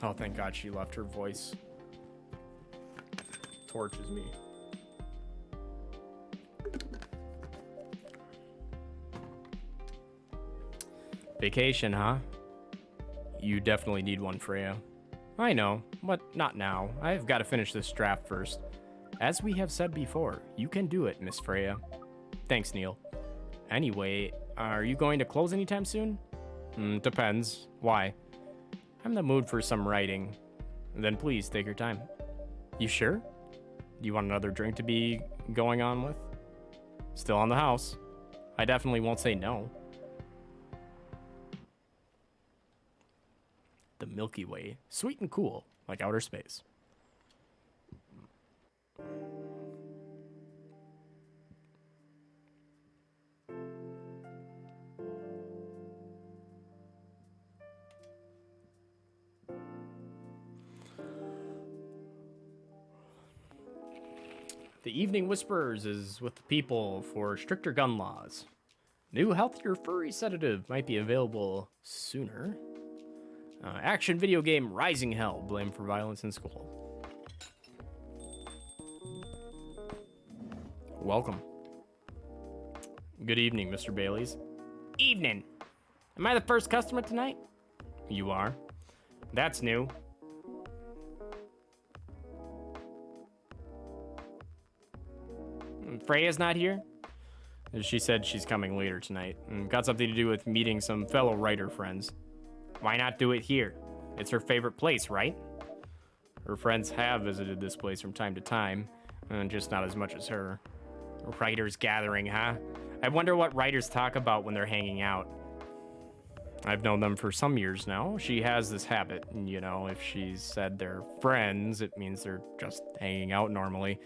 [SPEAKER 3] Oh, thank God she left. Her voice torches me. Vacation, huh? You definitely need one, Freya. I know, but not now. I've got to finish this draft first. As we have said before, you can do it, Miss Freya. Thanks, Neil. Anyway, are you going to close anytime soon? Depends. Why? I'm in the mood for some writing. Then please take your time. You sure? Do you want another drink to be going on with? Still on the house. I definitely won't say no. The Milky Way. Sweet and cool, like outer space. The Evening Whisperers is with the people for stricter gun laws. New healthier furry sedative might be available sooner. Action video game Rising Hell, blamed for violence in school. Welcome. Good evening, Mr. Bailey's. Evening. Am I the first customer tonight? You are. That's new. Freya's not here? She said she's coming later tonight. Got something to do with meeting some fellow writer friends. Why not do it here? It's her favorite place, right? Her friends have visited this place from time to time, just not as much as her. Writers gathering, huh? I wonder what writers talk about when they're hanging out. I've known them for some years now. She has this habit, you know, if she said they're friends, it means they're just hanging out normally.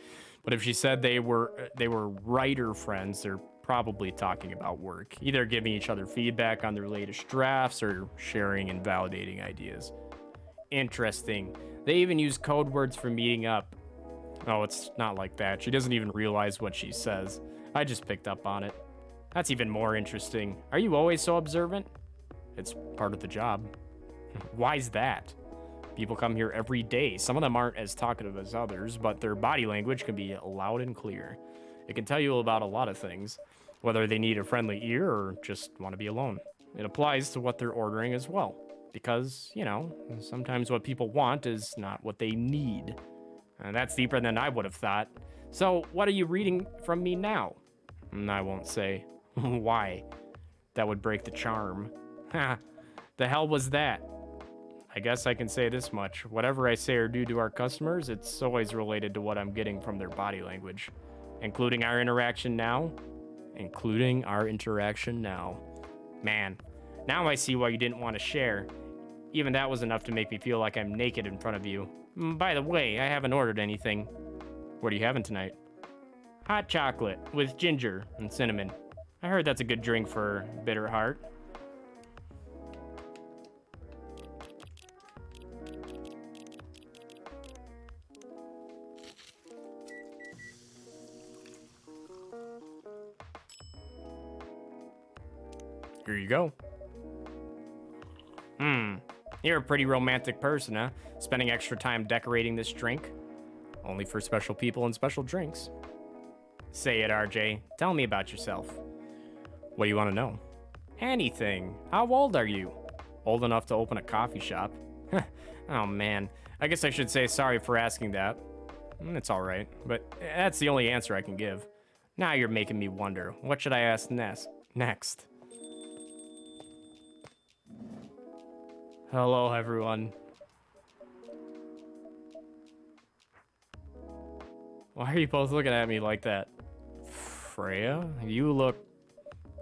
[SPEAKER 3] But if she said they were writer friends, they're probably talking about work, either giving each other feedback on their latest drafts or sharing and validating ideas. Interesting. They even use code words for meeting up. Oh, it's not like that. She doesn't even realize what she says. I just picked up on it. That's even more interesting. Are you always so observant? It's part of the job. Why's that? People come here every day. Some of them aren't as talkative as others, but their body language can be loud and clear. It can tell you about a lot of things, whether they need a friendly ear or just want to be alone. It applies to what they're ordering as well, because, you know, sometimes what people want is not what they need. That's deeper than I would have thought. So, what are you reading from me now? I won't say. Why? That would break the charm. Ha! The hell was that? I guess I can say this much. Whatever I say or do to our customers, it's always related to what I'm getting from their body language. Including our interaction now. Including our interaction now. Man, now I see why you didn't want to share. Even that was enough to make me feel like I'm naked in front of you. By the way, I haven't ordered anything. What are you having tonight? Hot chocolate with ginger and cinnamon. I heard that's a good drink for bitter heart. Here you go. You're a pretty romantic person, huh? Spending extra time decorating this drink? Only for special people and special drinks. Say it, RJ. Tell me about yourself. What do you want to know? Anything. How old are you? Old enough to open a coffee shop? Oh man, I guess I should say sorry for asking that. It's alright, but that's the only answer I can give. Now you're making me wonder, what should I ask next? Hello, everyone. Why are you both looking at me like that? Freya, you look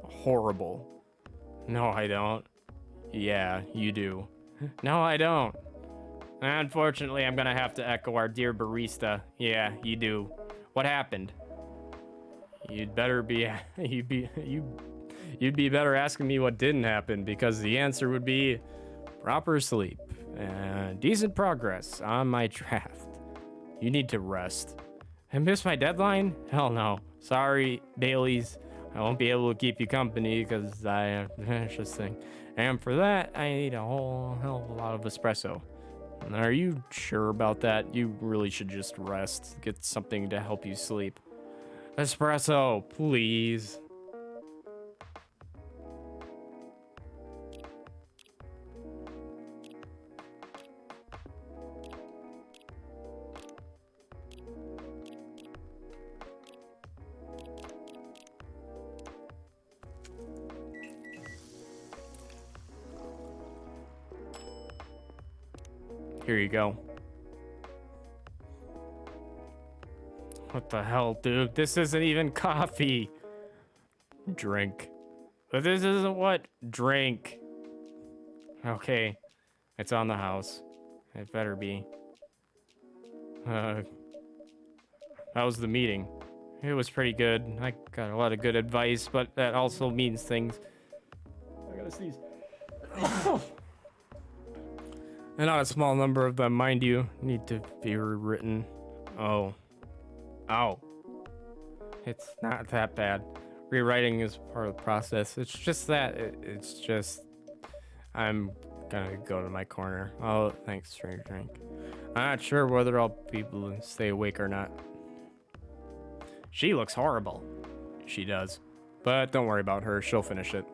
[SPEAKER 3] horrible. No, I don't. Yeah, you do. No, I don't. Unfortunately, I'm gonna have to echo our dear barista. Yeah, you do. What happened? You'd better be you'd be better asking me what didn't happen, because the answer would be proper sleep and decent progress on my draft. You need to rest. I missed my deadline? Hell no. Sorry, Bailey's. I won't be able to keep you company because I have to finish this thing. And for that, I need a whole hell of a lot of espresso. Are you sure about that? You really should just rest. Get something to help you sleep. Espresso, please. Here you go. What the hell, dude? This isn't even coffee. Drink. But this isn't what? Drink. Okay. It's on the house. It better be. How was the meeting? It was pretty good. I got a lot of good advice, but that also means things. I gotta sneeze. And not a small number of them, mind you, need to be rewritten. Oh. It's not that bad. Rewriting is part of the process. It's just that, it's just... I'm gonna go to my corner. Oh, thanks for your drink. I'm not sure whether I'll be able to stay awake or not. She looks horrible. She does. But don't worry about her, she'll finish it.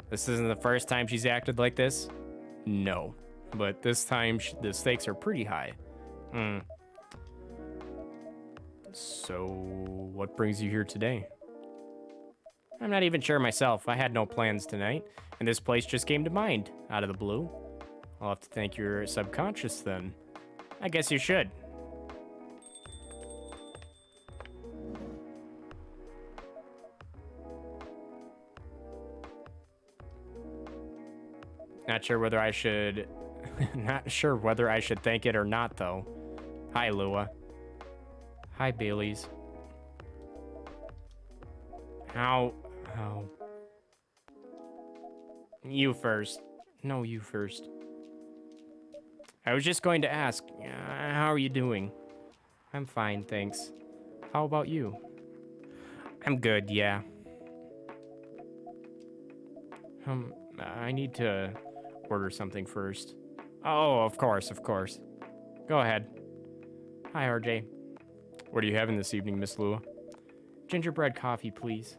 [SPEAKER 3] This isn't the first time she's acted like this? No. But this time, the stakes are pretty high. So, what brings you here today? I'm not even sure myself. I had no plans tonight, and this place just came to mind, out of the blue. I'll have to thank your subconscious then. I guess you should. Not sure whether I should thank it or not, though. Hi, Lua. Hi, Bailey's. How? You first. No, you first. I was just going to ask, how are you doing? I'm fine, thanks. How about you? I'm good, yeah. I need to order something first. Oh, of course. Go ahead. Hi, RJ. What are you having this evening, Miss Lua? Gingerbread coffee, please.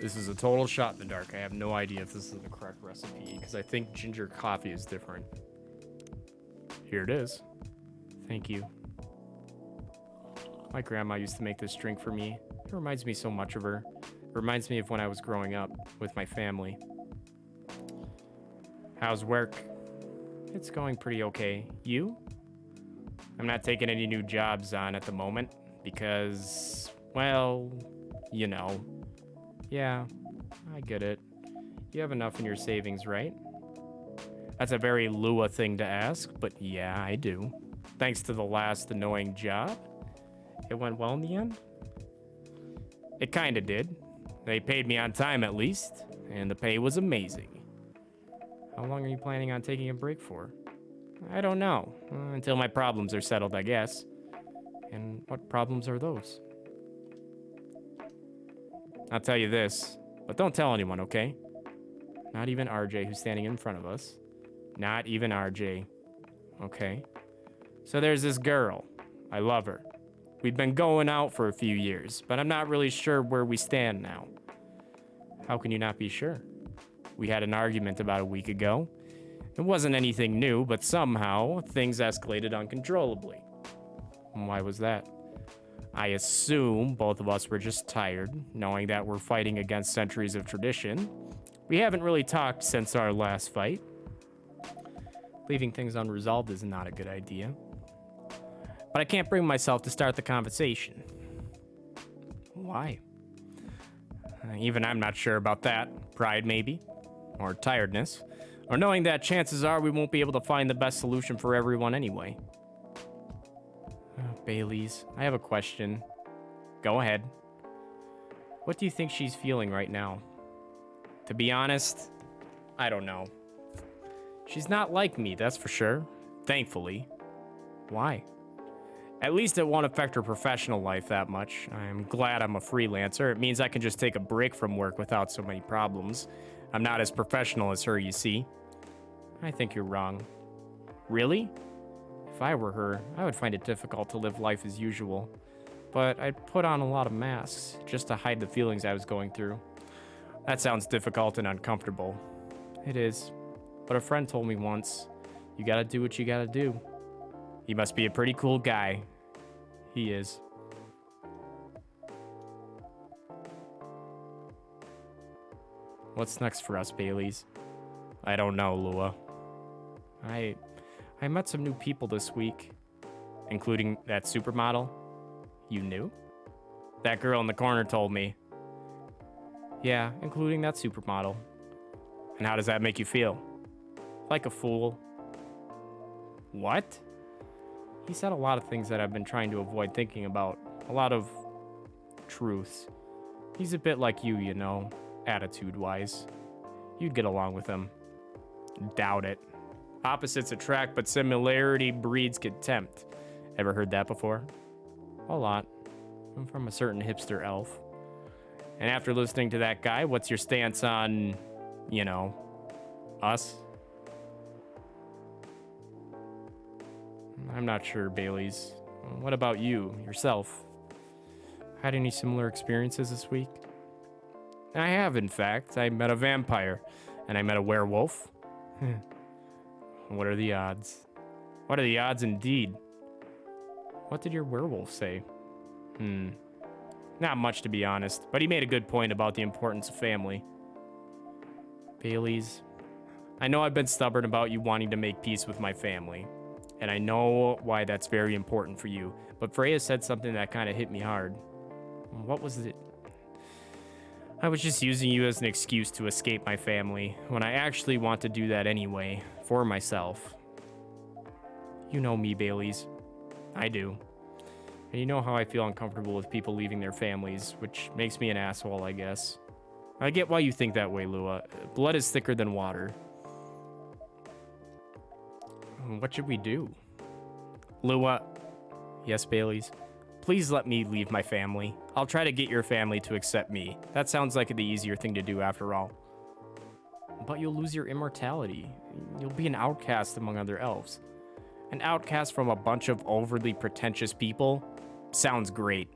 [SPEAKER 3] This is a total shot in the dark. I have no idea if this is the correct recipe because I think ginger coffee is different. Here it is. Thank you. My grandma used to make this drink for me. It reminds me so much of her. It reminds me of when I was growing up with my family. How's work? It's going pretty okay. You? I'm not taking any new jobs on at the moment because, well, you know. Yeah, I get it. You have enough in your savings, right? That's a very Lua thing to ask, but yeah, I do. Thanks to the last annoying job. It went well in the end? It kinda did. They paid me on time at least, and the pay was amazing. How long are you planning on taking a break for? I don't know. Until my problems are settled, I guess. And what problems are those? I'll tell you this, but don't tell anyone, okay? Not even RJ, who's standing in front of us. Not even RJ. Okay. So there's this girl. I love her. We've been going out for a few years, but I'm not really sure where we stand now. How can you not be sure? We had an argument about a week ago. It wasn't anything new, but somehow things escalated uncontrollably. Why was that? I assume both of us were just tired, knowing that we're fighting against centuries of tradition. We haven't really talked since our last fight. Leaving things unresolved is not a good idea. But I can't bring myself to start the conversation. Why? Even I'm not sure about that. Pride, maybe? Or tiredness? Or knowing that chances are we won't be able to find the best solution for everyone anyway. Bailey's, I have a question. Go ahead. What do you think she's feeling right now? To be honest, I don't know. She's not like me, that's for sure. Thankfully. Why? At least it won't affect her professional life that much. I'm glad I'm a freelancer. It means I can just take a break from work without so many problems. I'm not as professional as her, you see. I think you're wrong. Really? If I were her, I would find it difficult to live life as usual. But I'd put on a lot of masks just to hide the feelings I was going through. That sounds difficult and uncomfortable. It is. But a friend told me once, you gotta do what you gotta do. He must be a pretty cool guy. He is. What's next for us, Baileys? I don't know, Lua. I met some new people this week, including that supermodel. You knew? That girl in the corner told me. Yeah, including that supermodel. And how does that make you feel? Like a fool. What? He said a lot of things that I've been trying to avoid thinking about. A lot of truths. He's a bit like you know, attitude-wise. You'd get along with him. Doubt it. Opposites attract, but similarity breeds contempt. Ever heard that before? A lot. I'm from a certain hipster elf. And after listening to that guy, what's your stance on, you know, us? I'm not sure, Bailey's. What about you, yourself? Had any similar experiences this week? I have, in fact. I met a vampire, and I met a werewolf. What are the odds? What are the odds indeed? What did your werewolf say? Not much, to be honest, but he made a good point about the importance of family. Bailey's, I know I've been stubborn about you wanting to make peace with my family, and I know why that's very important for you, but Freya said something that kind of hit me hard. What was it? I was just using you as an excuse to escape my family, when I actually want to do that anyway, for myself. You know me, Bailey's. I do. And you know how I feel uncomfortable with people leaving their families, which makes me an asshole, I guess. I get why you think that way, Lua. Blood is thicker than water. What should we do? Lua. Yes, Bailey's. Please let me leave my family. I'll try to get your family to accept me. That sounds like the easier thing to do after all. But you'll lose your immortality. You'll be an outcast among other elves. An outcast from a bunch of overly pretentious people? Sounds great.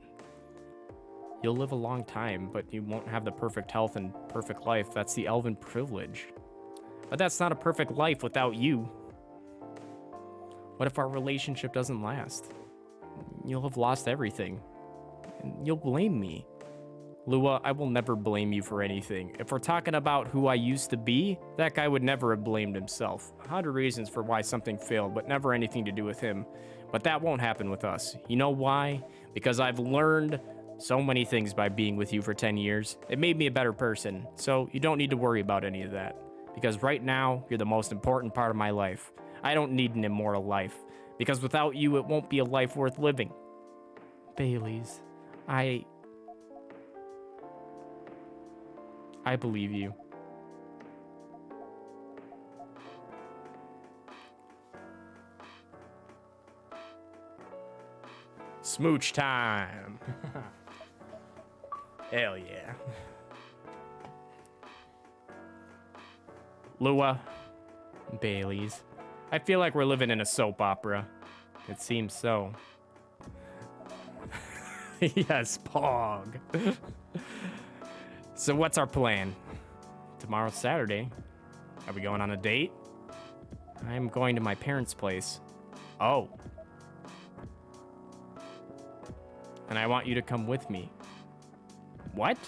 [SPEAKER 3] You'll live a long time, but you won't have the perfect health and perfect life. That's the elven privilege. But that's not a perfect life without you. What if our relationship doesn't last? You'll have lost everything. And you'll blame me. Lua, I will never blame you for anything. If we're talking about who I used to be, that guy would never have blamed himself. 100 reasons for why something failed, but never anything to do with him. But that won't happen with us. You know why? Because I've learned so many things by being with you for 10 years. It made me a better person, so you don't need to worry about any of that. Because right now, you're the most important part of my life. I don't need an immortal life. Because without you, it won't be a life worth living. Baileys, I believe you. Smooch time. Hell yeah. Lua, Baileys. I feel like we're living in a soap opera. It seems so. Yes, Pog. So what's our plan? Tomorrow's Saturday. Are we going on a date? I'm going to my parents' place. Oh. And I want you to come with me. What?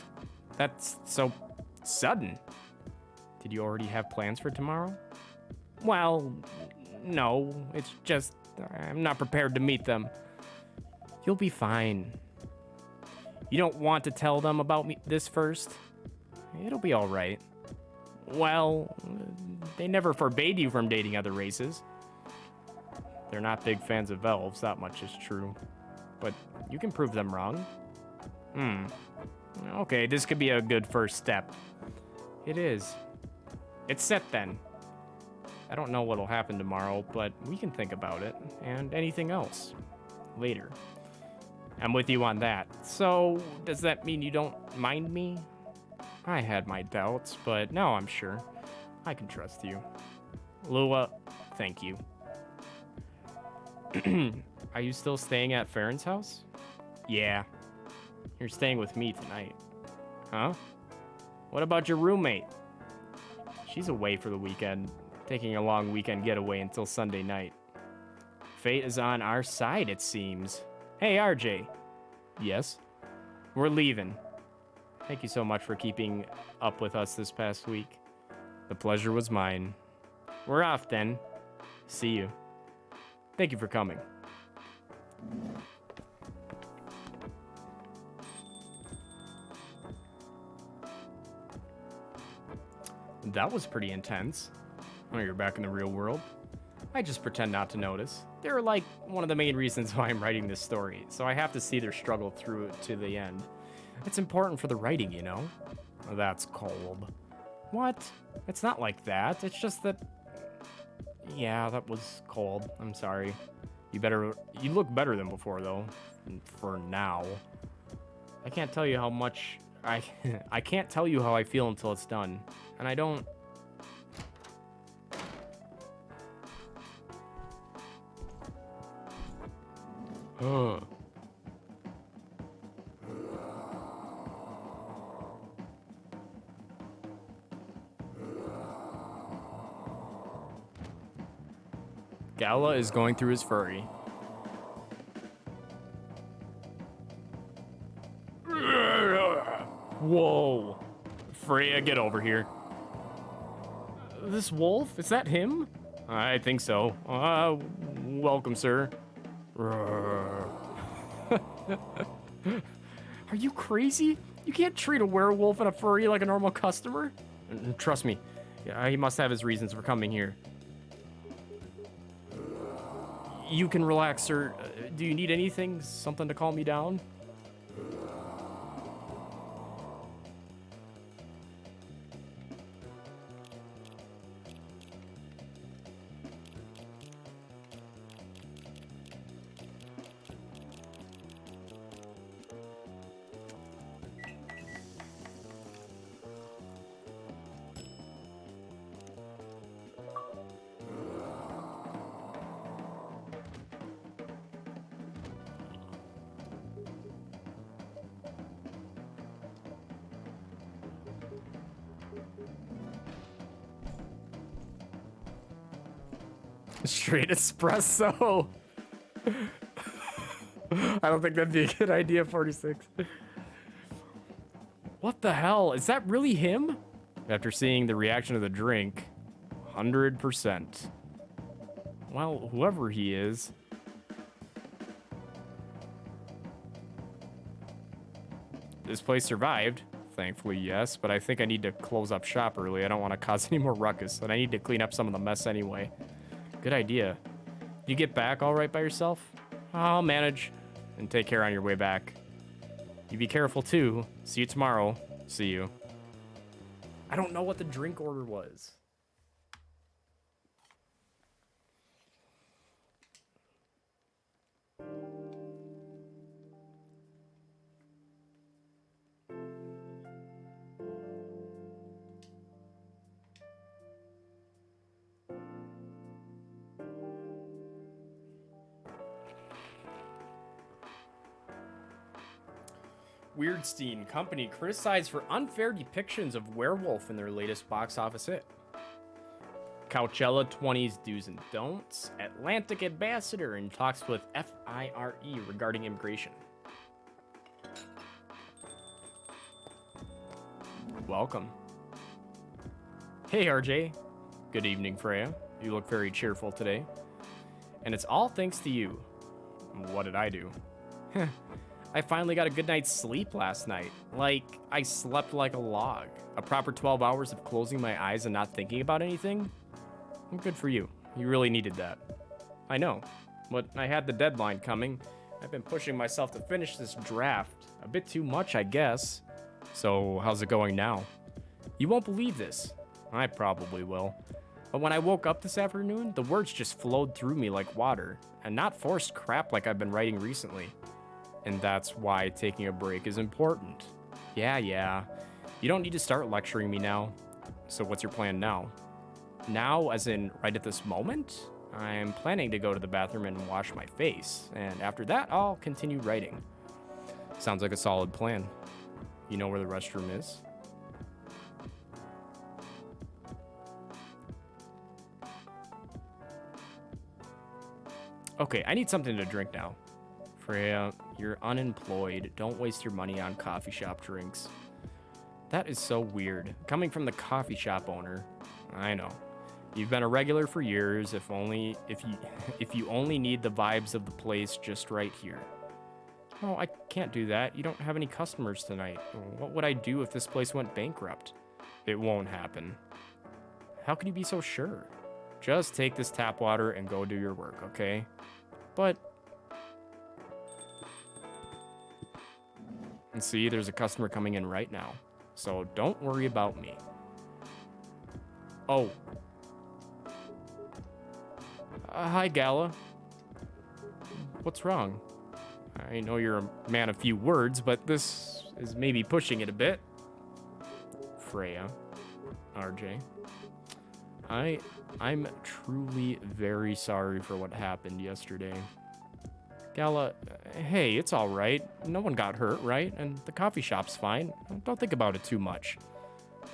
[SPEAKER 3] That's so sudden. Did you already have plans for tomorrow? Well, no. It's just I'm not prepared to meet them. You'll be fine. You don't want to tell them about me this first? It'll be all right. Well, they never forbade you from dating other races. They're not big fans of elves, that much is true. But you can prove them wrong. Okay, this could be a good first step. It is. It's set then. I don't know what'll happen tomorrow, but we can think about it, and anything else, later. I'm with you on that. So, does that mean you don't mind me? I had my doubts, but now I'm sure. I can trust you. Lua, thank you. Are you still staying at Farron's house? Yeah. You're staying with me tonight. Huh? What about your roommate? She's away for the weekend, taking a long weekend getaway until Sunday night. Fate is on our side, it seems. Hey, RJ. Yes? We're leaving. Thank you so much for keeping up with us this past week. The pleasure was mine. We're off then. See you. Thank you for coming. That was pretty intense. Oh, you're back in the real world? I just pretend not to notice. They're like one of the main reasons why I'm writing this story, so I have to see their struggle through it to the end. It's important for the writing, you know? That's cold. What? It's not like that. It's just that... Yeah, that was cold. I'm sorry. You look better than before, though. For now. I can't tell you how much... I can't tell you how I feel until it's done. And I don't... Ugh. Gala is going through his furry. Whoa. Freya, get over here. This wolf? Is that him? I think so. Welcome, sir. Are you crazy? You can't treat a werewolf and a furry like a normal customer. Trust me, he must have his reasons for coming here. You can relax, sir. Do you need anything? Something to calm me down? Straight espresso. I don't think that'd be a good idea, 46. What the hell? Is that really him? After seeing the reaction of the drink, 100%. Well, whoever he is. This place survived. Thankfully, yes, but I think I need to close up shop early. I don't want to cause any more ruckus, and I need to clean up some of the mess anyway. Good idea. You get back all right by yourself? I'll manage, and take care on your way back. You be careful too. See you tomorrow. See you. I don't know what the drink order was. Weirdstein Company criticized for unfair depictions of werewolf in their latest box office hit. Coachella 20's do's and don'ts. Atlantic ambassador in talks with FIRE regarding immigration. Welcome. Hey RJ. Good evening, Freya. You look very cheerful today. And it's all thanks to you. What did I do? I finally got a good night's sleep last night. Like, I slept like a log. A proper 12 hours of closing my eyes and not thinking about anything? Good for you. You really needed that. I know, but I had the deadline coming. I've been pushing myself to finish this draft. A bit too much, I guess. So, how's it going now? You won't believe this. I probably will. But when I woke up this afternoon, the words just flowed through me like water, and not forced crap like I've been writing recently. And that's why taking a break is important. Yeah. You don't need to start lecturing me now. So what's your plan now? Now, as in right at this moment? I'm planning to go to the bathroom and wash my face, and after that, I'll continue writing. Sounds like a solid plan. You know where the restroom is? Okay, I need something to drink now. Freya, you're unemployed. Don't waste your money on coffee shop drinks. That is so weird. Coming from the coffee shop owner. I know. You've been a regular for years, if you only need the vibes of the place just right here. Oh, I can't do that. You don't have any customers tonight. What would I do if this place went bankrupt? It won't happen. How can you be so sure? Just take this tap water and go do your work, okay? But... And see, there's a customer coming in right now. So don't worry about me. Oh. Hi, Gala. What's wrong? I know you're a man of few words, but this is maybe pushing it a bit. Freya. RJ. I'm truly very sorry for what happened yesterday. Gala, hey, it's all right. No one got hurt, right? And the coffee shop's fine. Don't think about it too much.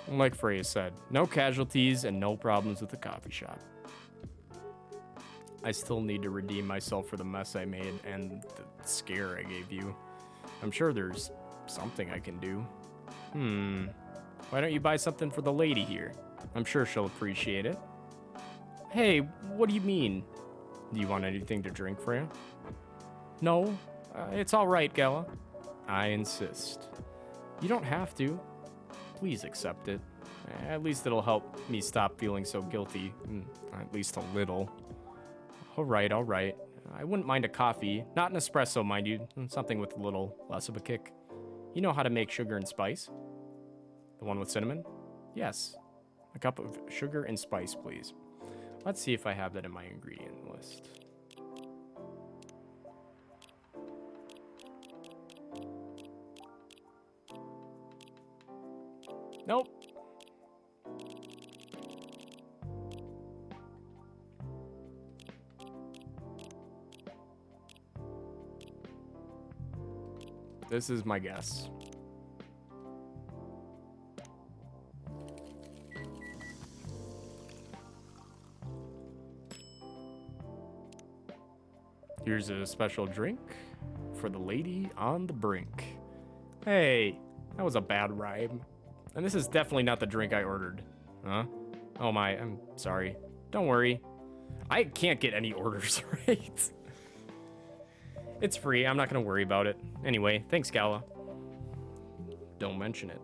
[SPEAKER 3] Like Freya said, no casualties and no problems with the coffee shop. I still need to redeem myself for the mess I made and the scare I gave you. I'm sure there's something I can do. Why don't you buy something for the lady here? I'm sure she'll appreciate it. Hey, what do you mean? Do you want anything to drink, Freya? No, it's all right, Gala. I insist. You don't have to. Please accept it. At least it'll help me stop feeling so guilty. At least a little. All right. I wouldn't mind a coffee. Not an espresso, mind you. Something with a little less of a kick. You know how to make sugar and spice? The one with cinnamon? Yes. A cup of sugar and spice, please. Let's see if I have that in my ingredient list. Nope. This is my guess. Here's a special drink for the lady on the brink. Hey, that was a bad rhyme. And this is definitely not the drink I ordered. Huh? Oh my, I'm sorry. Don't worry. I can't get any orders right. It's free, I'm not gonna worry about it. Anyway, thanks, Gala. Don't mention it.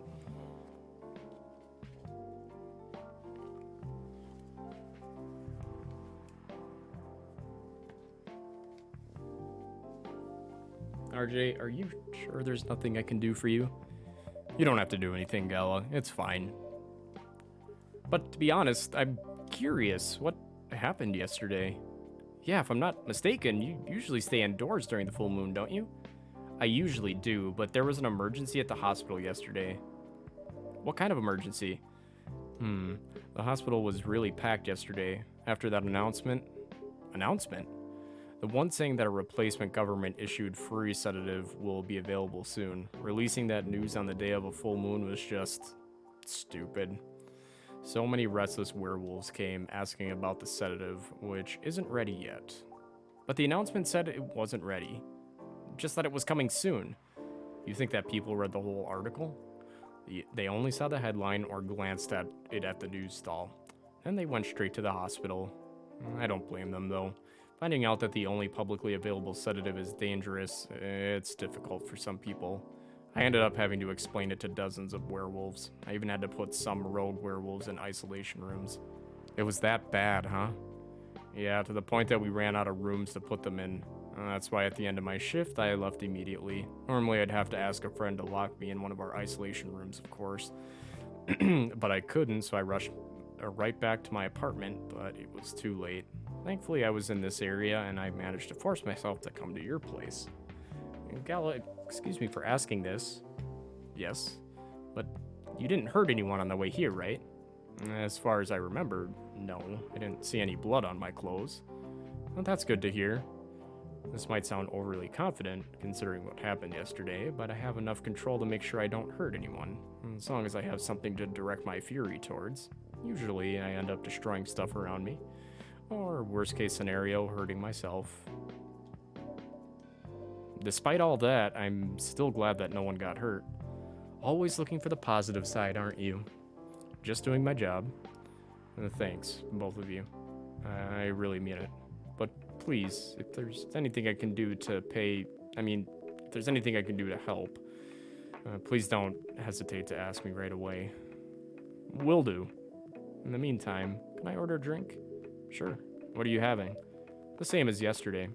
[SPEAKER 3] RJ, are you sure there's nothing I can do for you? You don't have to do anything, Gala. It's fine. But to be honest, I'm curious. What happened yesterday? Yeah, if I'm not mistaken, you usually stay indoors during the full moon, don't you? I usually do, but there was an emergency at the hospital yesterday. What kind of emergency? The hospital was really packed yesterday after that announcement. Announcement? The one saying that a replacement government-issued free sedative will be available soon. Releasing that news on the day of a full moon was just stupid. So many restless werewolves came asking about the sedative, which isn't ready yet. But the announcement said it wasn't ready, just that it was coming soon. You think that people read the whole article? They only saw the headline or glanced at it at the news stall. Then they went straight to the hospital. I don't blame them, though. Finding out that the only publicly available sedative is dangerous, it's difficult for some people. I ended up having to explain it to dozens of werewolves. I even had to put some rogue werewolves in isolation rooms. It was that bad, huh? Yeah, to the point that we ran out of rooms to put them in. That's why at the end of my shift, I left immediately. Normally, I'd have to ask a friend to lock me in one of our isolation rooms, of course. But I couldn't, so I rushed right back to my apartment, but it was too late. Thankfully, I was in this area, and I managed to force myself to come to your place. Gala, excuse me for asking this. Yes, but you didn't hurt anyone on the way here, right? As far as I remember, no. I didn't see any blood on my clothes. Well, that's good to hear. This might sound overly confident, considering what happened yesterday, but I have enough control to make sure I don't hurt anyone, as long as I have something to direct my fury towards. Usually, I end up destroying stuff around me, or worst case scenario, hurting myself. Despite all that, I'm still glad that no one got hurt. Always looking for the positive side, aren't you? Just doing my job. Thanks, both of you. I really mean it. But please, if there's anything I can do to if there's anything I can do to help, please don't hesitate to ask me right away. Will do. In the meantime, can I order a drink? Sure. What are you having? The same as yesterday.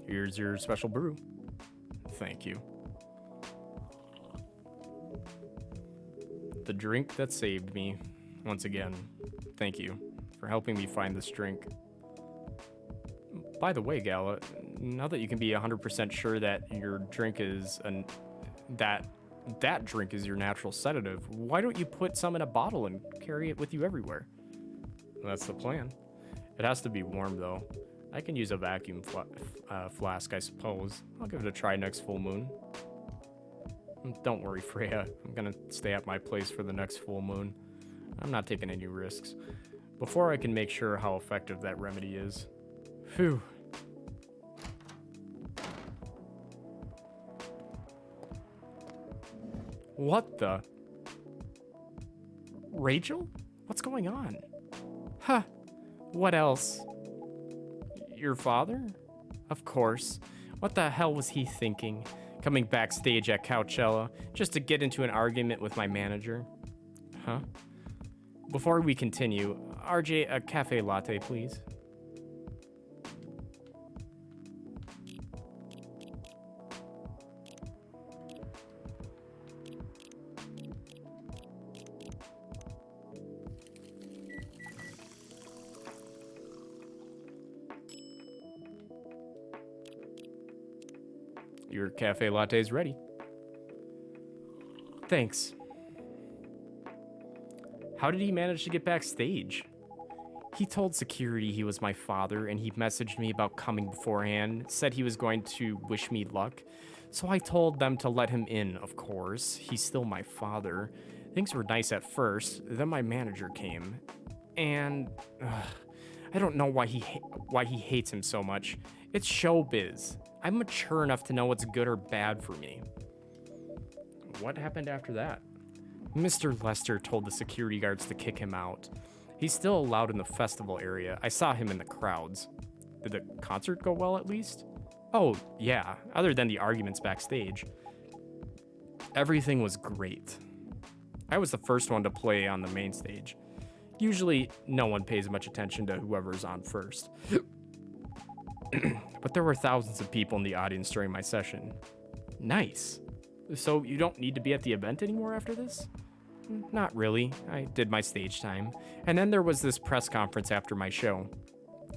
[SPEAKER 3] Here's your special brew. Thank you. The drink that saved me. Once again, thank you for helping me find this drink. By the way, Gala, now that you can be 100% sure that your drink is that drink is your natural sedative, why don't you put some in a bottle and carry it with you everywhere? That's the plan. It has to be warm, though. I can use a vacuum flask, I suppose. I'll give it a try next full moon. Don't worry, Freya. I'm gonna stay at my place for the next full moon. I'm not taking any risks. Before I can make sure how effective that remedy is. Phew. What the? Rachel? What's going on? Huh. What else? Your father? Of course. What the hell was he thinking? Coming backstage at Coachella just to get into an argument with my manager? Huh? Before we continue, RJ, a cafe latte, please. Your cafe latte is ready. Thanks. How did he manage to get backstage? He told security he was my father, and he messaged me about coming beforehand, said he was going to wish me luck. So I told them to let him in, of course. He's still my father. Things were nice at first, then my manager came. And I don't know why he hates him so much. It's showbiz. I'm mature enough to know what's good or bad for me. What happened after that? Mr. Lester told the security guards to kick him out. He's still allowed in the festival area. I saw him in the crowds. Did the concert go well at least? Oh, yeah, other than the arguments backstage. Everything was great. I was the first one to play on the main stage. Usually, no one pays much attention to whoever's on first. But there were thousands of people in the audience during my session. Nice. So you don't need to be at the event anymore after this? Not really. I did my stage time. And then there was this press conference after my show.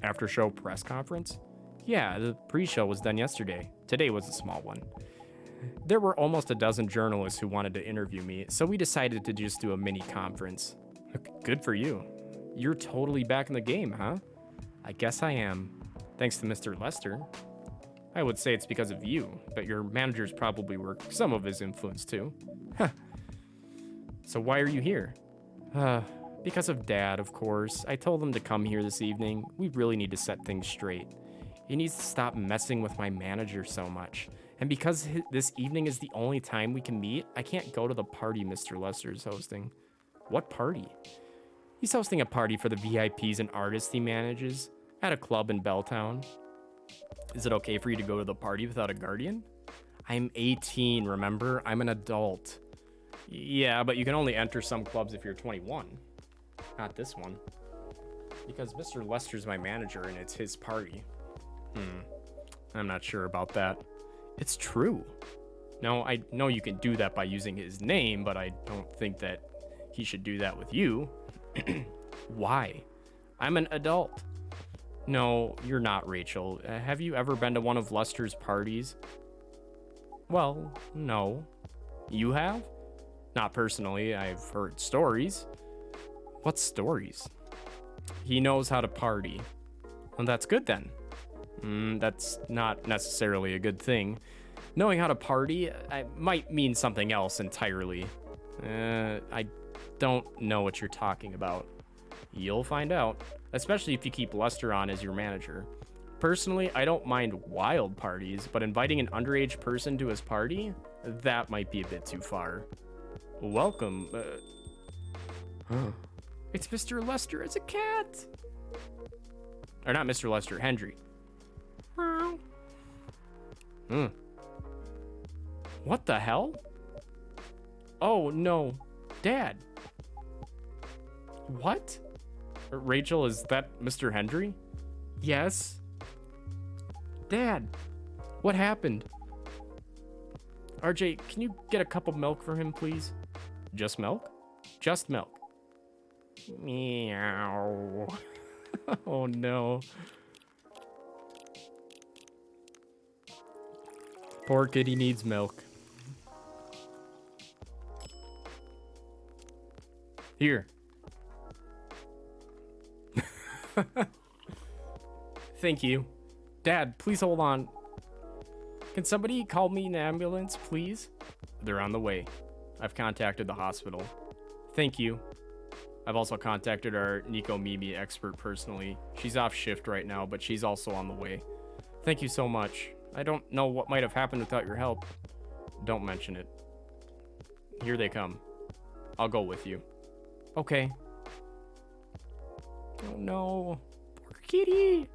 [SPEAKER 3] After show press conference? Yeah, the pre-show was done yesterday. Today was a small one. There were almost a dozen journalists who wanted to interview me, so we decided to just do a mini conference. Good for you. You're totally back in the game, huh? I guess I am. Thanks to Mr. Lester. I would say it's because of you, but your managers probably were some of his influence too. Huh. So why are you here? Because of Dad, of course. I told him to come here this evening. We really need to set things straight. He needs to stop messing with my manager so much. And because this evening is the only time we can meet, I can't go to the party Mr. Lester is hosting. What party? He's hosting a party for the VIPs and artists he manages at a club in Belltown. Is it okay for you to go to the party without a guardian? I'm 18, remember? I'm an adult. Yeah, but you can only enter some clubs if you're 21. Not this one. Because Mr. Lester's my manager and it's his party. I'm not sure about that. It's true. No, I know you can do that by using his name, but I don't think that he should do that with you. Why? I'm an adult. No, you're not, Rachel. Have you ever been to one of Lester's parties? Well, no. You have? Not personally. I've heard stories. What stories? He knows how to party. Well, that's good then. That's not necessarily a good thing. Knowing how to party might mean something else entirely. I don't know what you're talking about. You'll find out, especially if you keep Lester on as your manager. Personally, I don't mind wild parties, but inviting an underage person to his party, that might be a bit too far. Welcome. It's Mr. Lester as a cat. Or not Mr. Lester, Hendry. What the hell? Oh no, Dad. What? Rachel, is that Mr. Hendry? Yes. Dad, what happened? RJ, can you get a cup of milk for him, please? Just milk? Just milk. Meow. Oh no. Poor kitty needs milk. Here. Thank you. Dad, please hold on. Can somebody call me an ambulance, please? They're on the way. I've contacted the hospital. Thank you. I've also contacted our Nico Mimi expert personally. She's off shift right now, but she's also on the way. Thank you so much. I don't know what might have happened without your help. Don't mention it. Here they come. I'll go with you. Okay. Oh no. Poor kitty.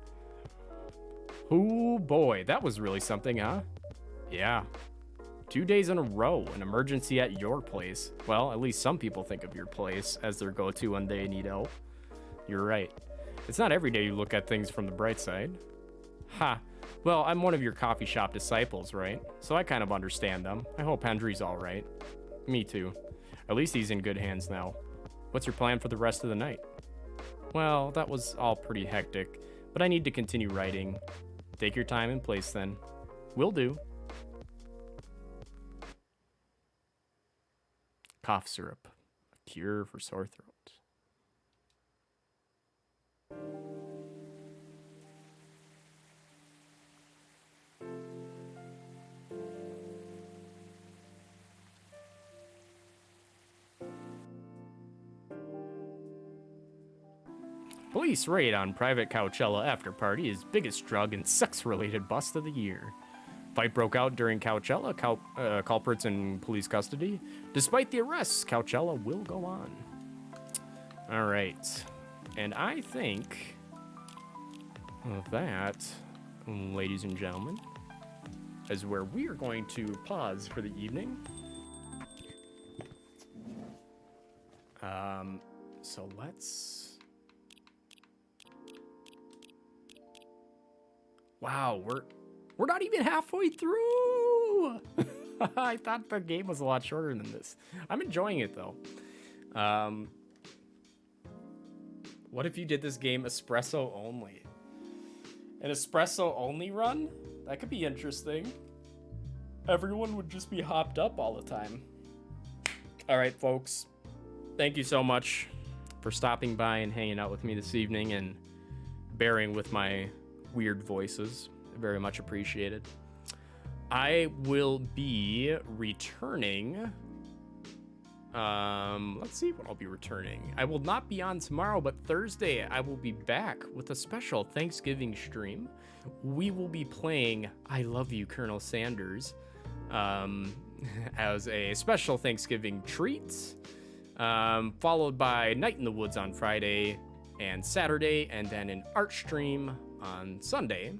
[SPEAKER 3] Oh boy, that was really something, huh? Yeah. 2 days in a row, an emergency at your place. Well, at least some people think of your place as their go-to when they need help. You're right. It's not every day you look at things from the bright side. Ha. Well, I'm one of your coffee shop disciples, right? So I kind of understand them. I hope Hendry's all right. Me too. At least he's in good hands now. What's your plan for the rest of the night? Well, that was all pretty hectic, but I need to continue writing. Take your time and place then. Will do. Cough syrup. A cure for sore throat. Police raid on private Coachella after party is biggest drug and sex-related bust of the year. Fight broke out during Coachella, culprits in police custody. Despite the arrests, Coachella will go on. All right. And I think that, ladies and gentlemen, is where we are going to pause for the evening. So let's... Wow, we're not even halfway through. I thought the game was a lot shorter than this. I'm enjoying it though. What if you did this game espresso only? An espresso only run? That could be interesting. Everyone would just be hopped up all the time. All right, folks. Thank you so much for stopping by and hanging out with me this evening and bearing with my weird voices. Very much appreciated. I will be returning. Let's see what I'll be returning. I will not be on tomorrow, but Thursday I will be back with a special Thanksgiving stream. We will be playing I Love You, Colonel Sanders, as a special Thanksgiving treat, followed by Night in the Woods on Friday and Saturday, and then an art stream on Sunday.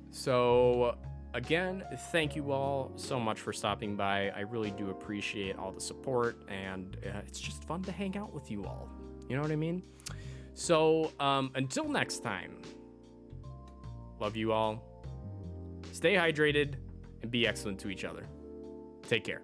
[SPEAKER 3] So again, thank you all so much for stopping by. I really do appreciate all the support, and it's just fun to hang out with you all. You know what I mean? So until next time, love you all. Stay hydrated and be excellent to each other. Take care.